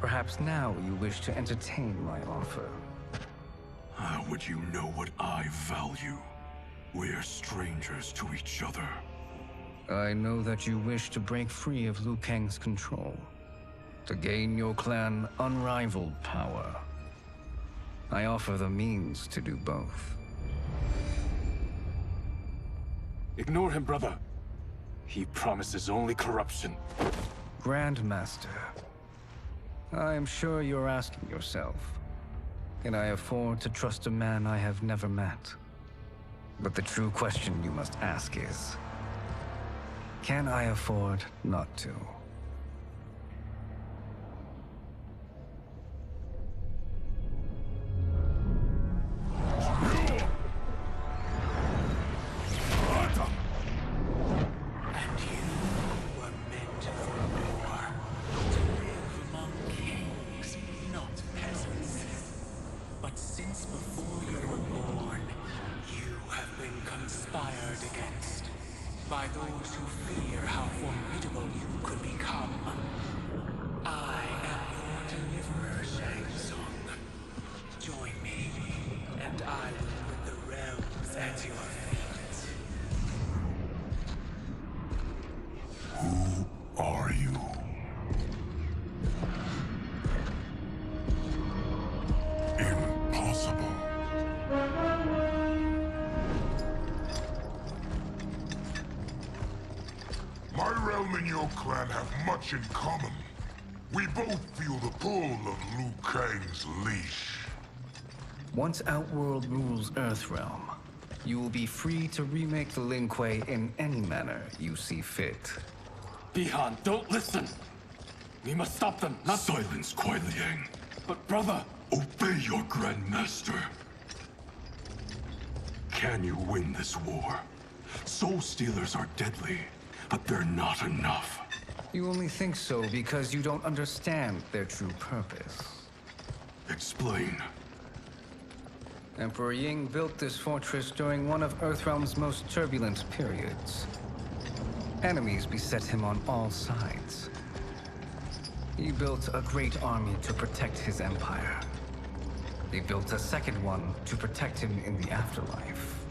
Perhaps now you wish to entertain my offer. How would you know what I value? We're strangers to each other. I know that you wish to break free of Liu Kang's control, to gain your clan unrivaled power. I offer the means to do both. Ignore him, brother. He promises only corruption. Grandmaster, I am sure you're asking yourself, can I afford to trust a man I have never met? But the true question you must ask is, can I afford not to? by those who fear how formidable you could become. I am your deliverer, Shang Tsung. Join me, and I will put the realms at your feet. Who are you? Impossible. My realm and your clan have much in common. We both feel the pull of Liu Kang's leash. Once Outworld rules Earthrealm, you will be free to remake the Lin Kuei in any manner you see fit. Bihan, don't listen! We must stop them, not— Silence, Kuai Liang. But brother— Obey your Grandmaster. Can you win this war? Soul Stealers are deadly, but they're not enough. You only think so because you don't understand their true purpose. Explain. Emperor Ying built this fortress during one of Earthrealm's most turbulent periods. Enemies beset him on all sides. He built a great army to protect his empire. They built a second one to protect him in the afterlife.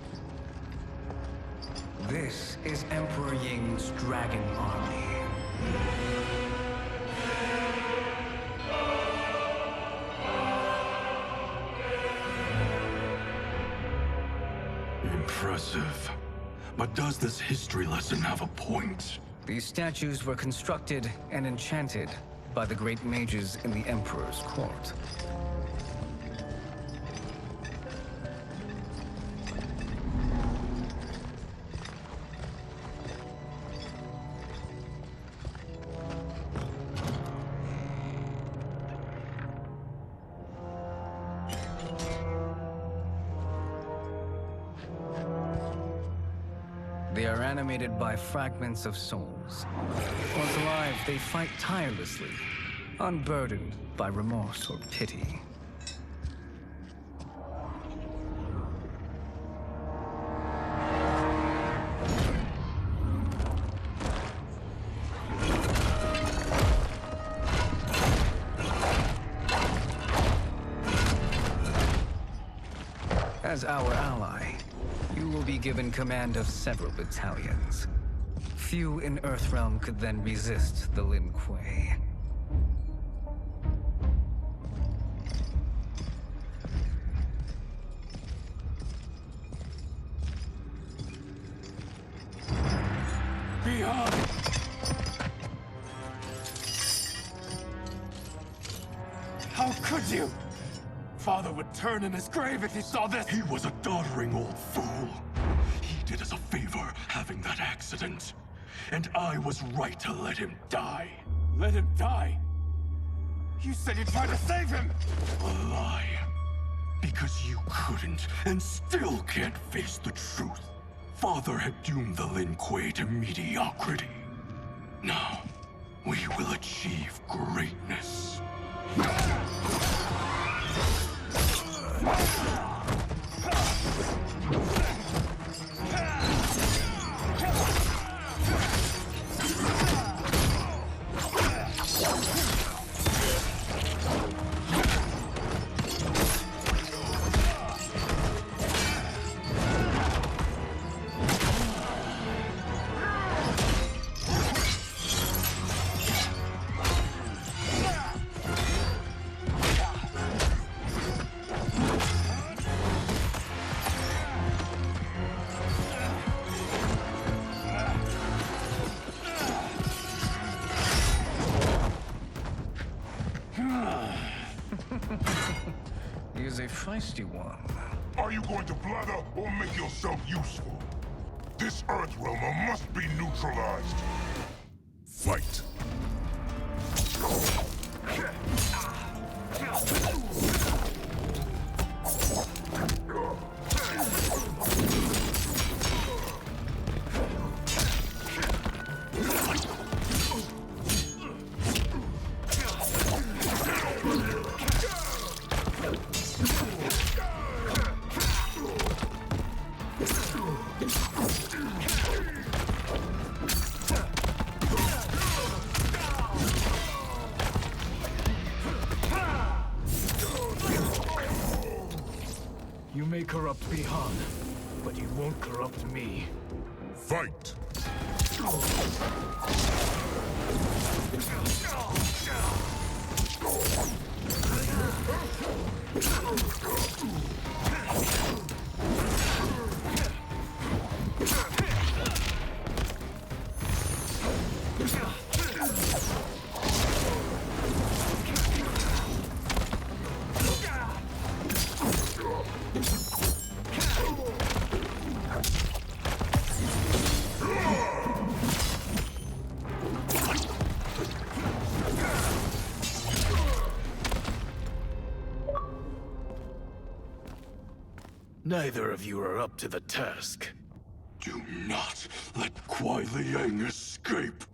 This is Emperor Ying's Dragon Army. Impressive. But does this history lesson have a point? These statues were constructed and enchanted by the great mages in the Emperor's court. They are animated by fragments of souls. Once alive, they fight tirelessly, unburdened by remorse or pity. As our ally, you will be given command of several battalions. Few in Earthrealm could then resist the Lin Kuei. Beyond! How could you? Father would turn in his grave if he saw this! He was a doddering old fool. He did us a favor having that accident. And I was right to let him die. Let him die? You said you tried to save him! A lie. Because you couldn't, and still can't face the truth. Father had doomed the Lin Kuei to mediocrity. Now, we will achieve greatness. He is a feisty one. Are you going to blather or make yourself useful? This Earthrealmer must be neutralized. Fight. corrupt Bihan, but you won't corrupt me. Fight! Neither of you are up to the task. Do not let Kuai Liang escape.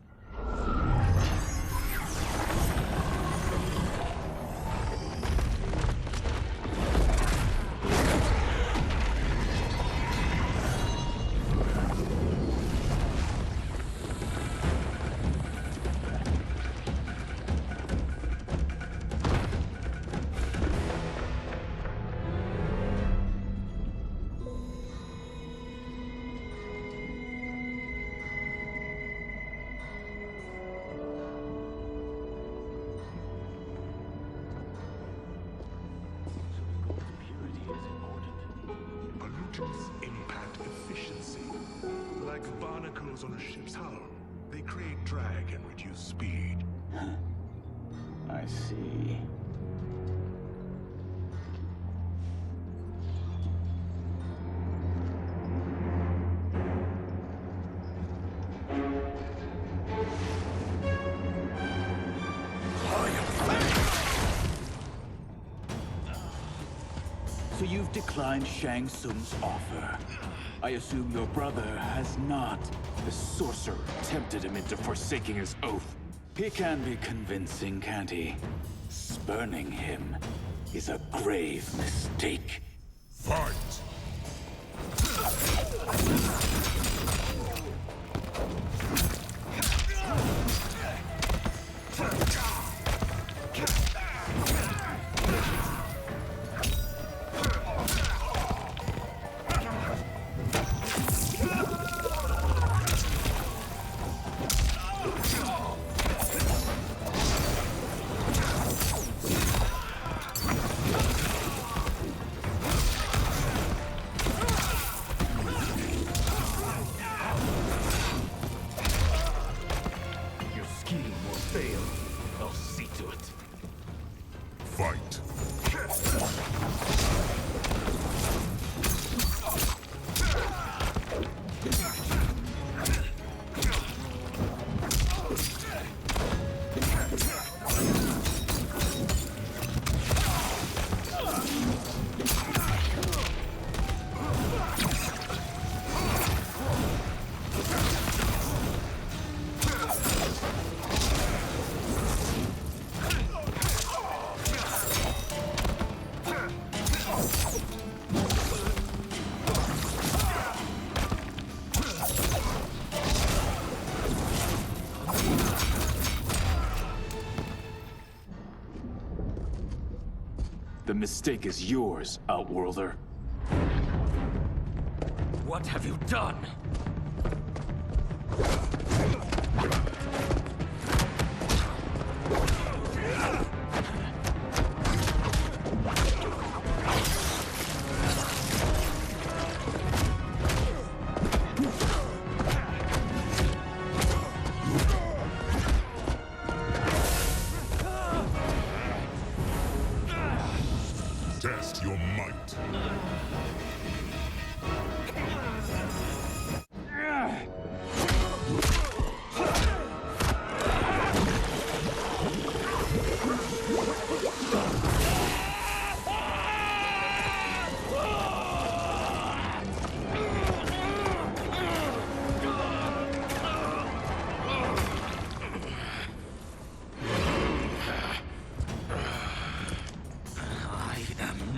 Pollutants impact efficiency. Like barnacles on a ship's hull. They create drag and reduce speed. I see. So you've declined Shang Tsung's offer. I assume your brother has not. The sorcerer tempted him into forsaking his oath. He can be convincing, can't he? Spurning him is a grave mistake. Fight! Fight! The mistake is yours, Outworlder. What have you done? Test your might.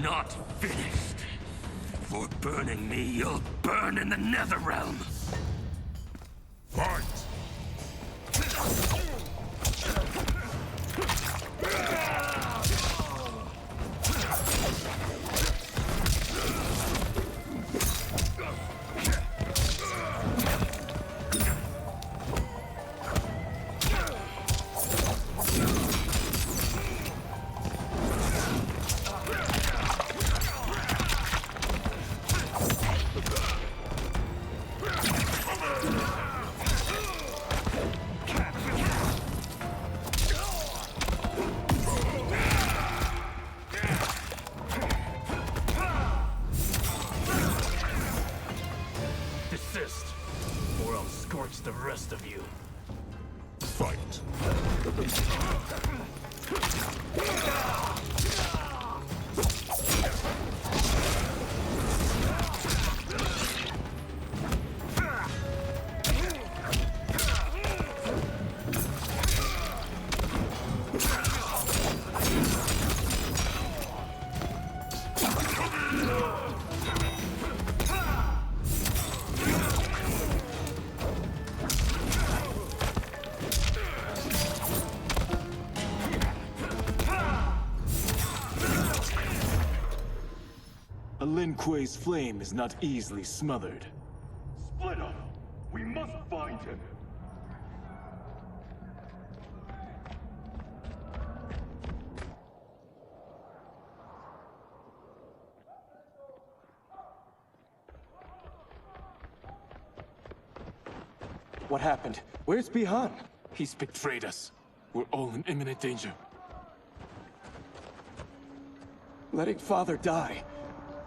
Not finished. For burning me, you'll burn in the Netherrealm. Fight! I'll scorch the rest of you. Fight. Lin Kuei's flame is not easily smothered. Split up! We must find him! What happened? Where's Bihan? He's betrayed us. We're all in imminent danger. Letting Father die.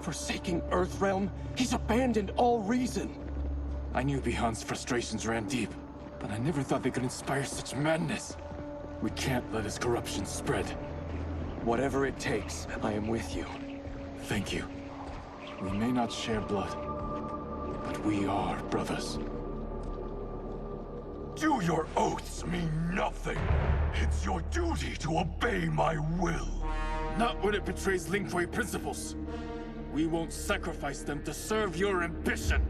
Forsaking Earthrealm, he's abandoned all reason. I knew Bihan's frustrations ran deep, but I never thought they could inspire such madness. We can't let his corruption spread. Whatever it takes, I am with you. Thank you. We may not share blood, but we are brothers. Do your oaths mean nothing? It's your duty to obey my will. Not when it betrays Lin Kuei principles. We won't sacrifice them to serve your ambition!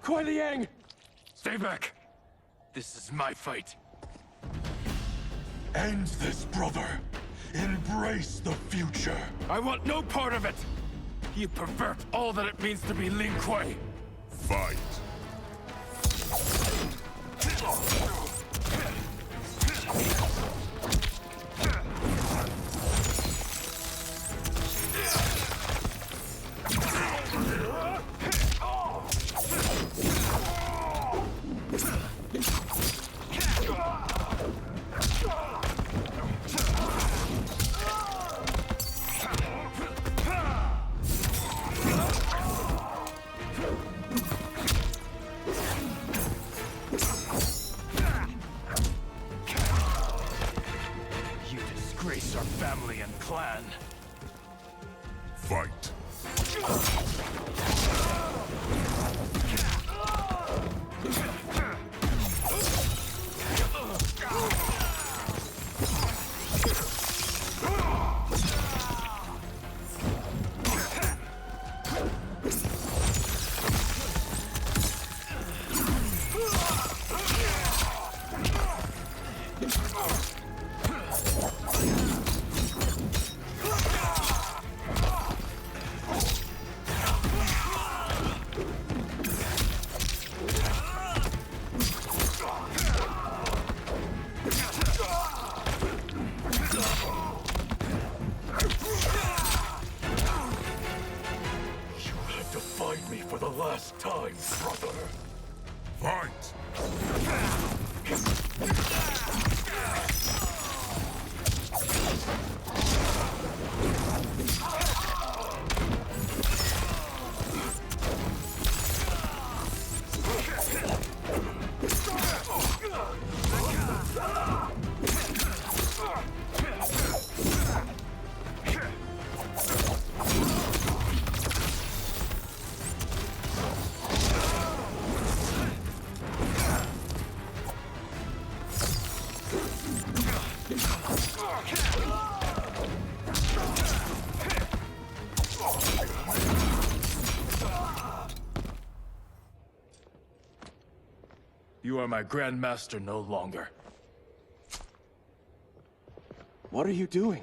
Kuei Liang! Stay back! This is my fight. End this, brother. Embrace the future. I want no part of it! You pervert all that it means to be Lin Kuei. Fight. Our family and clan. Fight. Last time, brother. Fight! You are my Grand Master no longer. What are you doing?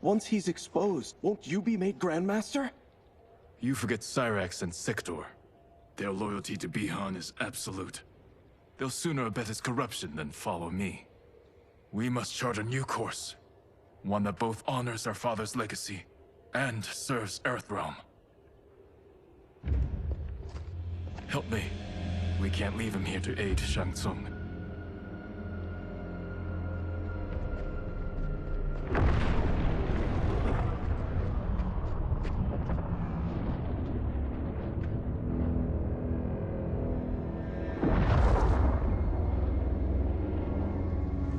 Once he's exposed, won't you be made Grandmaster? You forget Cyrax and Sector. Their loyalty to Bihan is absolute. They'll sooner abet his corruption than follow me. We must chart a new course. One that both honors our father's legacy and serves Earthrealm. Help me. We can't leave him here to aid Shang Tsung.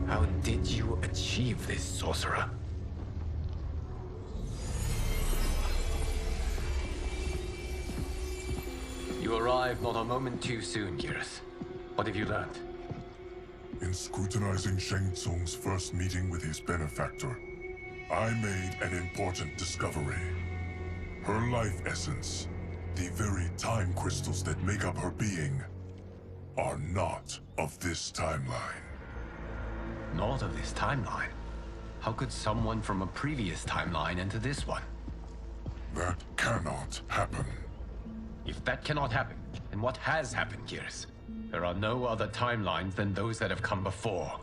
How did you achieve this, sorcerer? You arrived not a moment too soon, Geras. What have you learned? In scrutinizing Shang Tsung's first meeting with his benefactor, I made an important discovery. Her life essence, the very time crystals that make up her being, are not of this timeline. Not of this timeline? How could someone from a previous timeline enter this one? That cannot happen. If that cannot happen, then what has happened, Geras? There are no other timelines than those that have come before.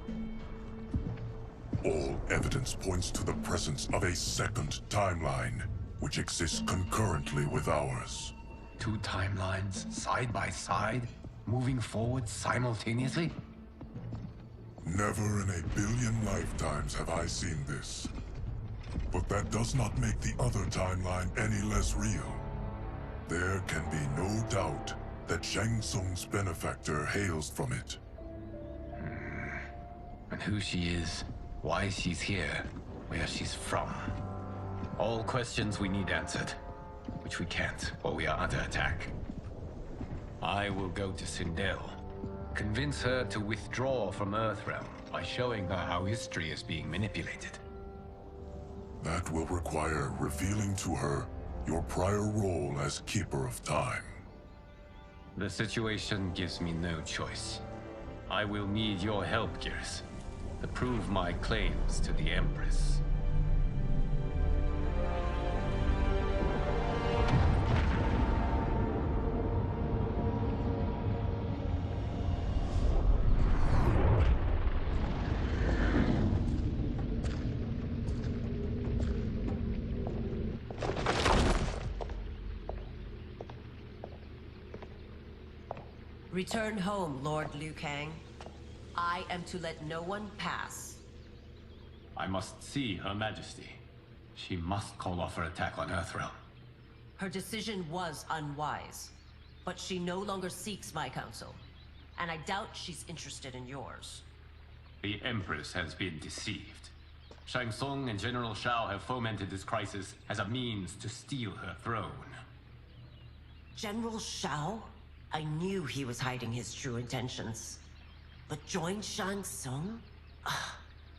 All evidence points to the presence of a second timeline, which exists concurrently with ours. Two timelines, side by side, moving forward simultaneously? Never in a billion lifetimes have I seen this. But that does not make the other timeline any less real. There can be no doubt that Shang Tsung's benefactor hails from it. And who she is, why she's here, where she's from. All questions we need answered, which we can't while we are under attack. I will go to Sindel, convince her to withdraw from Earthrealm by showing her how history is being manipulated. That will require revealing to her your prior role as Keeper of Time. The situation gives me no choice. I will need your help, Geras, to prove my claims to the Empress. Return home, Lord Liu Kang. I am to let no one pass. I must see Her Majesty. She must call off her attack on Earthrealm. Her decision was unwise, but she no longer seeks my counsel, and I doubt she's interested in yours. The Empress has been deceived. Shang Tsung and General Shao have fomented this crisis as a means to steal her throne. General Shao? I knew he was hiding his true intentions. But join Shang Tsung?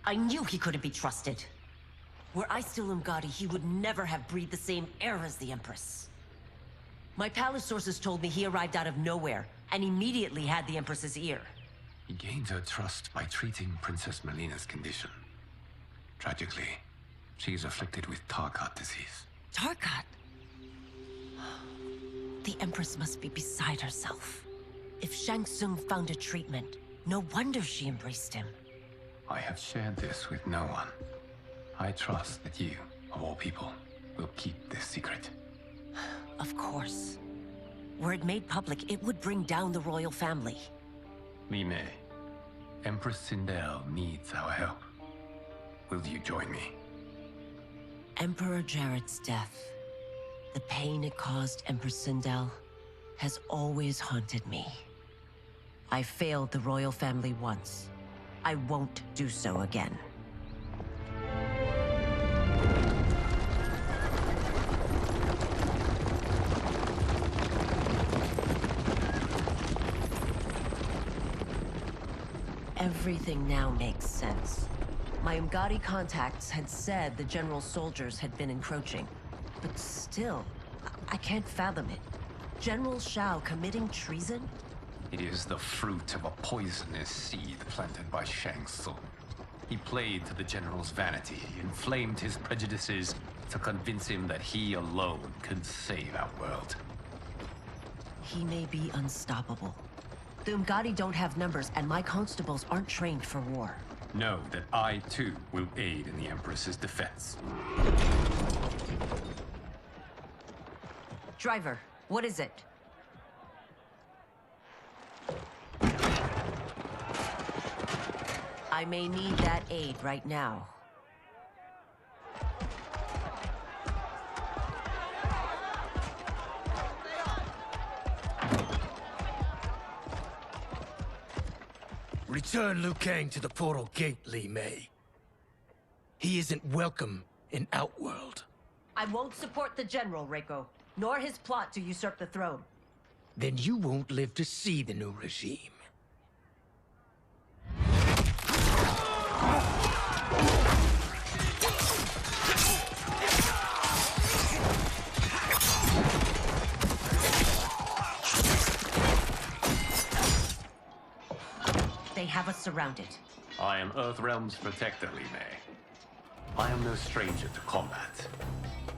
I knew he couldn't be trusted. Were I still Umgadi, he would never have breathed the same air as the Empress. My palace sources told me he arrived out of nowhere, and immediately had the Empress's ear. He gained her trust by treating Princess Melina's condition. Tragically, she is afflicted with Tarkat disease. Tarkat? The Empress must be beside herself. If Shang Tsung found a treatment, no wonder she embraced him. I have shared this with no one. I trust that you, of all people, will keep this secret. Of course. Were it made public, it would bring down the royal family. Li Mei, Empress Sindel needs our help. Will you join me? Emperor Jarrett's death, the pain it caused Empress Sindel, has always haunted me. I failed the royal family once. I won't do so again. Everything now makes sense. My Umgadi contacts had said the general soldiers had been encroaching. But still, I can't fathom it. General Shao committing treason? It is the fruit of a poisonous seed planted by Shang Tsung. He played to the General's vanity, inflamed his prejudices to convince him that he alone could save our world. He may be unstoppable. The Umgadi don't have numbers, and my constables aren't trained for war. Know that I, too, will aid in the Empress's defense. Driver, what is it? I may need that aid right now. Return Liu Kang to the portal gate, Li Mei. He isn't welcome in Outworld. I won't support the General, Reiko, nor his plot to usurp the throne. Then you won't live to see the new regime. They have us surrounded. I am Earthrealm's protector, Li Mei. I am no stranger to combat.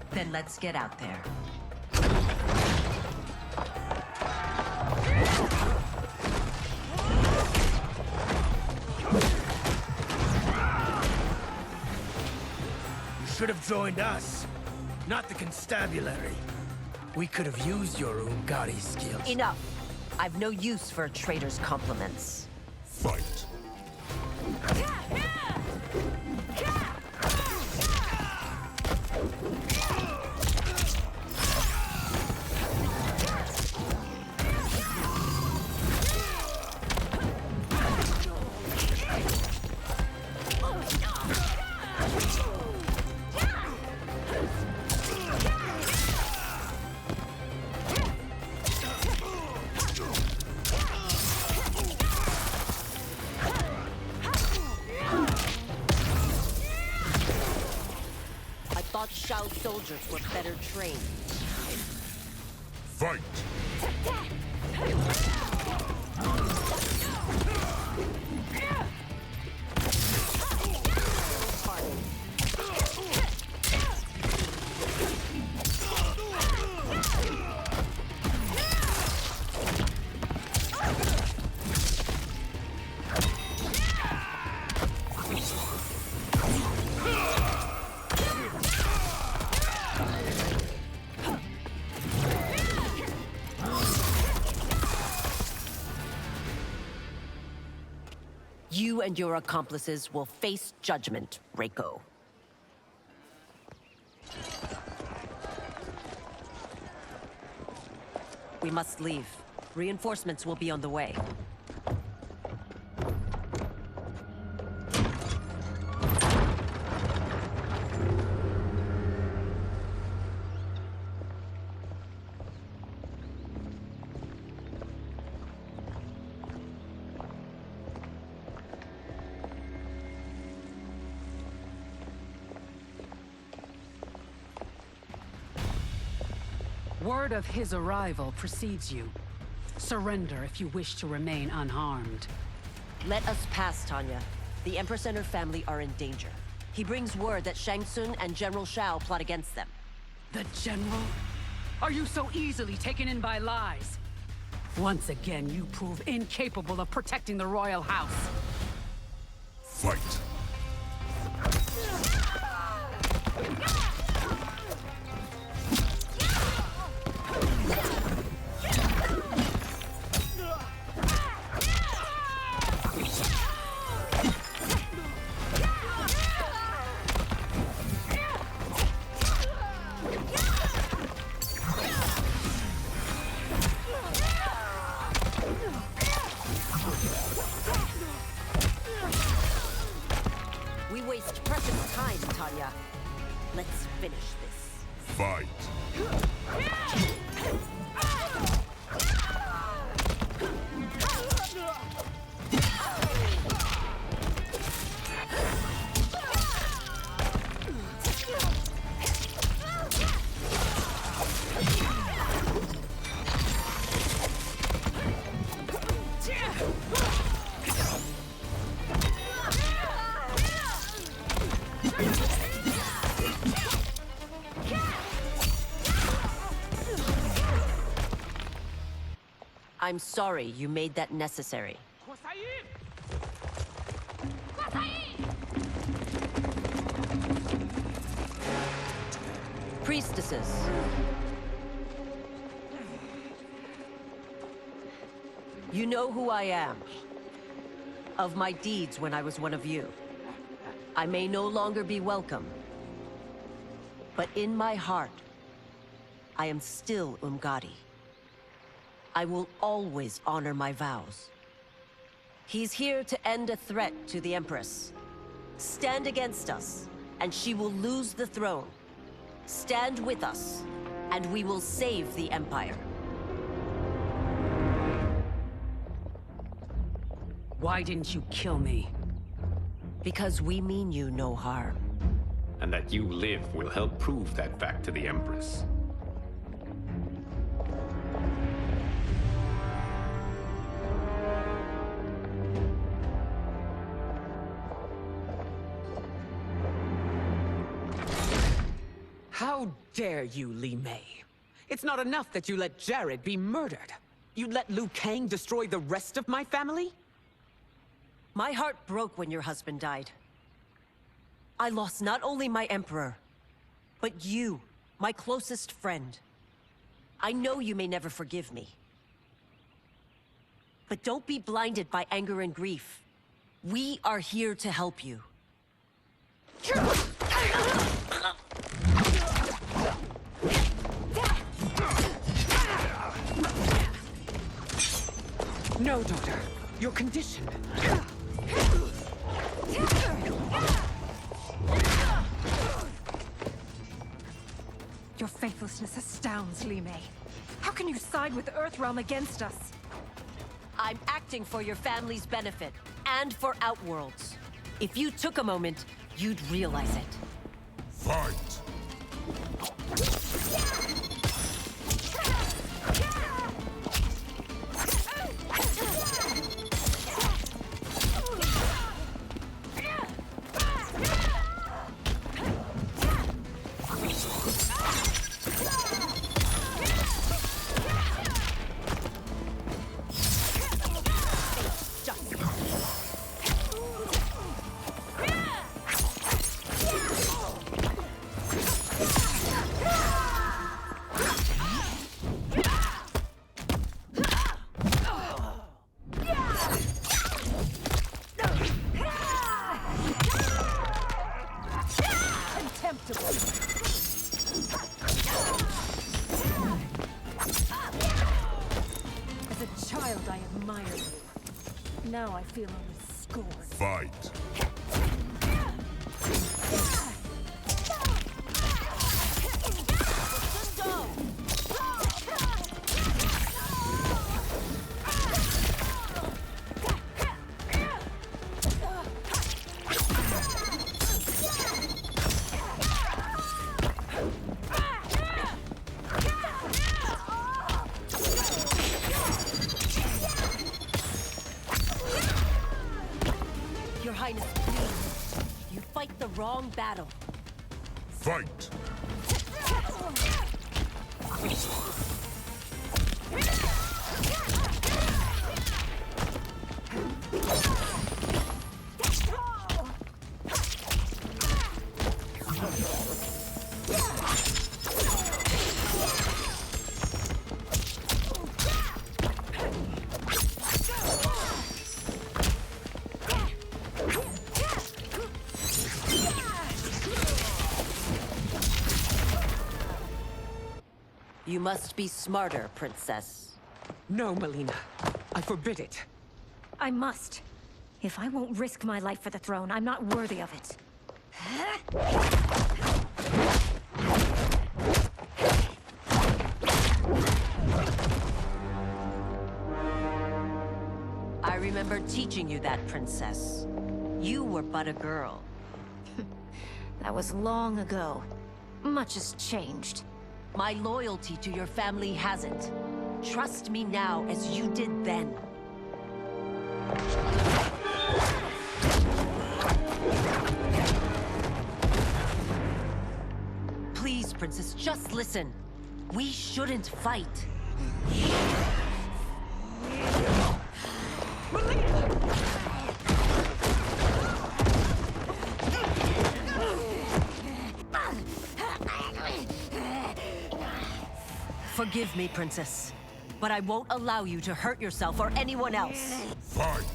Then let's get out there. You should have joined us, not the constabulary. We could have used your Umgadi skills. Enough! I've no use for a traitor's compliments. Fight! Shao soldiers were better trained. Fight! You and your accomplices will face judgment, Reiko. We must leave. Reinforcements will be on the way. Word of his arrival precedes you. Surrender if you wish to remain unharmed. Let us pass, Tanya. The Empress and her family are in danger. He brings word that Shang Tsung and General Shao plot against them. The General? Are you so easily taken in by lies? Once again, you prove incapable of protecting the royal house. Fight! We waste precious time, Tanya. Let's finish this. Fight! I'm sorry you made that necessary. Priestesses. You know who I am. Of my deeds when I was one of you. I may no longer be welcome. But in my heart, I am still Umgadi. I will always honor my vows. He's here to end a threat to the Empress. Stand against us, and she will lose the throne. Stand with us, and we will save the Empire. Why didn't you kill me? Because we mean you no harm. And that you live will help prove that fact to the Empress. How dare you, Li Mei? It's not enough that you let Jared be murdered. You'd let Liu Kang destroy the rest of my family? My heart broke when your husband died. I lost not only my Emperor, but you, my closest friend. I know you may never forgive me. But don't be blinded by anger and grief. We are here to help you. No, daughter. Your condition. Your faithlessness astounds, Li Mei. How can you side with Earthrealm against us? I'm acting for your family's benefit, and for Outworld's. If you took a moment, you'd realize it. Fight! As a child, I admired you. Now I feel only scorn. Fight! Your Highness, please. You fight the wrong battle. Fight! You must be smarter, Princess. No, Melina. I forbid it. I must. If I won't risk my life for the throne, I'm not worthy of it. I remember teaching you that, Princess. You were but a girl. That was long ago. Much has changed. My loyalty to your family hasn't. Trust me now as you did then. Please, Princess, just listen. We shouldn't fight. Forgive me, Princess, but I won't allow you to hurt yourself or anyone else. Fight!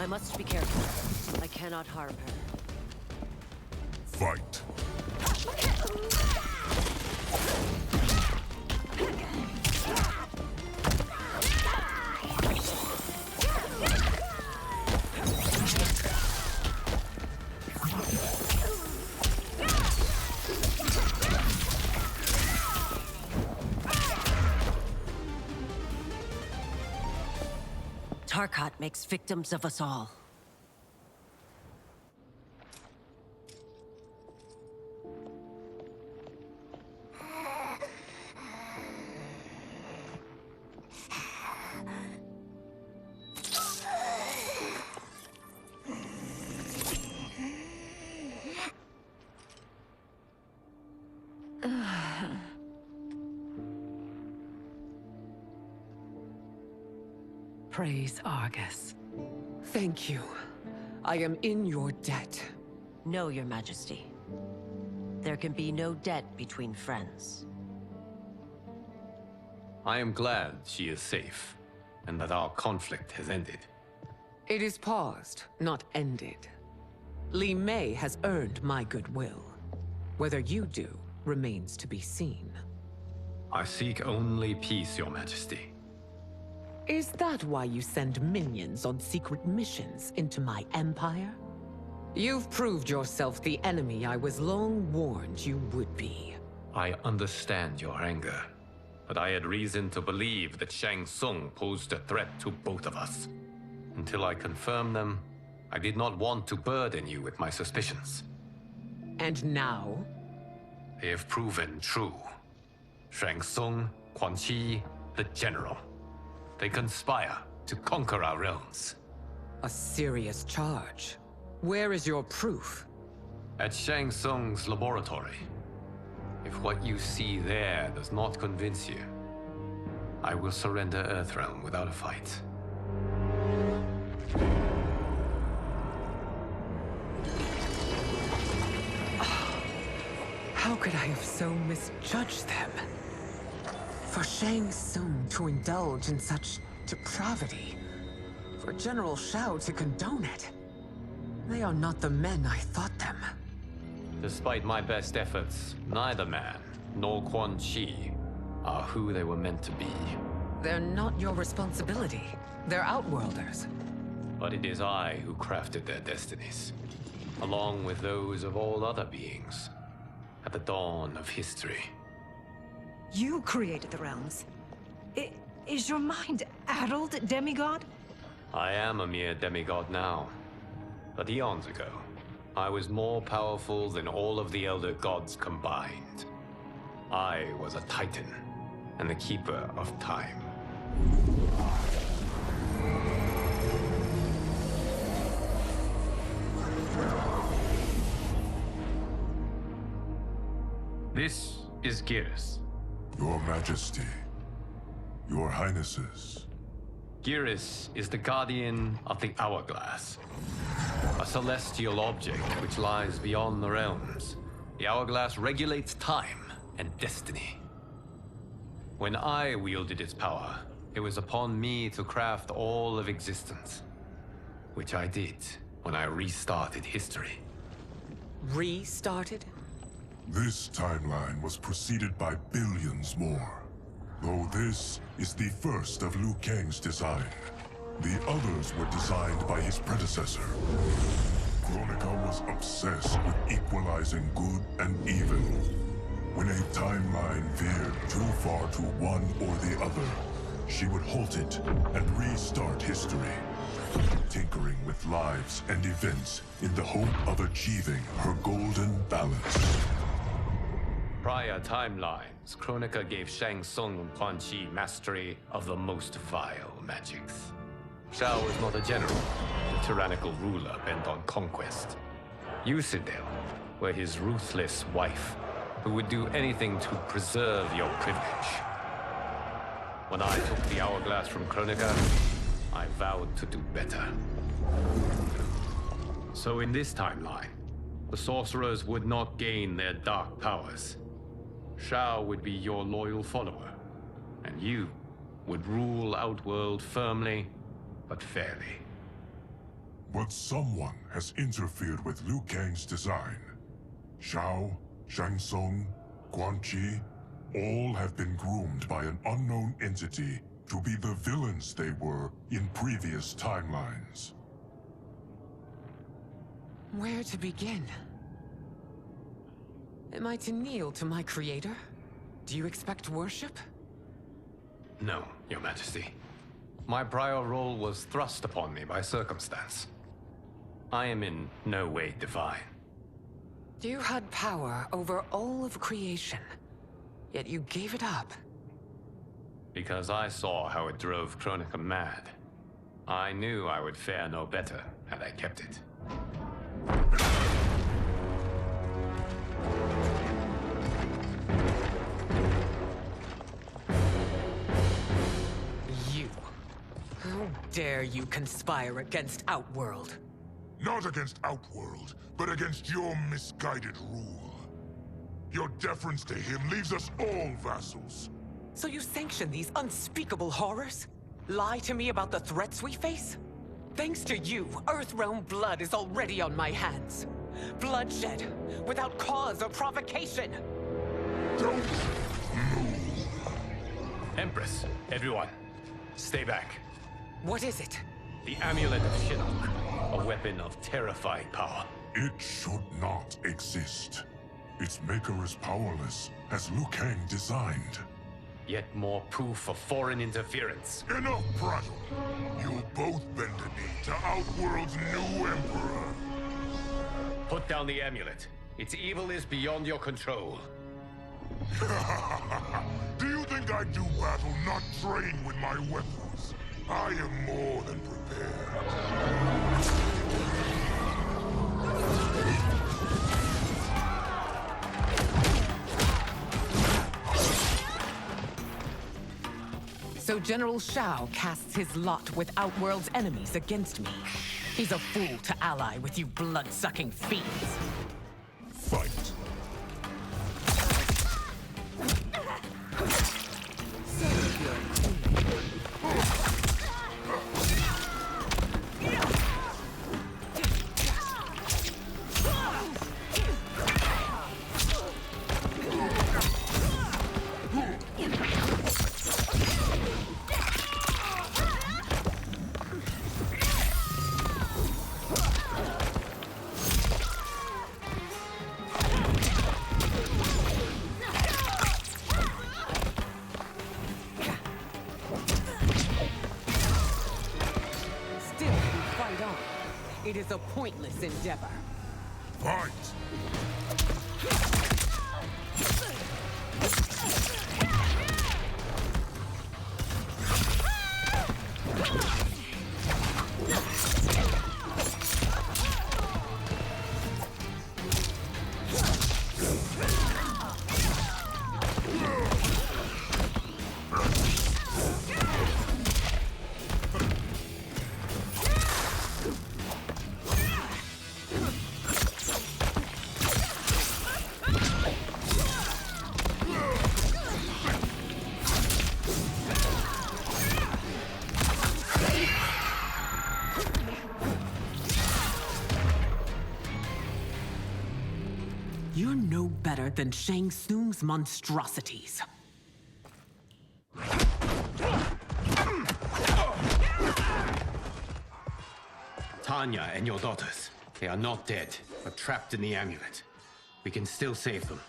I must be careful. I cannot harm her. Fight! Uncut makes victims of us all. Praise Argus. Thank you. I am in your debt. No, Your Majesty. There can be no debt between friends. I am glad she is safe, and that our conflict has ended. It is paused, not ended. Li Mei has earned my goodwill. Whether you do remains to be seen. I seek only peace, Your Majesty. Is that why you send minions on secret missions into my empire? You've proved yourself the enemy I was long warned you would be. I understand your anger, but I had reason to believe that Shang Tsung posed a threat to both of us. Until I confirmed them, I did not want to burden you with my suspicions. And now? They have proven true. Shang Tsung, Quan Chi, the General. They conspire to conquer our realms. A serious charge. Where is your proof? At Shang Tsung's laboratory. If what you see there does not convince you, I will surrender Earthrealm without a fight. How could I have so misjudged them? For Shang Tsung to indulge in such depravity, for General Shao to condone it, they are not the men I thought them. Despite my best efforts, neither man nor Quan Chi are who they were meant to be. They're not your responsibility. They're Outworlders. But it is I who crafted their destinies, along with those of all other beings, at the dawn of history. You created the realms. Is your mind addled, demigod? I am a mere demigod now. But eons ago, I was more powerful than all of the Elder Gods combined. I was a Titan, and the Keeper of Time. This is Geras. Your Majesty, Your Highnesses. Geras is the guardian of the Hourglass, a celestial object which lies beyond the realms. The Hourglass regulates time and destiny. When I wielded its power, it was upon me to craft all of existence, which I did when I restarted history. Restarted? This timeline was preceded by billions more. Though this is the first of Liu Kang's design. The others were designed by his predecessor. Kronika was obsessed with equalizing good and evil. When a timeline veered too far to one or the other, she would halt it and restart history, tinkering with lives and events in the hope of achieving her golden balance. prior timelines, Kronika gave Shang Tsung and Quan Chi mastery of the most vile magics. Shao was not a general, a tyrannical ruler bent on conquest. You, Citadel, were his ruthless wife, who would do anything to preserve your privilege. When I took the hourglass from Kronika, I vowed to do better. So in this timeline, the sorcerers would not gain their dark powers. Shao would be your loyal follower, and you would rule Outworld firmly, but fairly. But someone has interfered with Liu Kang's design. Shao, Shang Tsung, Quan Chi, all have been groomed by an unknown entity to be the villains they were in previous timelines. Where to begin? Am I to kneel to my creator? Do you expect worship? No, Your Majesty. My prior role was thrust upon me by circumstance. I am in no way divine. You had power over all of creation, yet you gave it up. Because I saw how it drove Kronika mad. I knew I would fare no better had I kept it. You. How dare you conspire against Outworld? Not against Outworld, but against your misguided rule. Your deference to him leaves us all vassals. So you sanction these unspeakable horrors? Lie to me about the threats we face? Thanks to you, Earthrealm blood is already on my hands. Bloodshed, without cause or provocation. Don't move. Empress, everyone, stay back. What is it? The Amulet of Shinnok, a weapon of terrifying power. It should not exist. Its maker is powerless, as Liu Kang designed. Yet more proof of foreign interference. Enough prattle. You'll both bend a knee to Outworld's new emperor. Put down the amulet. Its evil is beyond your control. Do you think I do battle not trained with my weapons? I am more than prepared. So General Shao casts his lot with Outworld's enemies against me. He's a fool to ally with you blood-sucking fiends. Fight. It is a pointless endeavor. Fight! You're no better than Shang Tsung's monstrosities. Tanya and your daughters, they are not dead, but trapped in the amulet. We can still save them.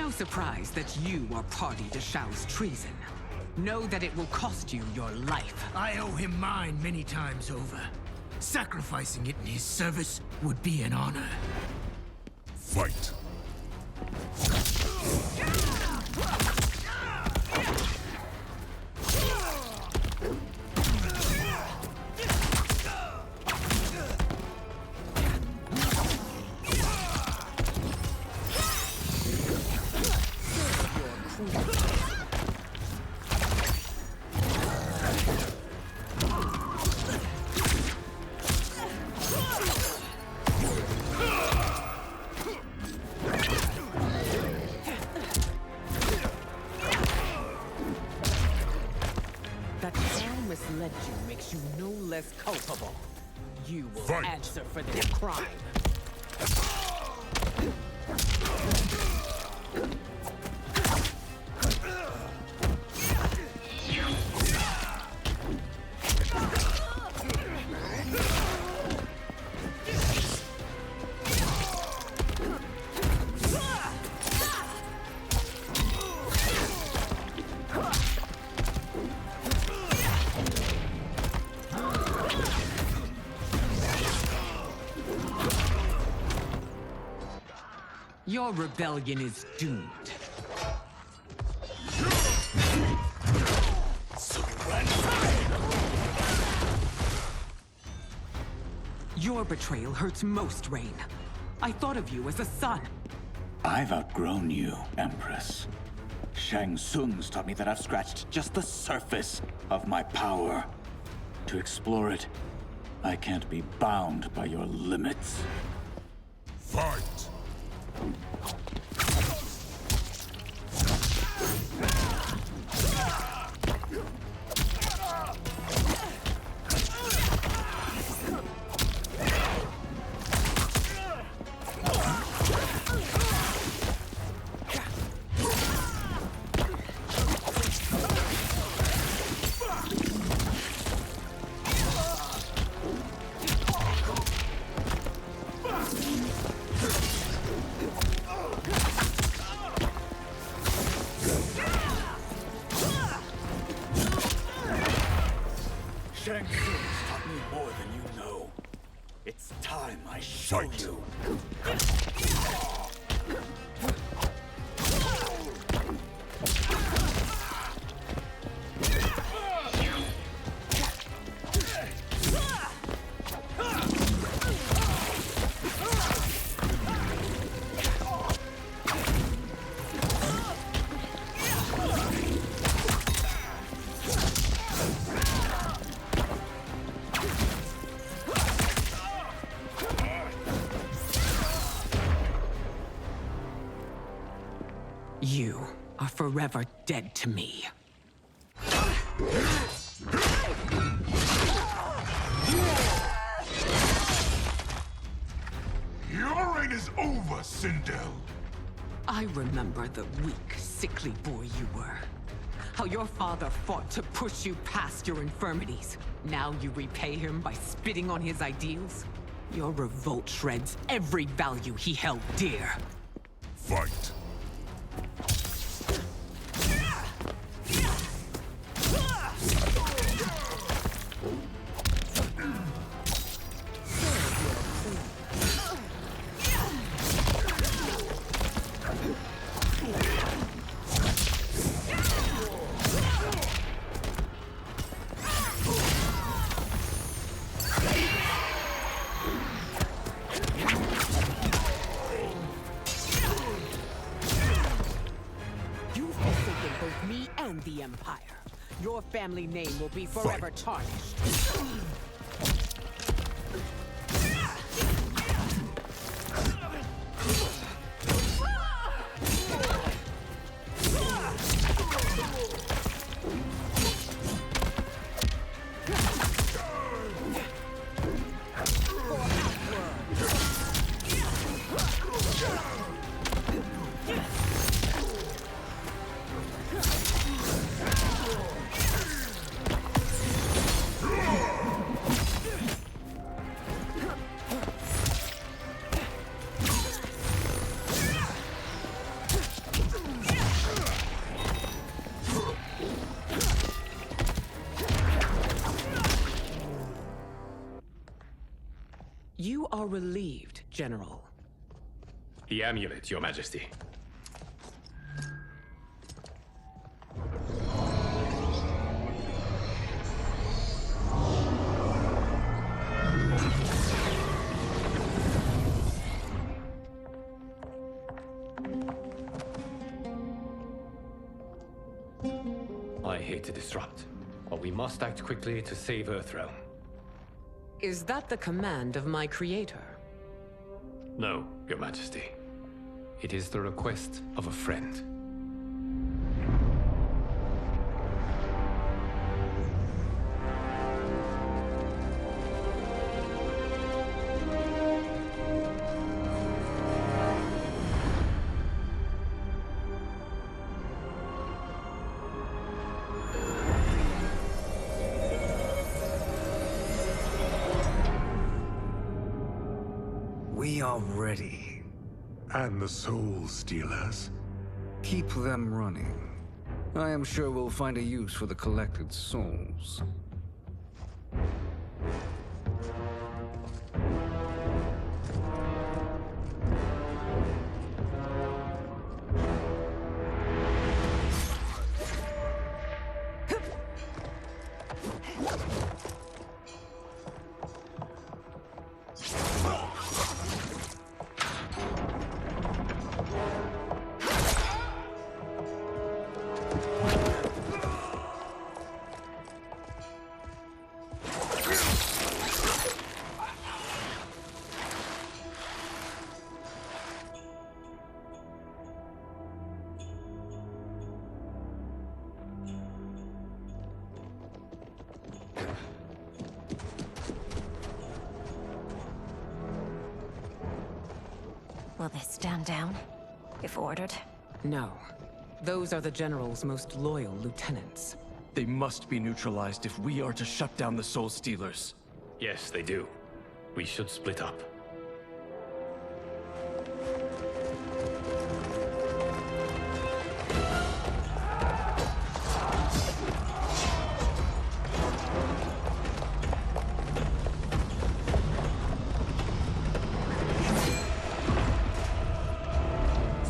no surprise that you are party to Shao's treason. Know that it will cost you your life. I owe him mine many times over. Sacrificing it in his service would be an honor. Fight! That Shao misled you makes you no less culpable. You will answer for this crime. Your rebellion is doomed. Your betrayal hurts most, Rain. I thought of you as a son. I've outgrown you, Empress. Shang Tsung's taught me that I've scratched just the surface of my power. To explore it, I can't be bound by your limits. Fight! Shang Tsung's taught me more than you know. It's time I show you. You are forever dead to me. Your reign is over, Sindel. I remember the weak, sickly boy you were. How your father fought to push you past your infirmities. Now you repay him by spitting on his ideals? Your revolt shreds every value he held dear. Fight! Both me and the Empire. Your family name will be forever tarnished. are relieved, General. The amulet, Your Majesty. I hate to disrupt, but we must act quickly to save Earthrealm. Is that the command of my creator? No, Your Majesty. It is the request of a friend. We are ready. And the Soul Stealers? Keep them running. I am sure we'll find a use for the collected souls. Will they stand down, if ordered? No. Those are the General's most loyal lieutenants. They must be neutralized if we are to shut down the Soul Stealers. Yes, they do. We should split up.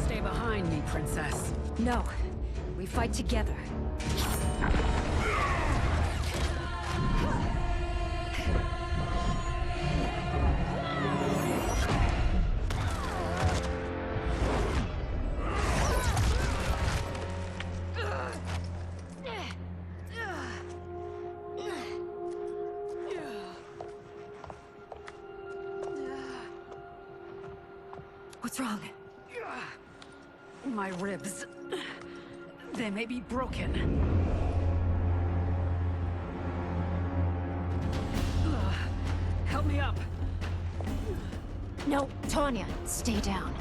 Stay behind me, Princess. No. We fight together. What's wrong? My ribs. They may be broken. Help me up. No, Tanya, stay down.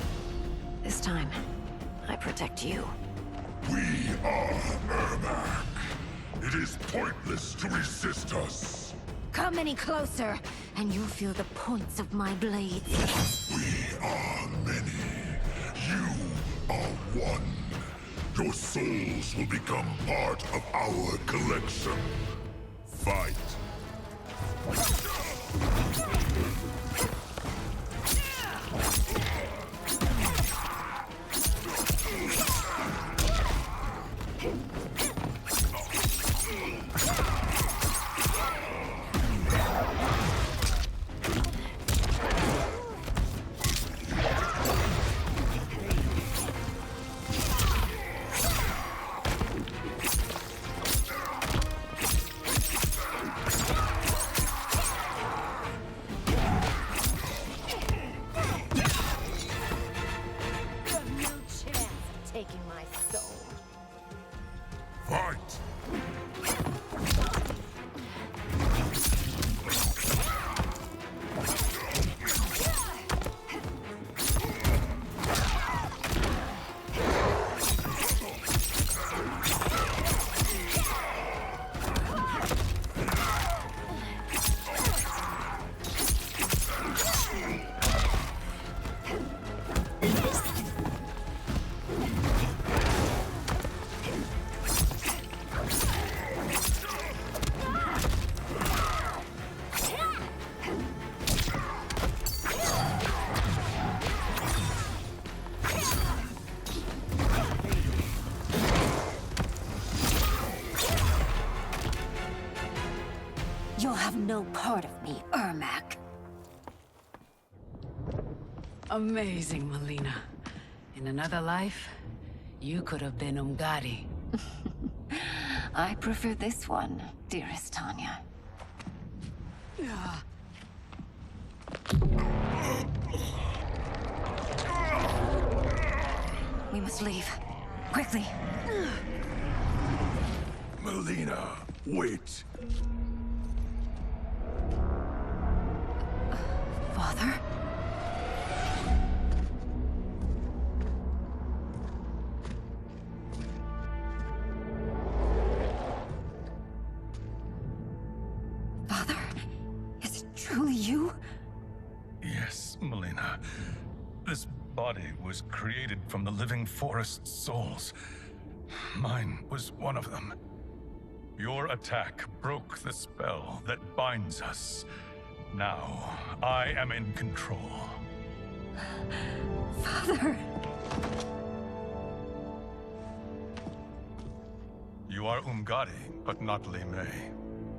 This time, I protect you. We are Ermac. It is pointless to resist us. Come any closer, and you'll feel the points of my blades. We are many. You are one. Your souls will become part of our collection. Fight. no part of me, Ermac. Amazing, Melina. In another life, you could have been Umgadi. I prefer this one, dearest Tanya. We must leave. Quickly. Melina, wait. Father? Father? Is it truly you? Yes, Melina. This body was created from the living forest's souls. Mine was one of them. Your attack broke the spell that binds us. Now, I am in control. Father! You are Umgadi, but not Li Mei.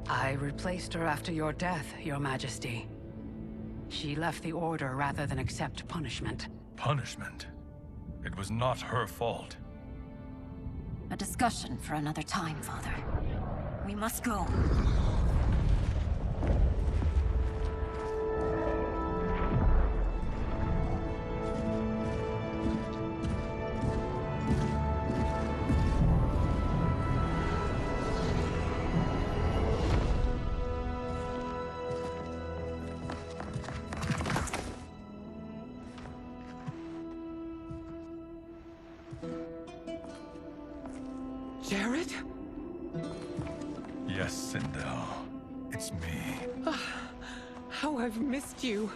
I replaced her after your death, Your Majesty. She left the Order rather than accept punishment. Punishment? It was not her fault. A discussion for another time, Father. We must go. Jared? Yes, Sindel. It's me. How I've missed you.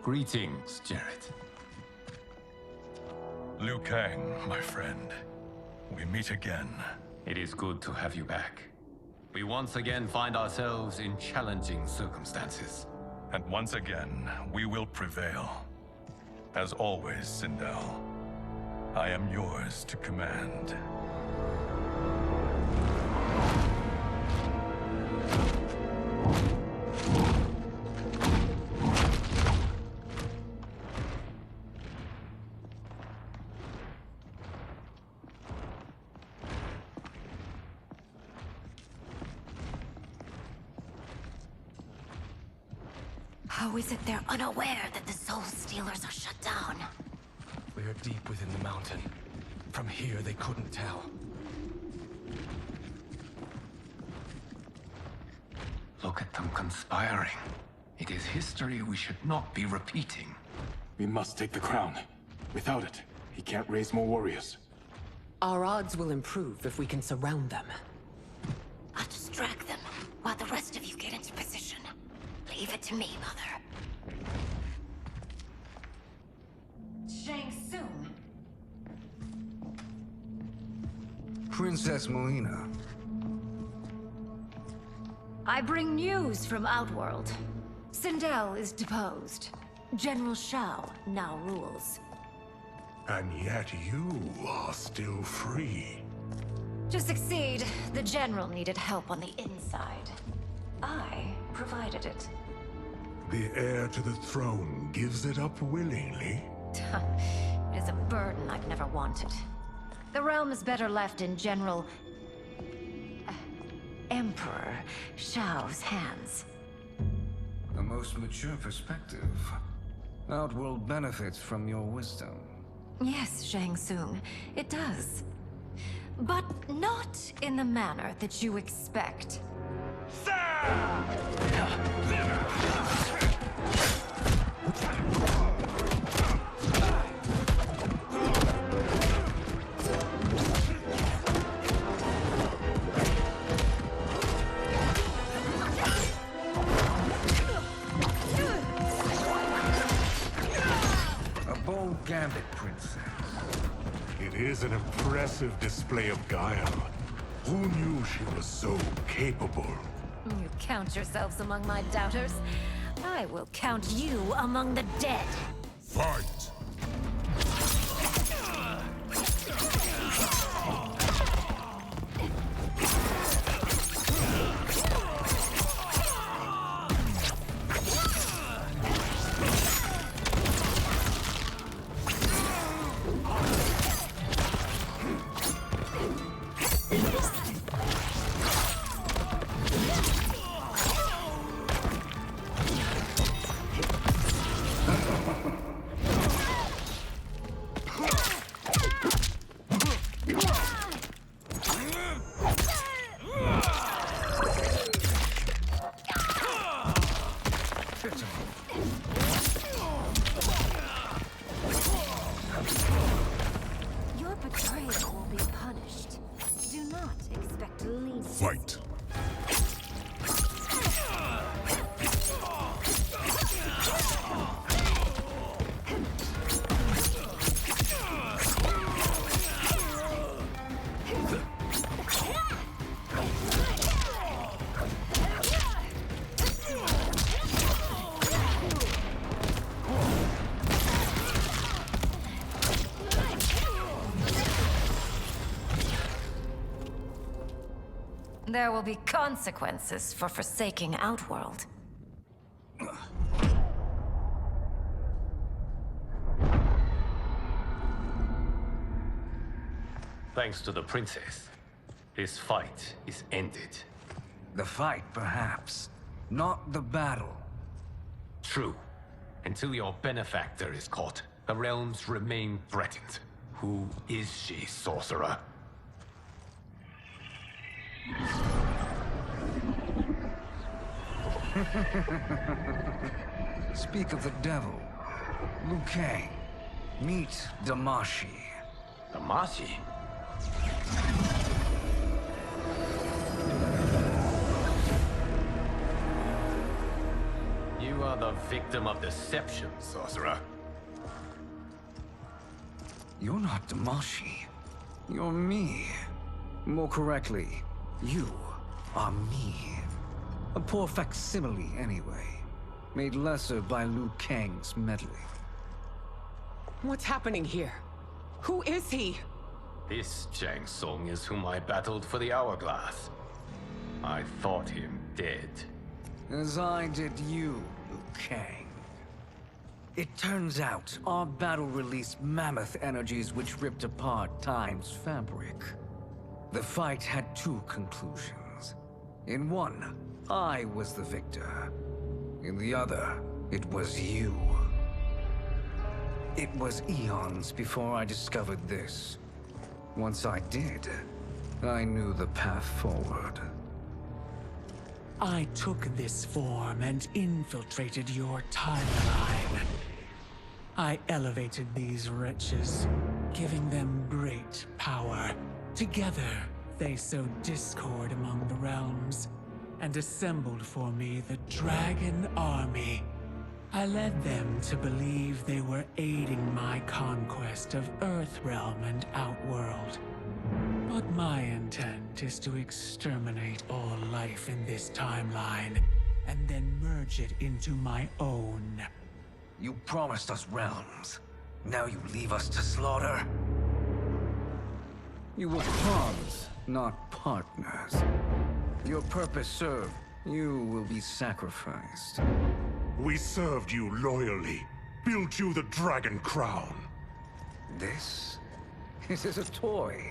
Greetings, Jared. Liu Kang, my friend. We meet again. It is good to have you back. We once again find ourselves in challenging circumstances. And once again, we will prevail. As always, Sindel, I am yours to command. How is it they're unaware that the Soul Stealers are shut down? We are deep within the mountain. From here, they couldn't tell. Look at them conspiring. It is history we should not be repeating. We must take the crown. Without it, he can't raise more warriors. Our odds will improve if we can surround them. I'll distract them while the rest of you get into position. Leave it to me, Mother. Shang Tsung. Princess Melina. I bring news from Outworld. Sindel is deposed. General Shao now rules. And yet you are still free. To succeed, the General needed help on the inside. I provided it. The heir to the throne gives it up willingly. It is a burden I've never wanted. The realm is better left in General... Emperor Shao's hands. A most mature perspective. Outworld benefits from your wisdom. Yes, Shang Tsung, it does. But not in the manner that you expect. A bold gambit, princess. It is an impressive display of guile. Who knew she was so capable? You count yourselves among my doubters. I will count you among the dead. Fight! Your betrayal will be punished. Do not expect leniency. Fight. There will be consequences for forsaking Outworld. Thanks to the princess, this fight is ended. The fight, perhaps. Not the battle. True. Until your benefactor is caught, the realms remain threatened. Who is she, sorcerer? Speak of the devil. Liu Kang. Meet Damashi. Damashi? You are the victim of deception, sorcerer. You're not Damashi. You're me. More correctly, you are me. A poor facsimile, anyway. Made lesser by Liu Kang's meddling. What's happening here? Who is he? This Shang Tsung is whom I battled for the Hourglass. I thought him dead. As I did you, Liu Kang. It turns out our battle released mammoth energies which ripped apart time's fabric. The fight had two conclusions. In one, I was the victor. In the other, it was you. It was eons before I discovered this. Once I did, I knew the path forward. I took this form and infiltrated your timeline. I elevated these wretches, giving them great power. Together, they sowed discord among the realms, and assembled for me the Dragon Army. I led them to believe they were aiding my conquest of Earthrealm and Outworld. But my intent is to exterminate all life in this timeline, and then merge it into my own. You promised us realms. Now you leave us to slaughter? You were pawns, not partners. Your purpose served. You will be sacrificed. We served you loyally, built you the Dragon Crown. This is a toy.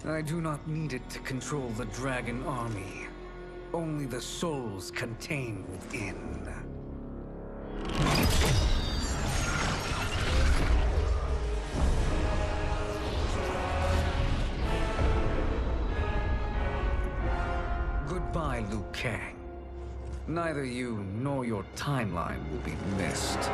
I do not need it to control the Dragon Army. Only the souls contained within. Goodbye, Liu Kang. Neither you nor your timeline will be missed.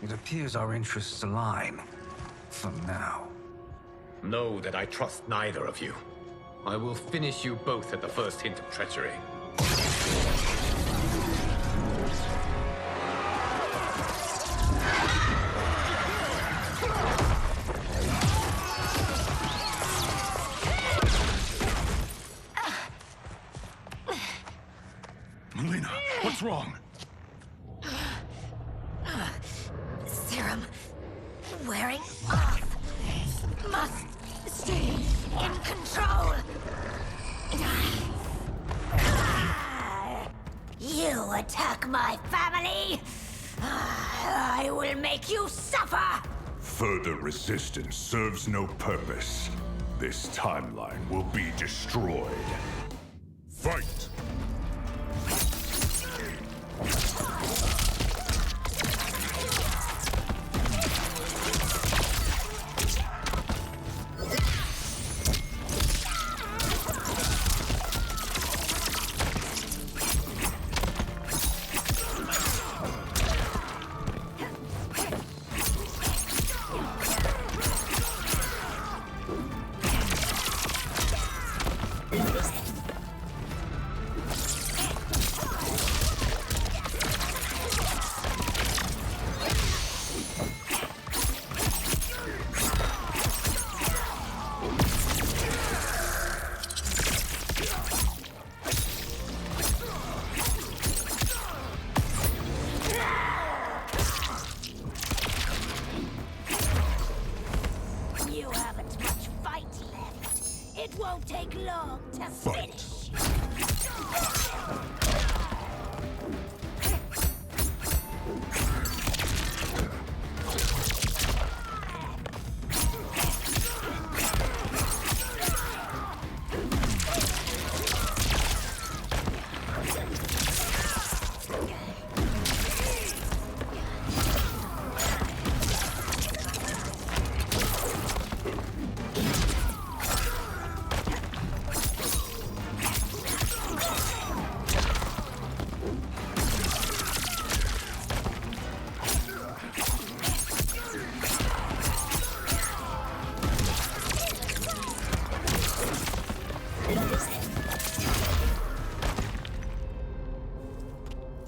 It appears our interests align. For now. Know that I trust neither of you. I will finish you both at the first hint of treachery. Melina, what's wrong? Serum wearing off. Must stay in control. You attack my family. I will make you suffer. Further resistance serves no purpose. This timeline will be destroyed. Fight! finish.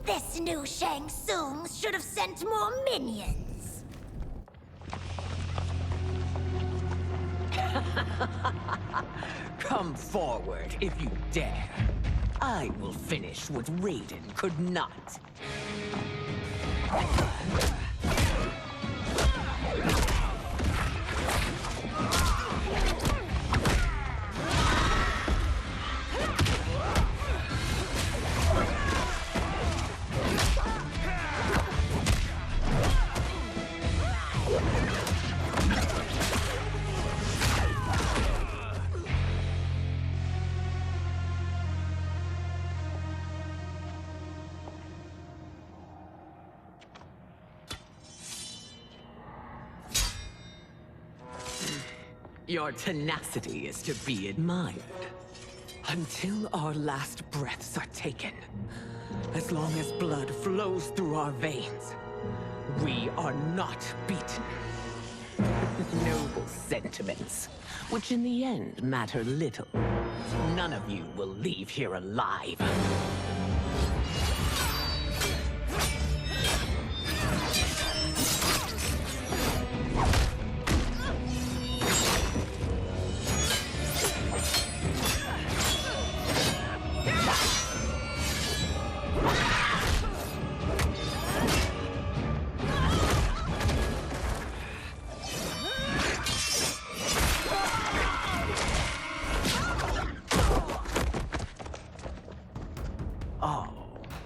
This new Shang Tsung should have sent more minions. Come forward if you dare. I will finish what Raiden could not. Your tenacity is to be admired. Until our last breaths are taken, as long as blood flows through our veins, we are not beaten. Noble sentiments, which in the end matter little. None of you will leave here alive.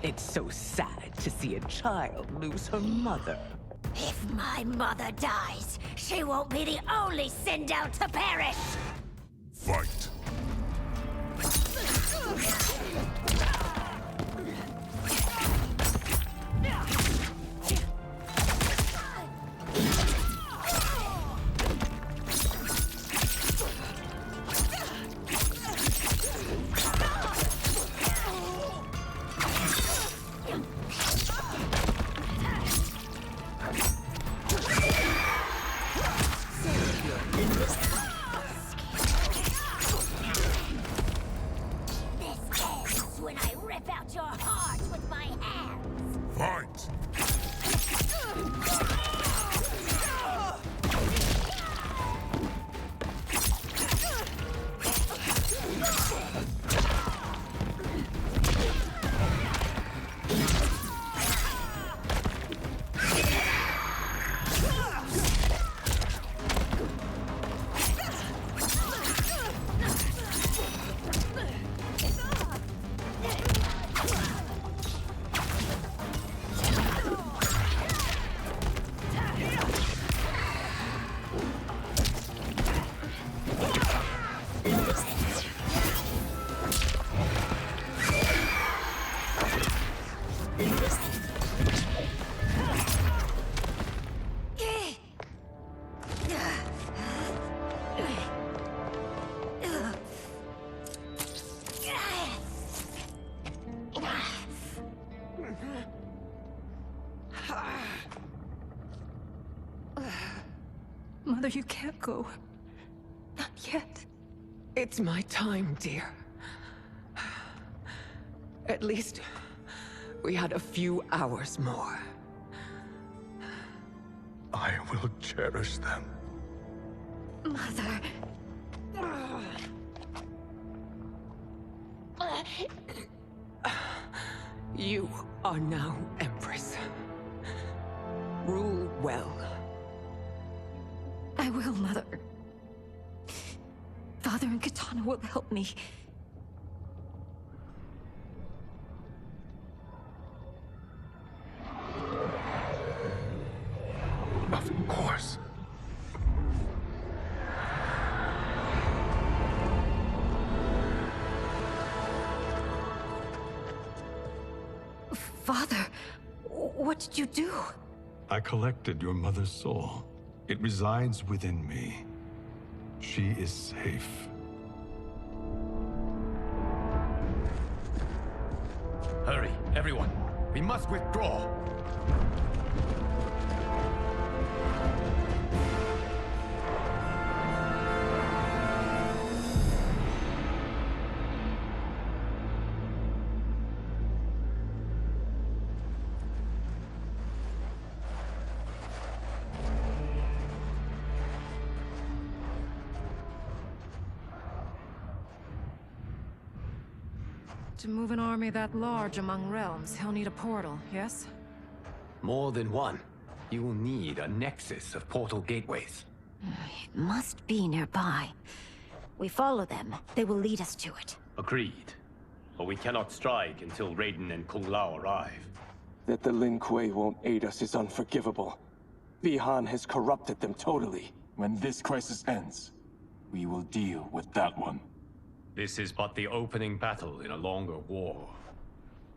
It's so sad to see a child lose her mother. If my mother dies, she won't be the only Sindel to perish! Fight. Mother, you can't go. Not yet. It's my time, dear. At least we had a few hours more. I will cherish them. Mother... You are now Empress. Rule well. I will, Mother. Father and Katana will help me. Father, what did you do? I collected your mother's soul. It resides within me. She is safe. Hurry, everyone. We must withdraw. To move an army that large among realms, he'll need a portal, yes? More than one. You will need a nexus of portal gateways. It must be nearby. We follow them, they will lead us to it. Agreed. But we cannot strike until Raiden and Kung Lao arrive. That the Lin Kuei won't aid us is unforgivable. Bihan has corrupted them totally. When this crisis ends, we will deal with that one. This is but the opening battle in a longer war.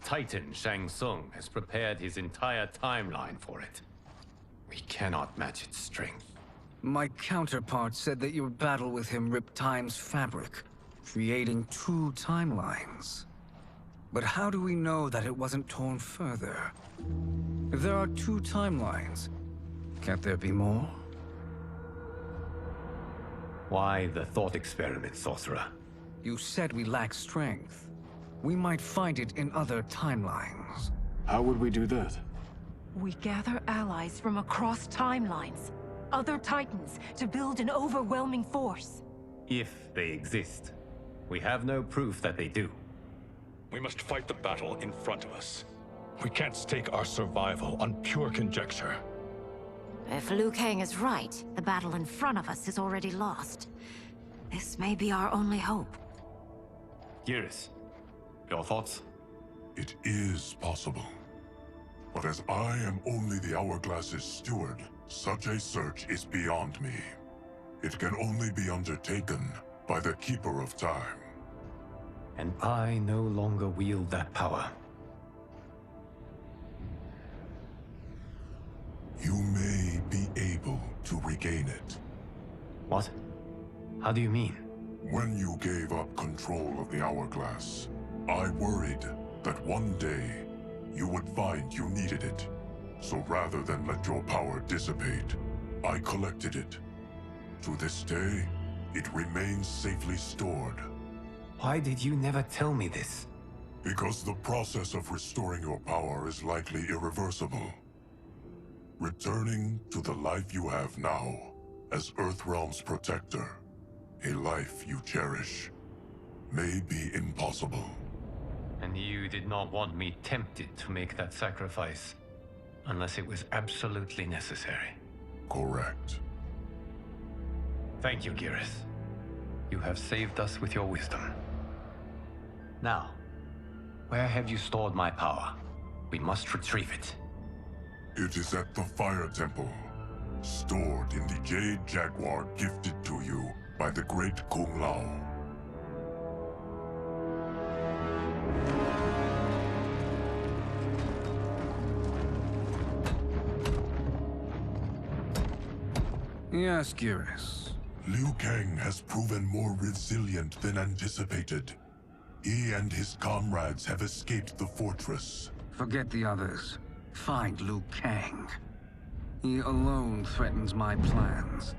Titan Shang Tsung has prepared his entire timeline for it. We cannot match its strength. My counterpart said that your battle with him ripped time's fabric, creating 2 timelines. But how do we know that it wasn't torn further? If there are 2 timelines, can't there be more? Why the thought experiment, Sorcerer? You said we lack strength. We might find it in other timelines. How would we do that? We gather allies from across timelines, other Titans, to build an overwhelming force. If they exist. We have no proof that they do. We must fight the battle in front of us. We can't stake our survival on pure conjecture. If Liu Kang is right, the battle in front of us is already lost. This may be our only hope. Geras, your thoughts? It is possible. But as I am only the Hourglass's steward, such a search is beyond me. It can only be undertaken by the Keeper of Time. And I no longer wield that power. You may be able to regain it. What? How do you mean? When you gave up control of the Hourglass, I worried that one day you would find you needed it. So rather than let your power dissipate, I collected it. To this day, it remains safely stored. Why did you never tell me this? Because the process of restoring your power is likely irreversible. Returning to the life you have now, as Earthrealm's protector, a life you cherish, may be impossible. And you did not want me tempted to make that sacrifice, unless it was absolutely necessary. Correct. Thank you, Geras. You have saved us with your wisdom. Now, where have you stored my power? We must retrieve it. It is at the Fire Temple, stored in the Jade Jaguar gifted to you by the great Kung Lao. Yes, Geras. Liu Kang has proven more resilient than anticipated. He and his comrades have escaped the fortress. Forget the others. Find Liu Kang. He alone threatens my plans.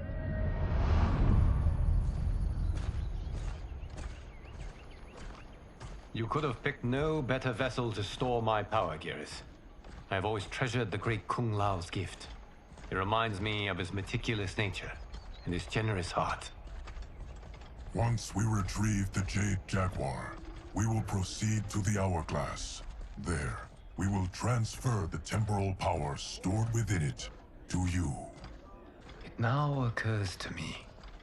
You could have picked no better vessel to store my power, Geras. I have always treasured the great Kung Lao's gift. It reminds me of his meticulous nature and his generous heart. Once we retrieve the Jade Jaguar, we will proceed to the Hourglass. There, we will transfer the temporal power stored within it to you. It now occurs to me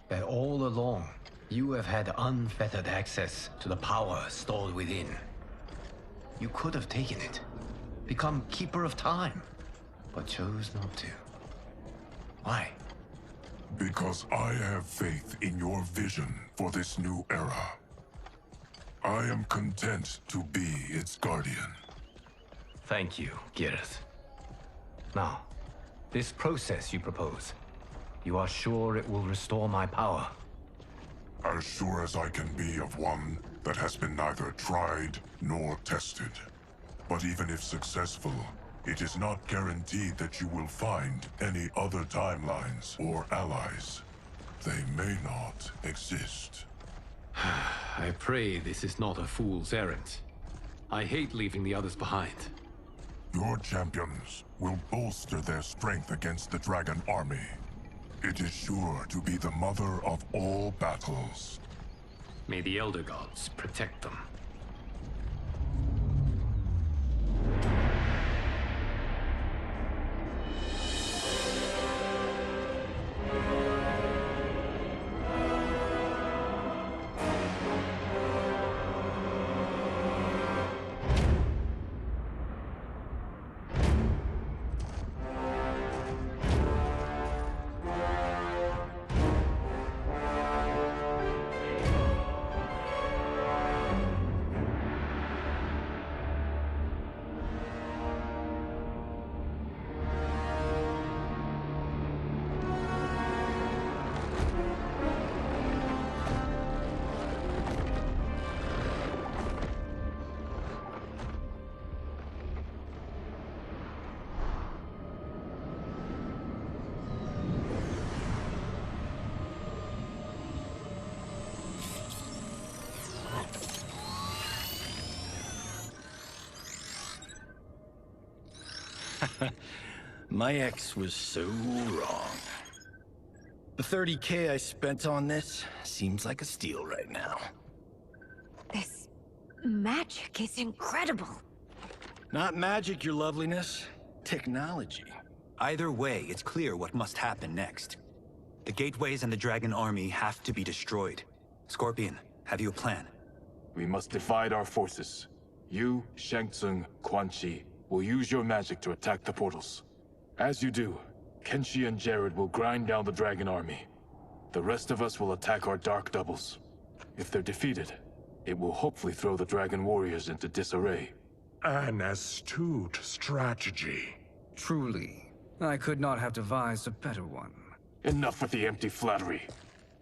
that all along, you have had unfettered access to the power stored within. You could have taken it, become Keeper of Time, but chose not to. Why? Because I have faith in your vision for this new era. I am content to be its guardian. Thank you, Gareth. Now, this process you propose, you are sure it will restore my power? As sure as I can be of one that has been neither tried nor tested. But even if successful, it is not guaranteed that you will find any other timelines or allies. They may not exist. I pray this is not a fool's errand. I hate leaving the others behind. Your champions will bolster their strength against the Dragon Army. It is sure to be the mother of all battles. May the Elder Gods protect them. My ex was so wrong. The 30K I spent on this seems like a steal right now. This magic is incredible. Not magic, your loveliness. Technology. Either way, it's clear what must happen next. The gateways and the Dragon Army have to be destroyed. Scorpion, have you a plan? We must divide our forces. You, Shang Tsung, Quan Chi, will use your magic to attack the portals. As you do, Kenshi and Jared will grind down the Dragon Army. The rest of us will attack our Dark Doubles. If they're defeated, it will hopefully throw the Dragon Warriors into disarray. An astute strategy. Truly, I could not have devised a better one. Enough with the empty flattery.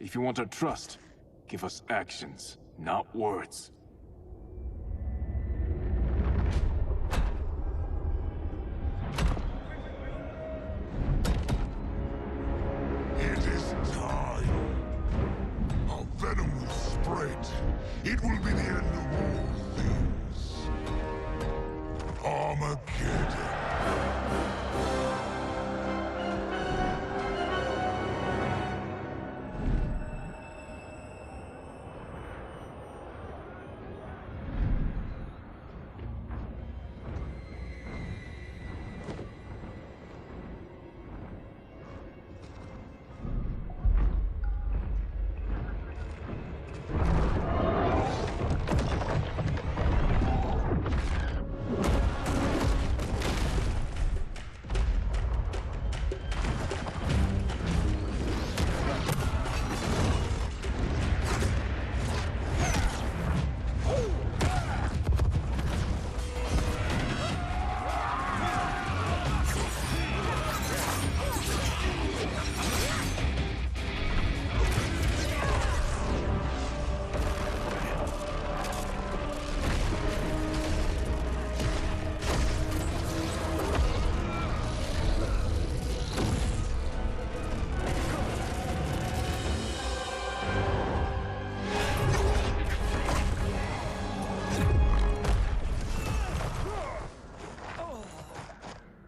If you want our trust, give us actions, not words. It is time. Our venom will spread. It will be the end of all things. Armageddon.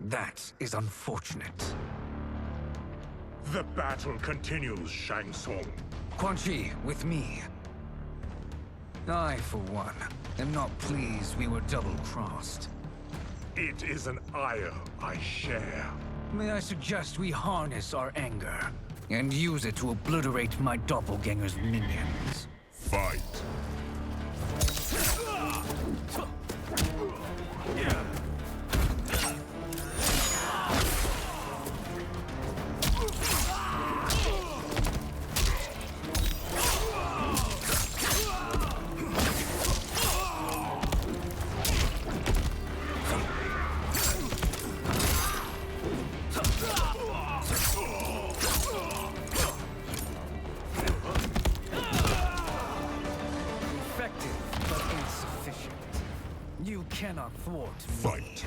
That is unfortunate. The battle continues, Shang Tsung. Quan Chi, with me. I, for one, am not pleased we were double-crossed. It is an ire I share. May I suggest we harness our anger and use it to obliterate my doppelganger's minions? Fight. You cannot thwart me. Fight.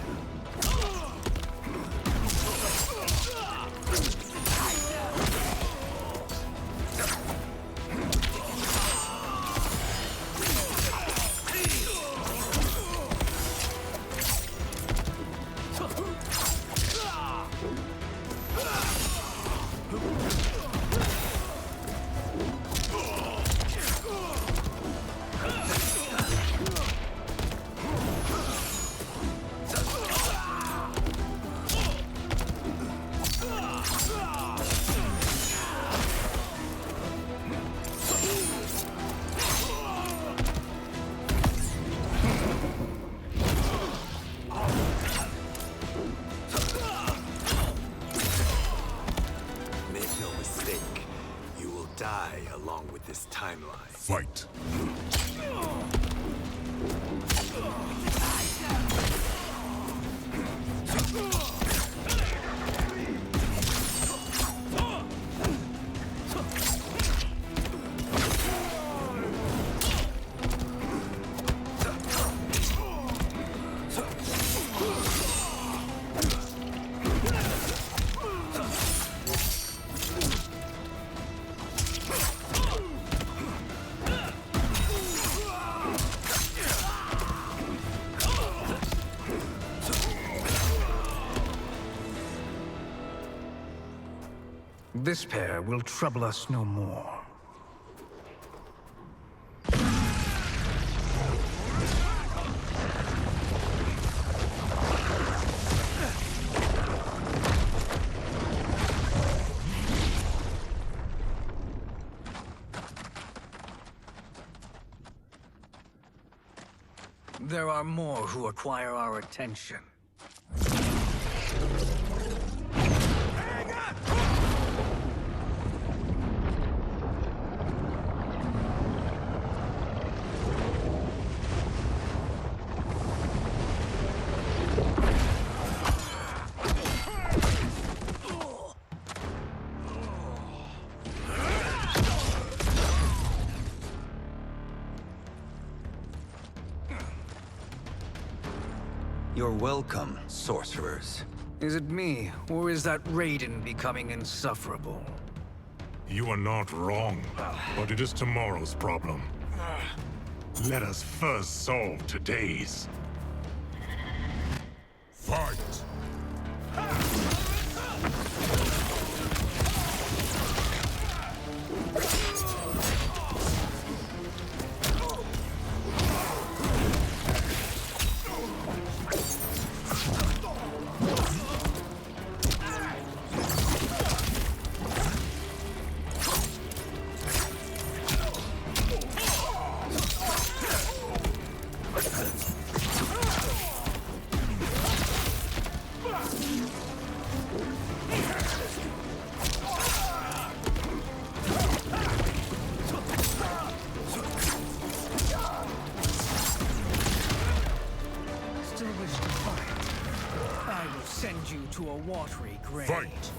Die along with this timeline. Fight. This pair will trouble us no more. There are more who acquire our attention. You're welcome, sorcerers. Is it me, or is that Raiden becoming insufferable? You are not wrong, but it is tomorrow's problem. Let us first solve today's. Fight! Send you to a watery grave. Fight!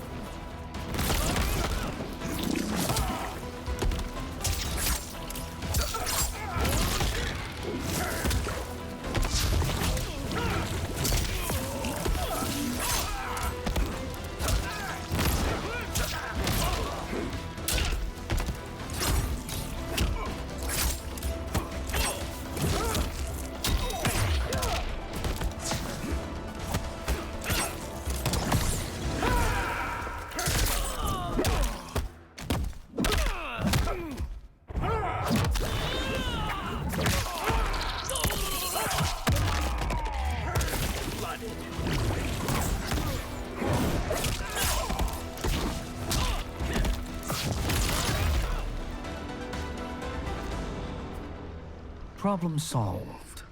Problem solved.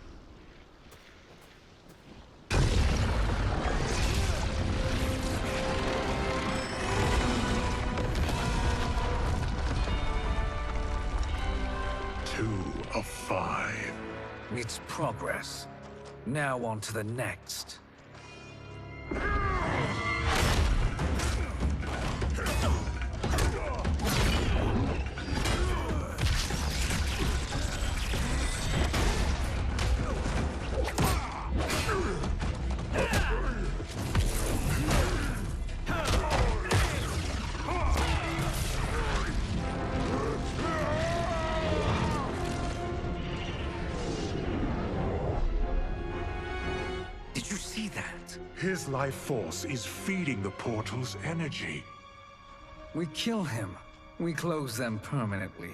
Two of 5. It's progress. Now on to the next. His life force is feeding the portal's energy. We kill him. We close them permanently.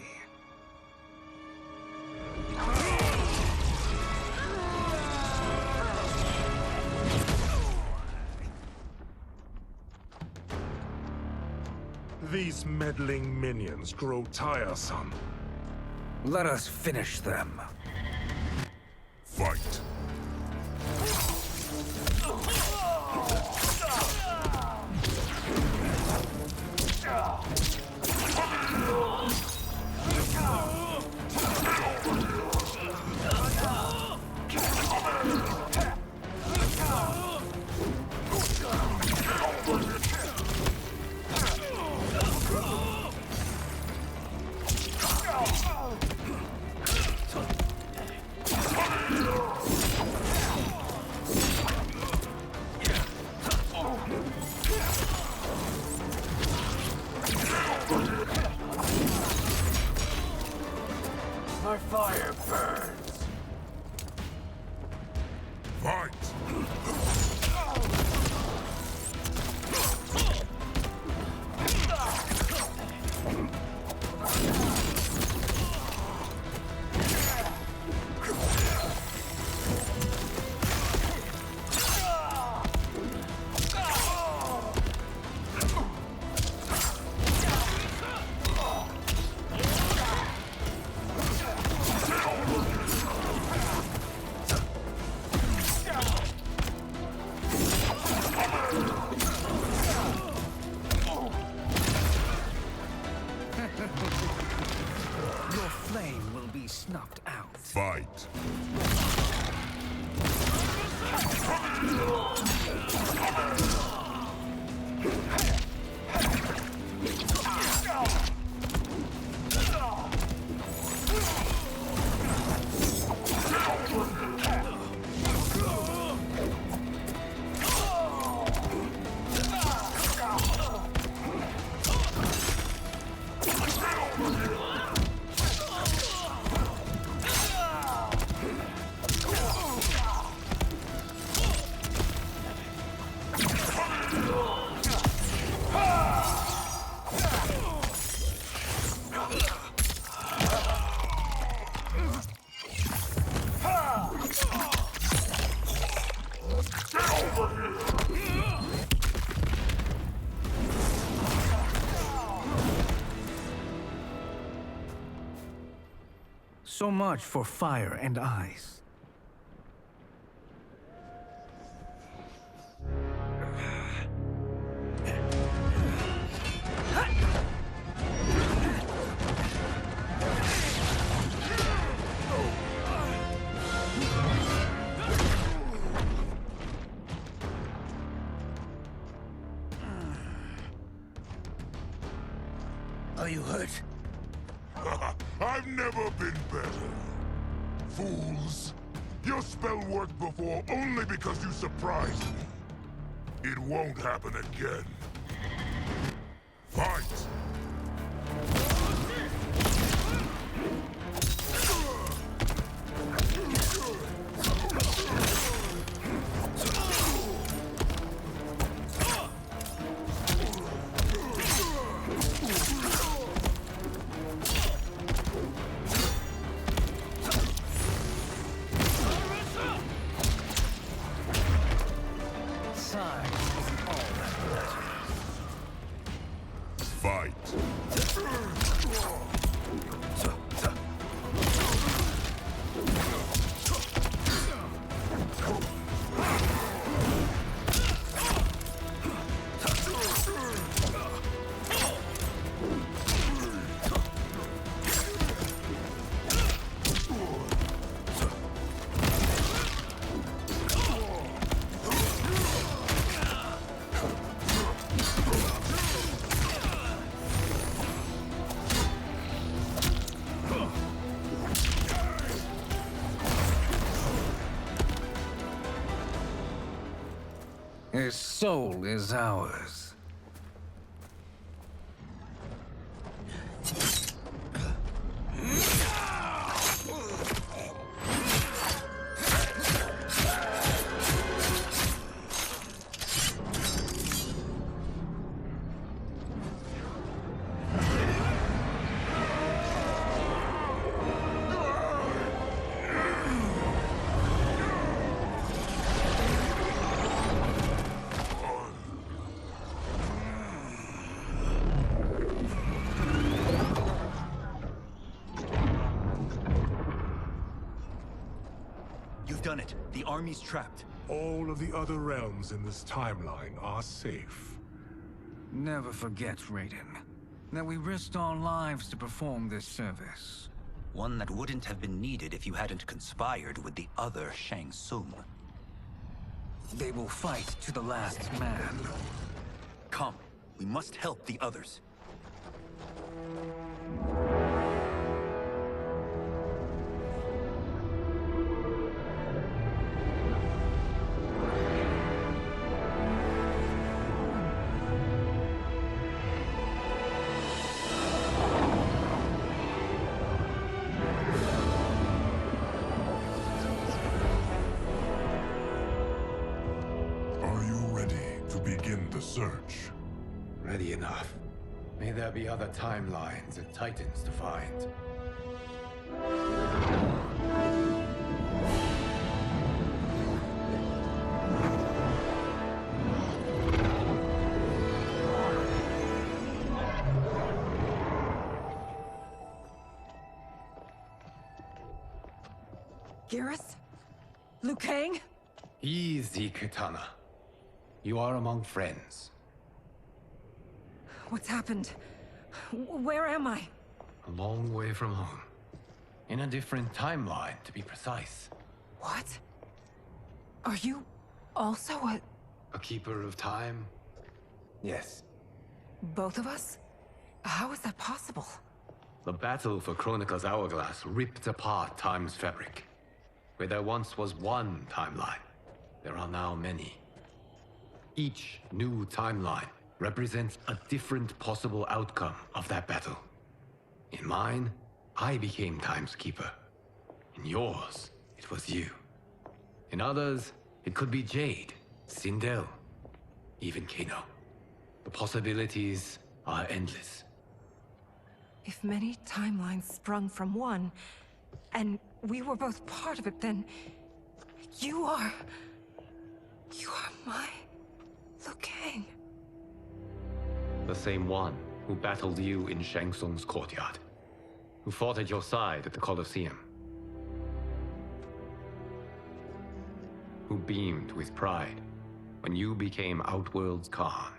These meddling minions grow tiresome. Let us finish them. Fight. My fire burns. Fight! Your flame will be snuffed out. Fight! So much for fire and ice. Are you hurt? I've never been better. Fools. Your spell worked before only because you surprised me. It won't happen again. Fight! Fight! His soul is ours. done it. The army's trapped. All of the other realms in this timeline are safe. Never forget, Raiden, that we risked our lives to perform this service. One that wouldn't have been needed if you hadn't conspired with the other Shang Tsung. They will fight to the last man. Come, we must help the others. Search. Ready enough. May there be other timelines and titans to find. Garrus? Liu Kang? Easy, Kitana. You are among friends. What's happened? Where am I? A long way from home. In a different timeline, to be precise. What? Are you also a keeper of time? Yes. both of us? How is that possible? The battle for Chronica's hourglass ripped apart time's fabric. Where there once was one timeline, there are now many. Each new timeline represents a different possible outcome of that battle. In mine, I became Time's Keeper. In yours, it was you. In others, it could be Jade, Sindel, even Kano. The possibilities are endless. If many timelines sprung from one, and we were both part of it, then you are my Liu Kang. The same one who battled you in Shang Tsung's courtyard. Who fought at your side at the Colosseum. Who beamed with pride when you became Outworld's Khan.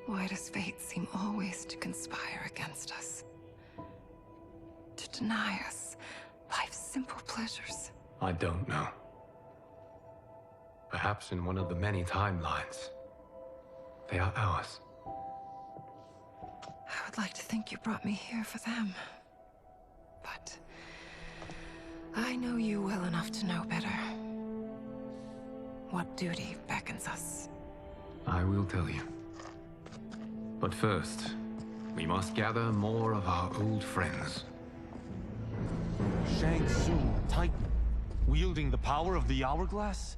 Why does fate seem always to conspire against us? To deny us life's simple pleasures? I don't know. Perhaps in one of the many timelines, they are ours. I would like to think you brought me here for them. But I know you well enough to know better. What duty beckons us? I will tell you. But first, we must gather more of our old friends. Shang Tsung, Titan, wielding the power of the hourglass?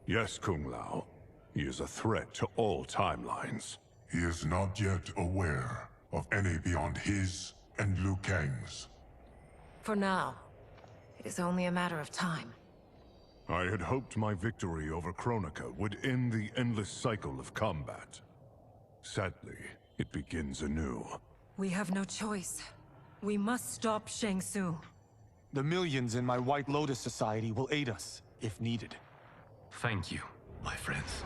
Yes, Kung Lao. He is a threat to all timelines. He is not yet aware of any beyond his and Liu Kang's. For now, it is only a matter of time. I had hoped my victory over Chronica would end the endless cycle of combat. Sadly, it begins anew. We have no choice. We must stop Shang Tsung. The millions in my White Lotus Society will aid us, if needed. Thank you, my friends.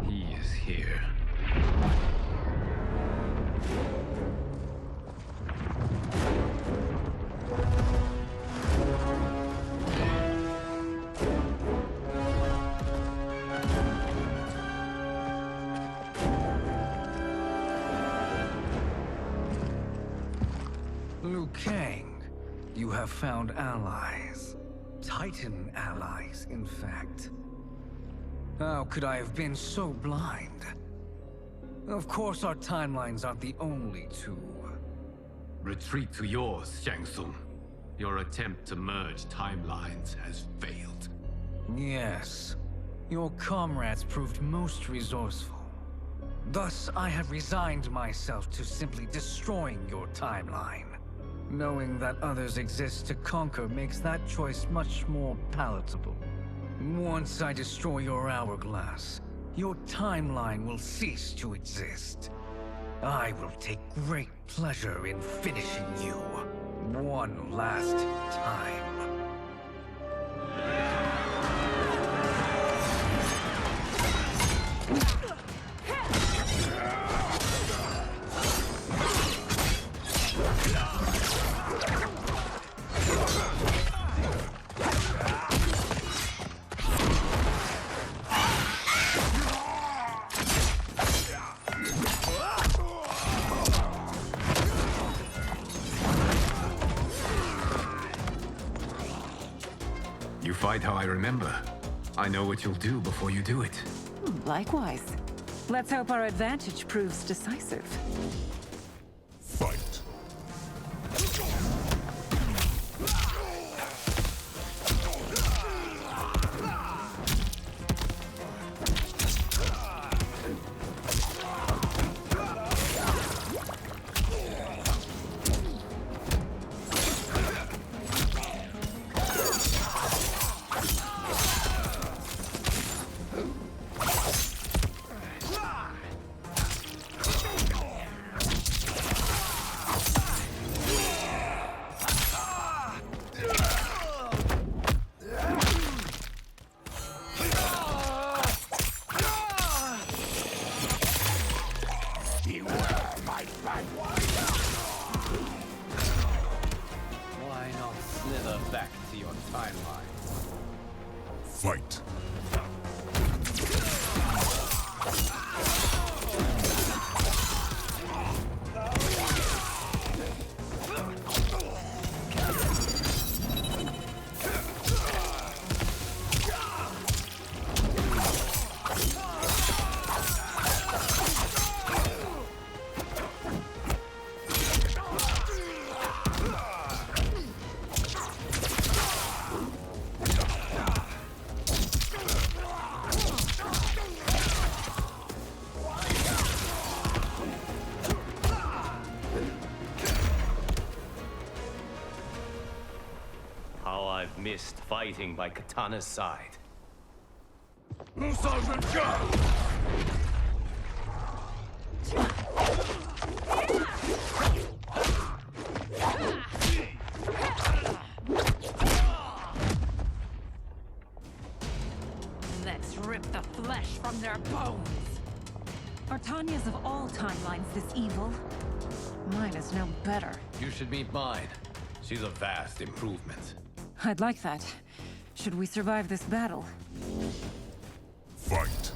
He is here. Liu Kang, you have found allies. Titan allies, in fact. How could I have been so blind? Of course our timelines aren't the only two. Retreat to yours, Shang Tsung. Your attempt to merge timelines has failed. Yes. Your comrades proved most resourceful. Thus, I have resigned myself to simply destroying your timeline. Knowing that others exist to conquer makes that choice much more palatable. Once I destroy your hourglass, your timeline will cease to exist. I will take great pleasure in finishing you one last time. You fight how I remember. I know what you'll do before you do it. Likewise. Let's hope our advantage proves decisive. Fight. Why not slither back to your timeline? Fight. How I've missed fighting by Katana's side. Let's rip the flesh from their bones. Are Tanya's of all timelines this evil? Mine is no better. You should meet mine. She's a vast improvement. I'd like that. Should we survive this battle? Fight.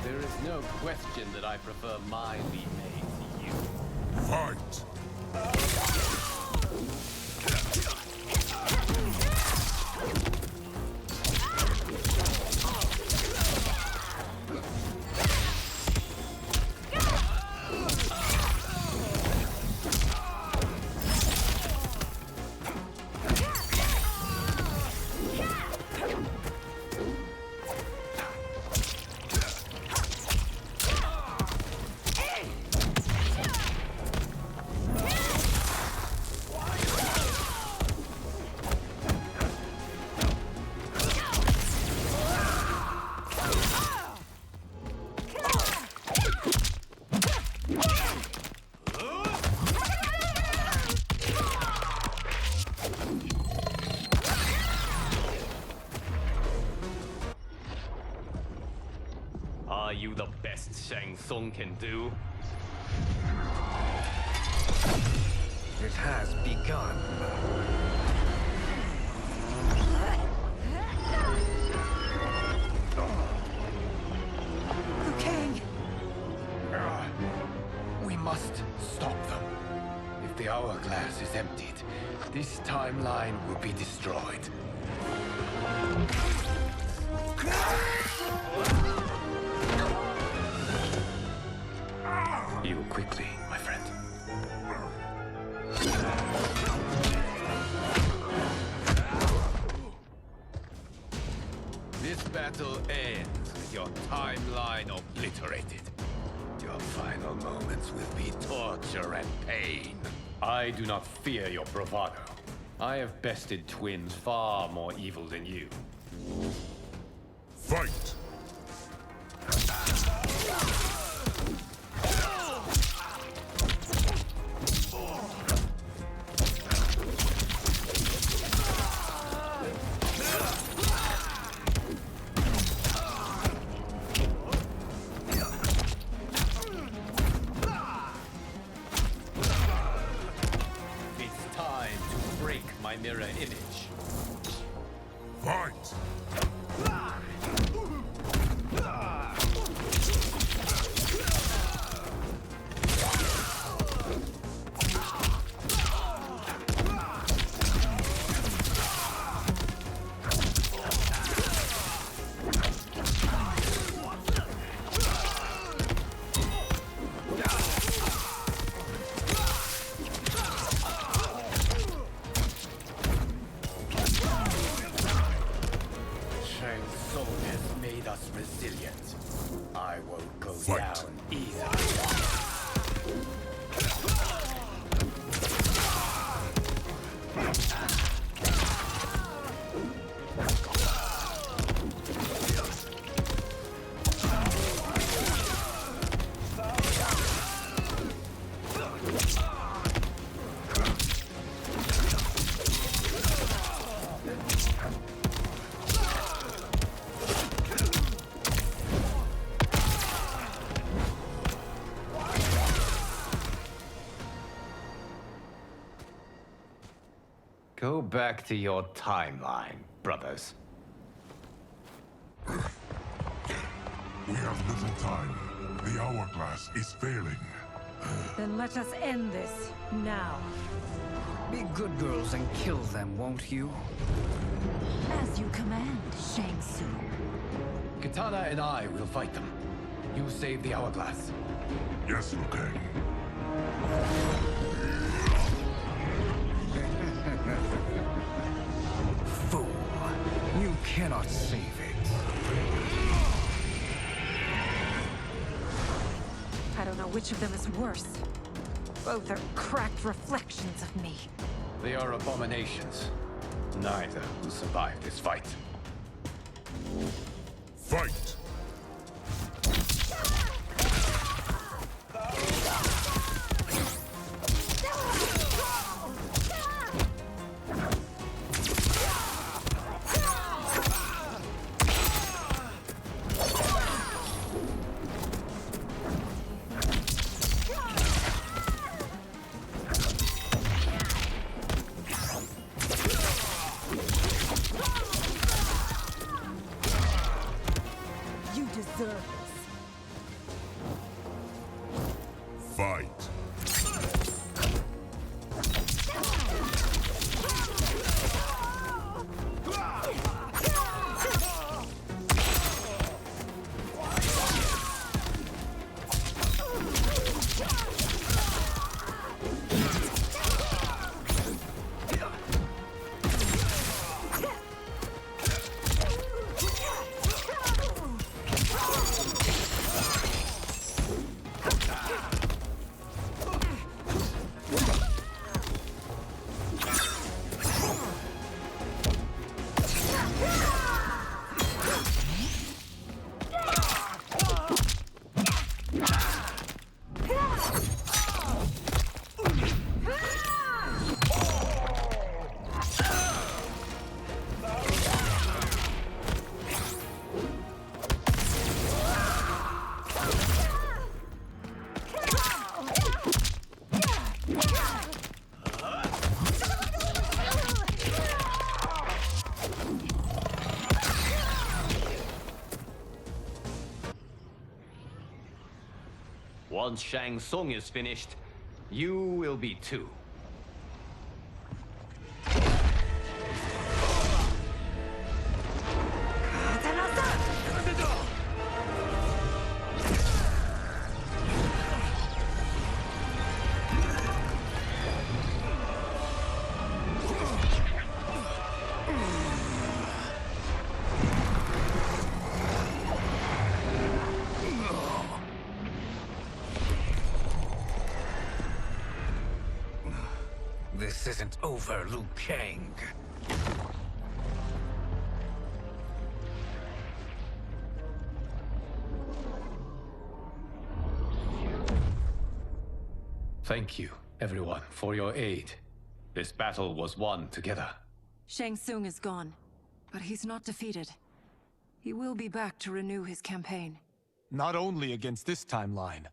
There is no question that I prefer mine be made to you. Fight. Are you the best Shang Tsung can do? It has begun. Liu Kang! We must stop them. If the hourglass is emptied, this timeline will be destroyed. Heal quickly, my friend. This battle ends with your timeline obliterated. Your final moments will be torture and pain. I do not fear your bravado. I have bested twins far more evil than you. Fight! It's time to break my mirror image. Fight! Shang Tsung has made us resilient. I won't go Fight. down easily. Go back to your timeline, brothers. We have little time. The hourglass is failing. Then let us end this, now. Be good girls and kill them, won't you? As you command, Shang Tsung. Katana and I will fight them. You save the hourglass. Yes, Liu Kang. Fool. You cannot save it. I don't know which of them is worse. Both are cracked reflections of me. They are abominations. Neither will survive this fight. Fight! You deserve this. Fight! Once Shang Tsung is finished, you will be too. This isn't over, Liu Kang. Thank you, everyone, for your aid. This battle was won together. Shang Tsung is gone, but he's not defeated. He will be back to renew his campaign. Not only against this timeline,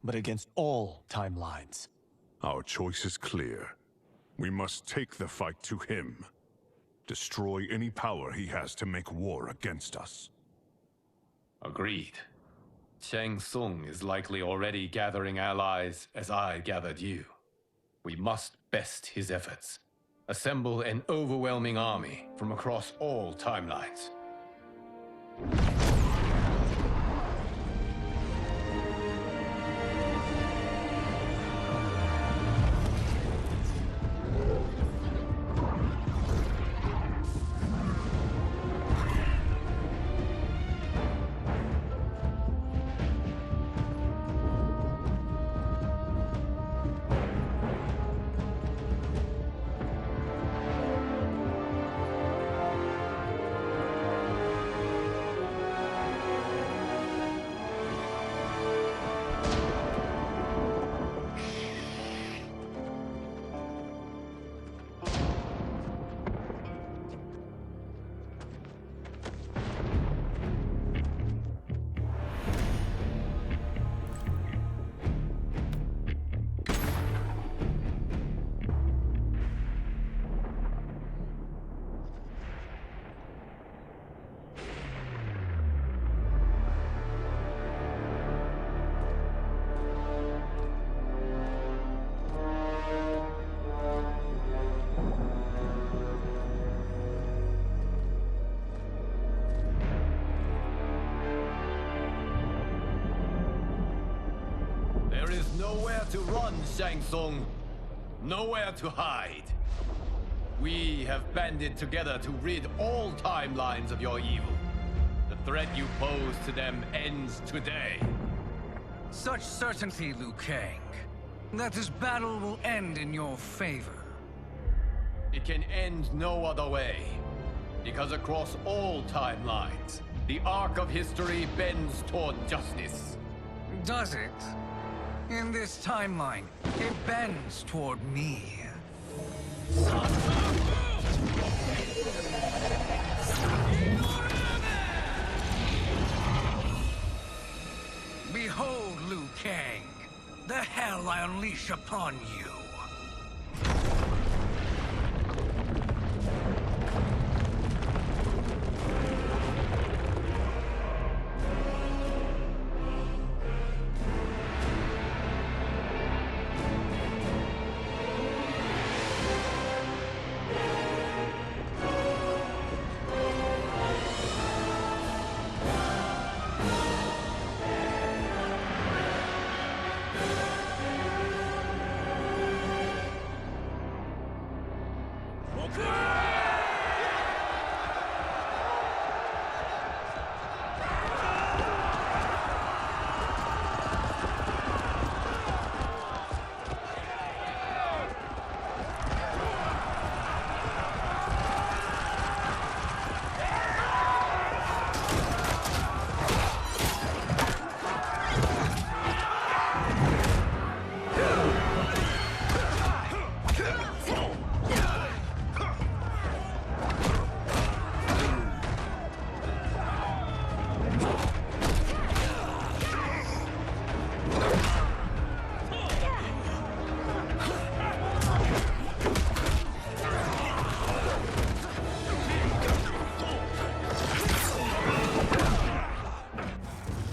but against all timelines. Our choice is clear. We must take the fight to him. Destroy any power he has to make war against us. Agreed. Shang Tsung is likely already gathering allies as I gathered you. We must best his efforts. Assemble an overwhelming army from across all timelines. There is nowhere to run, Shang Tsung. Nowhere to hide. We have banded together to rid all timelines of your evil. The threat you pose to them ends today. Such certainty, Liu Kang, that this battle will end in your favor. It can end no other way. Because across all timelines, the arc of history bends toward justice. Does it? In this timeline, it bends toward me. Behold, Liu Kang, the hell I unleash upon you.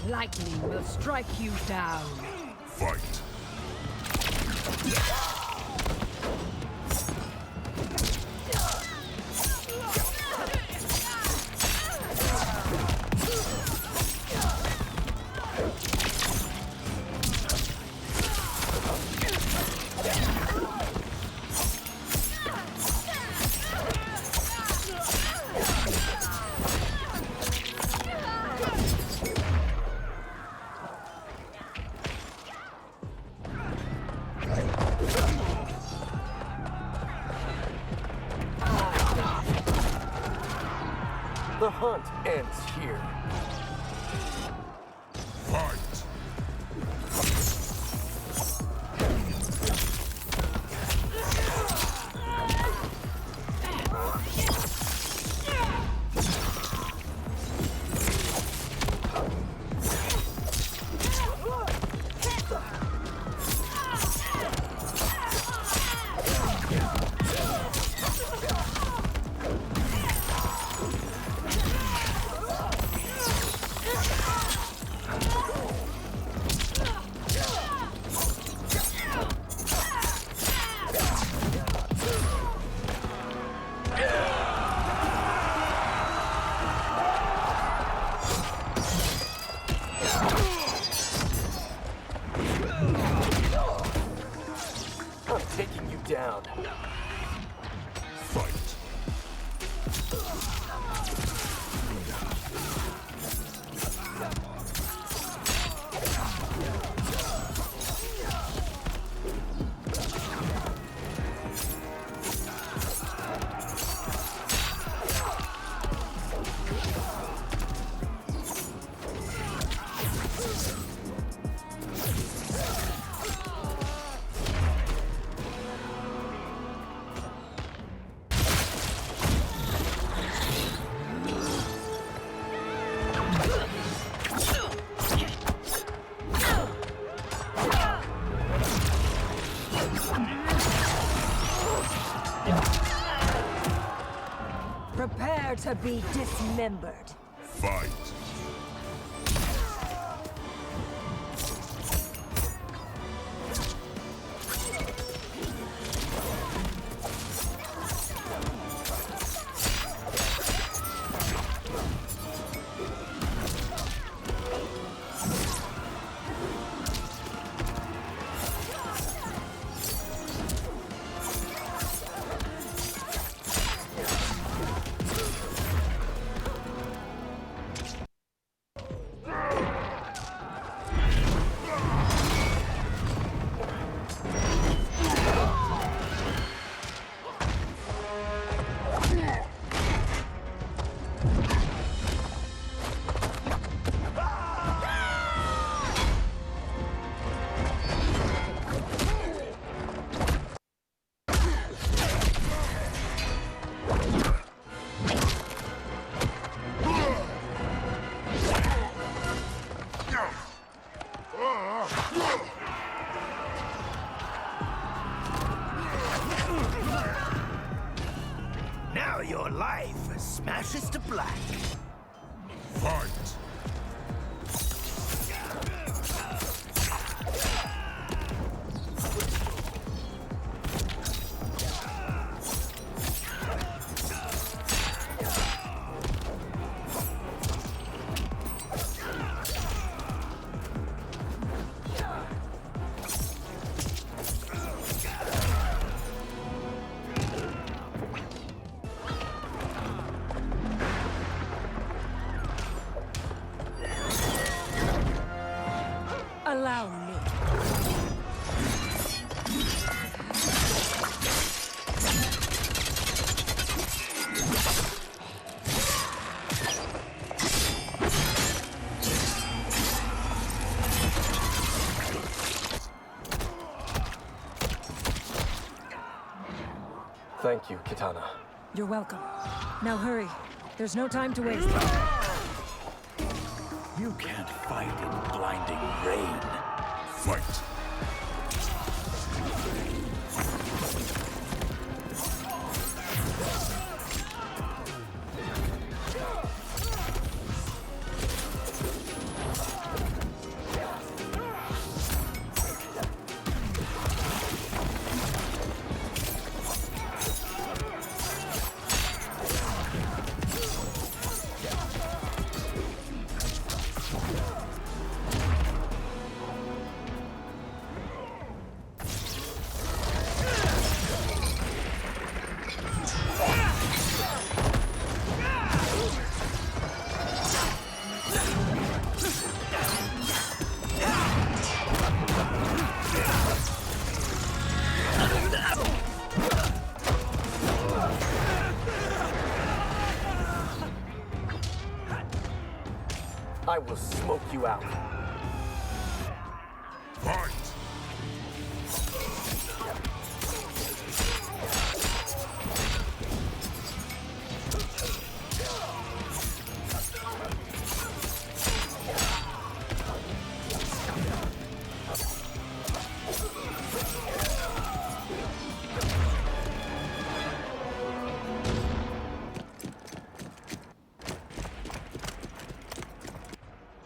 Lightning will strike you down. Fight. The hunt ends here. Fight! I'm taking you down. Fight! Prepare to be dismembered. Fight! Now your life smashes to black. Fight! Allow me. Thank you, Kitana. You're welcome. Now hurry. There's no time to waste. You can't fight in blinding rain. Fight! take you out. Fight!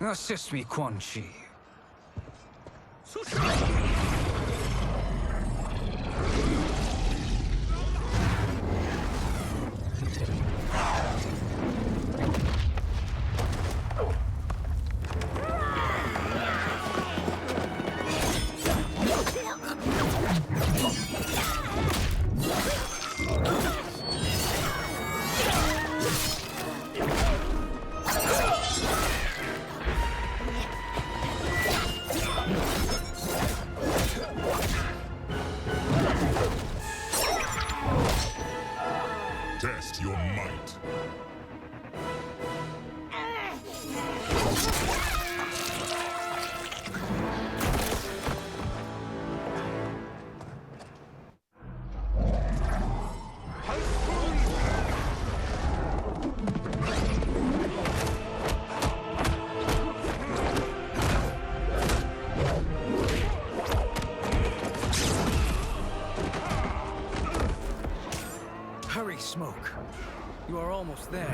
Assist me, Quan Chi. Test your might. Hurry, Smoke. You are almost there.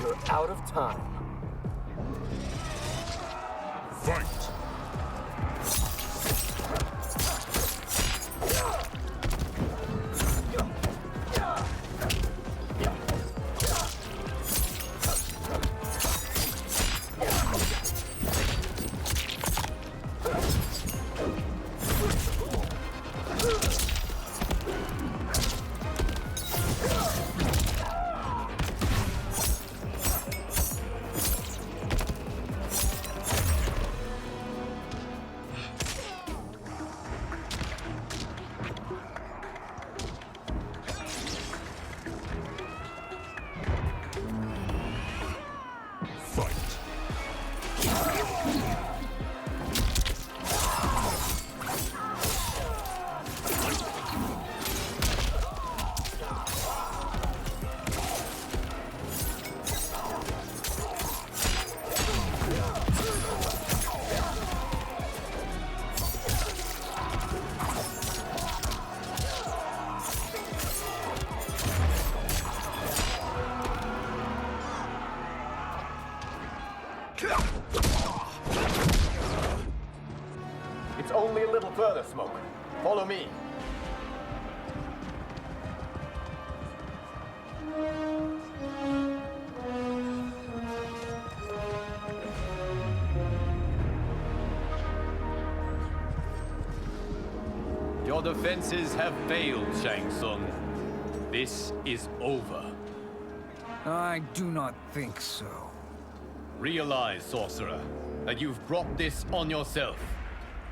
You're out of time. Fight! It's only a little further, Smoke. Follow me. Your defenses have failed, Shang Tsung. This is over. I do not think so. Realize, sorcerer, that you've brought this on yourself.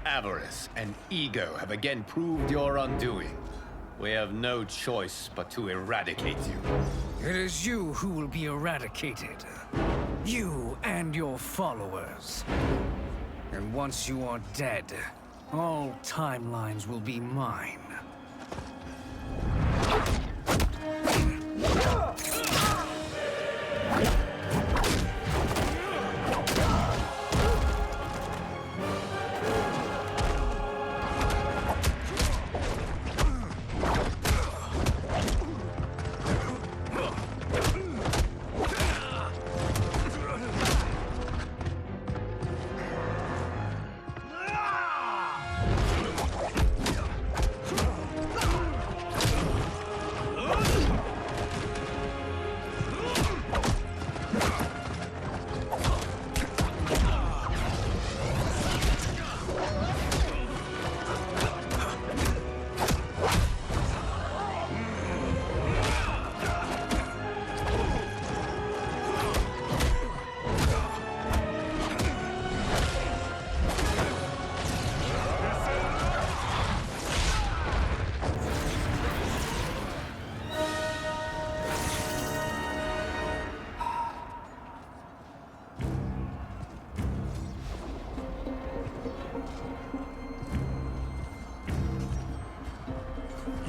Avarice and ego have again proved your undoing. We have no choice but to eradicate you. It is you who will be eradicated. You and your followers. And once you are dead, all timelines will be mine.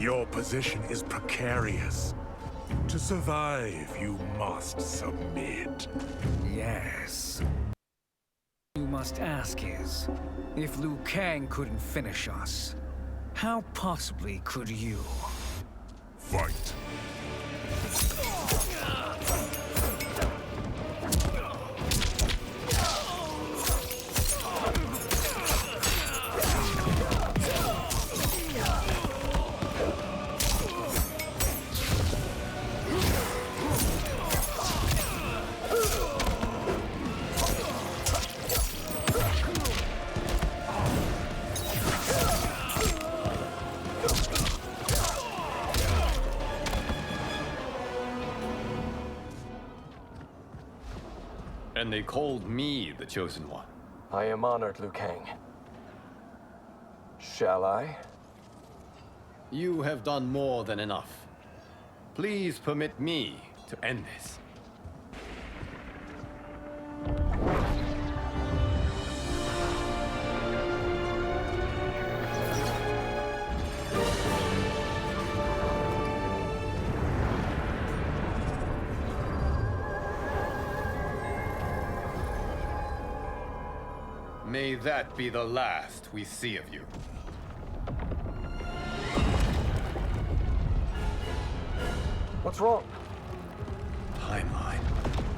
Your position is precarious. To survive, you must submit. Yes. You must ask is, if Liu Kang couldn't finish us, how possibly could you? Fight. And they called me the Chosen One. I am honored, Liu Kang. Shall I? You have done more than enough. Please permit me to end this. May that be the last we see of you. What's wrong? Timeline.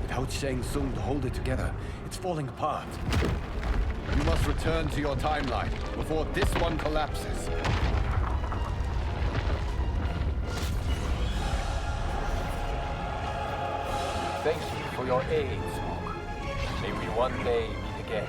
Without Shang Tsung to hold it together, it's falling apart. You must return to your timeline before this one collapses. Thank you for your aid, Smoke. May we one day meet again.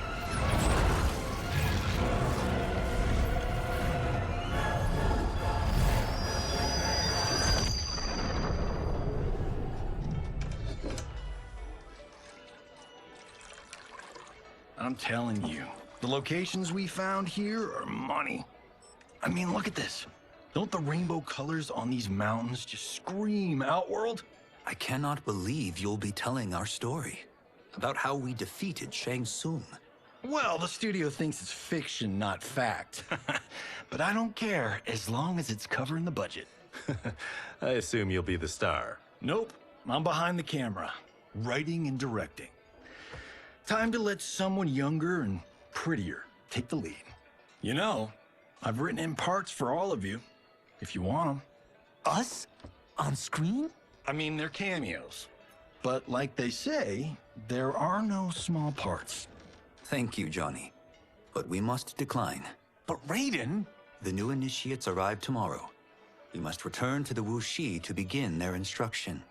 I'm telling you, the locations we found here are money. I mean, look at this. Don't the rainbow colors on these mountains just scream Outworld? I cannot believe you'll be telling our story about how we defeated Shang Tsung. Well, the studio thinks it's fiction, not fact. But I don't care, as long as it's covering the budget. I assume you'll be the star. Nope, I'm behind the camera, writing and directing. Time to let someone younger and prettier take the lead. You know, I've written in parts for all of you, if you want them. Us? On screen? I mean, they're cameos. But like they say, there are no small parts. Thank you, Johnny. But we must decline. But Raiden? The new initiates arrive tomorrow. We must return to the Wuxi to begin their instruction.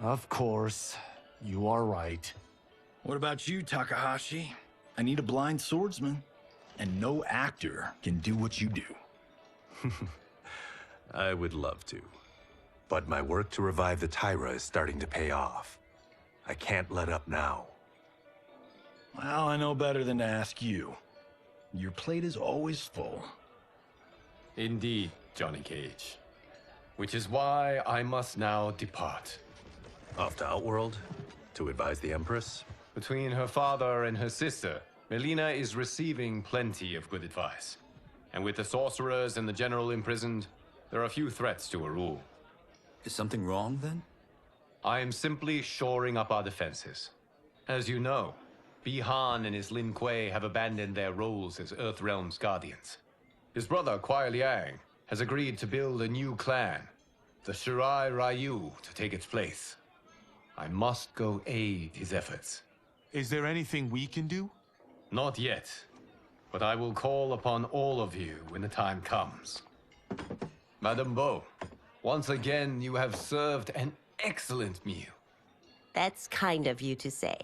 Of course. You are right. What about you, Takahashi? I need a blind swordsman. And no actor can do what you do. I would love to. But my work to revive the Tyra is starting to pay off. I can't let up now. Well, I know better than to ask you. Your plate is always full. Indeed, Johnny Cage. Which is why I must now depart. Off to Outworld? To advise the Empress? Between her father and her sister, Melina is receiving plenty of good advice. And with the sorcerers and the general imprisoned, there are few threats to her rule. Is something wrong, then? I am simply shoring up our defenses. As you know, Bi-Han and his Lin Kuei have abandoned their roles as Earthrealm's guardians. His brother, Kuai Liang, has agreed to build a new clan, the Shirai Ryu, to take its place. I must go aid his efforts. Is there anything we can do? Not yet, but I will call upon all of you when the time comes. Madame Bo, once again you have served an excellent meal. That's kind of you to say.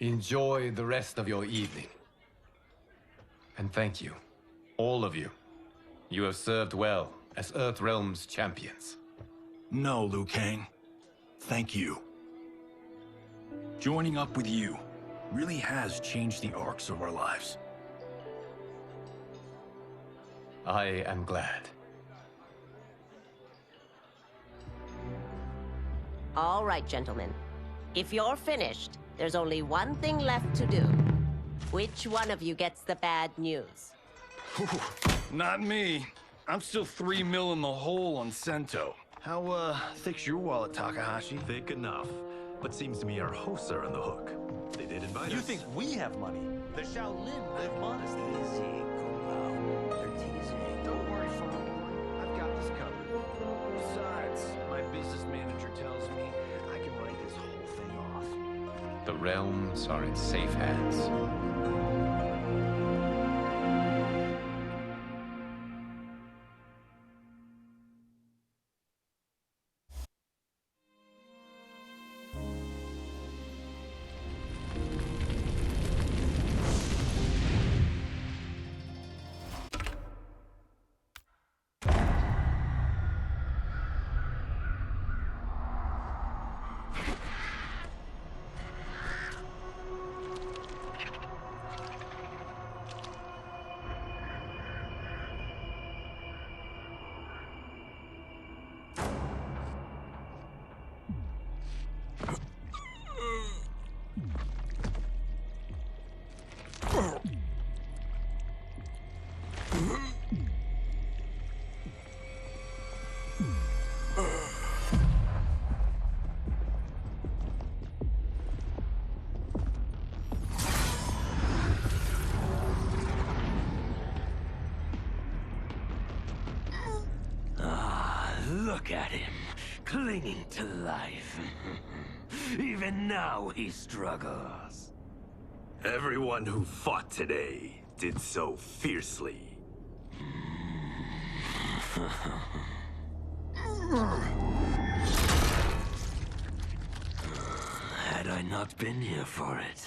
Enjoy the rest of your evening. And thank you, all of you. You have served well as Earthrealm's champions. No, Liu Kang. Thank you. Joining up with you really has changed the arcs of our lives. I am glad. All right, gentlemen. If you're finished, there's only one thing left to do. Which one of you gets the bad news? Not me. I'm still 3 mil in the hole on Sento. How, thick's your wallet, Takahashi? Thick enough. But seems to me our hosts are on the hook. They did invite us. You think we have money? The Shaolin live modestly. Easy, Kung Lao. They're teasing. Don't worry, Father. I've got this covered. Besides, my business manager tells me I can write this whole thing off. The realms are in safe hands. Look at him, clinging to life. Even now he struggles. Everyone who fought today did so fiercely. Had I not been here for it,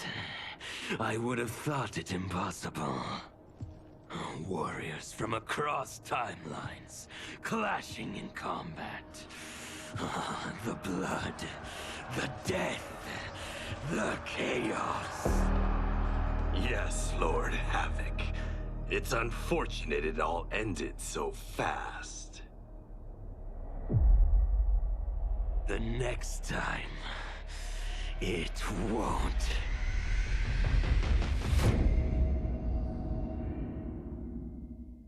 I would have thought it impossible. Warriors from across timelines, clashing in combat. The blood, the death, the chaos. Yes, Lord Havoc. It's unfortunate it all ended so fast. The next time, it won't.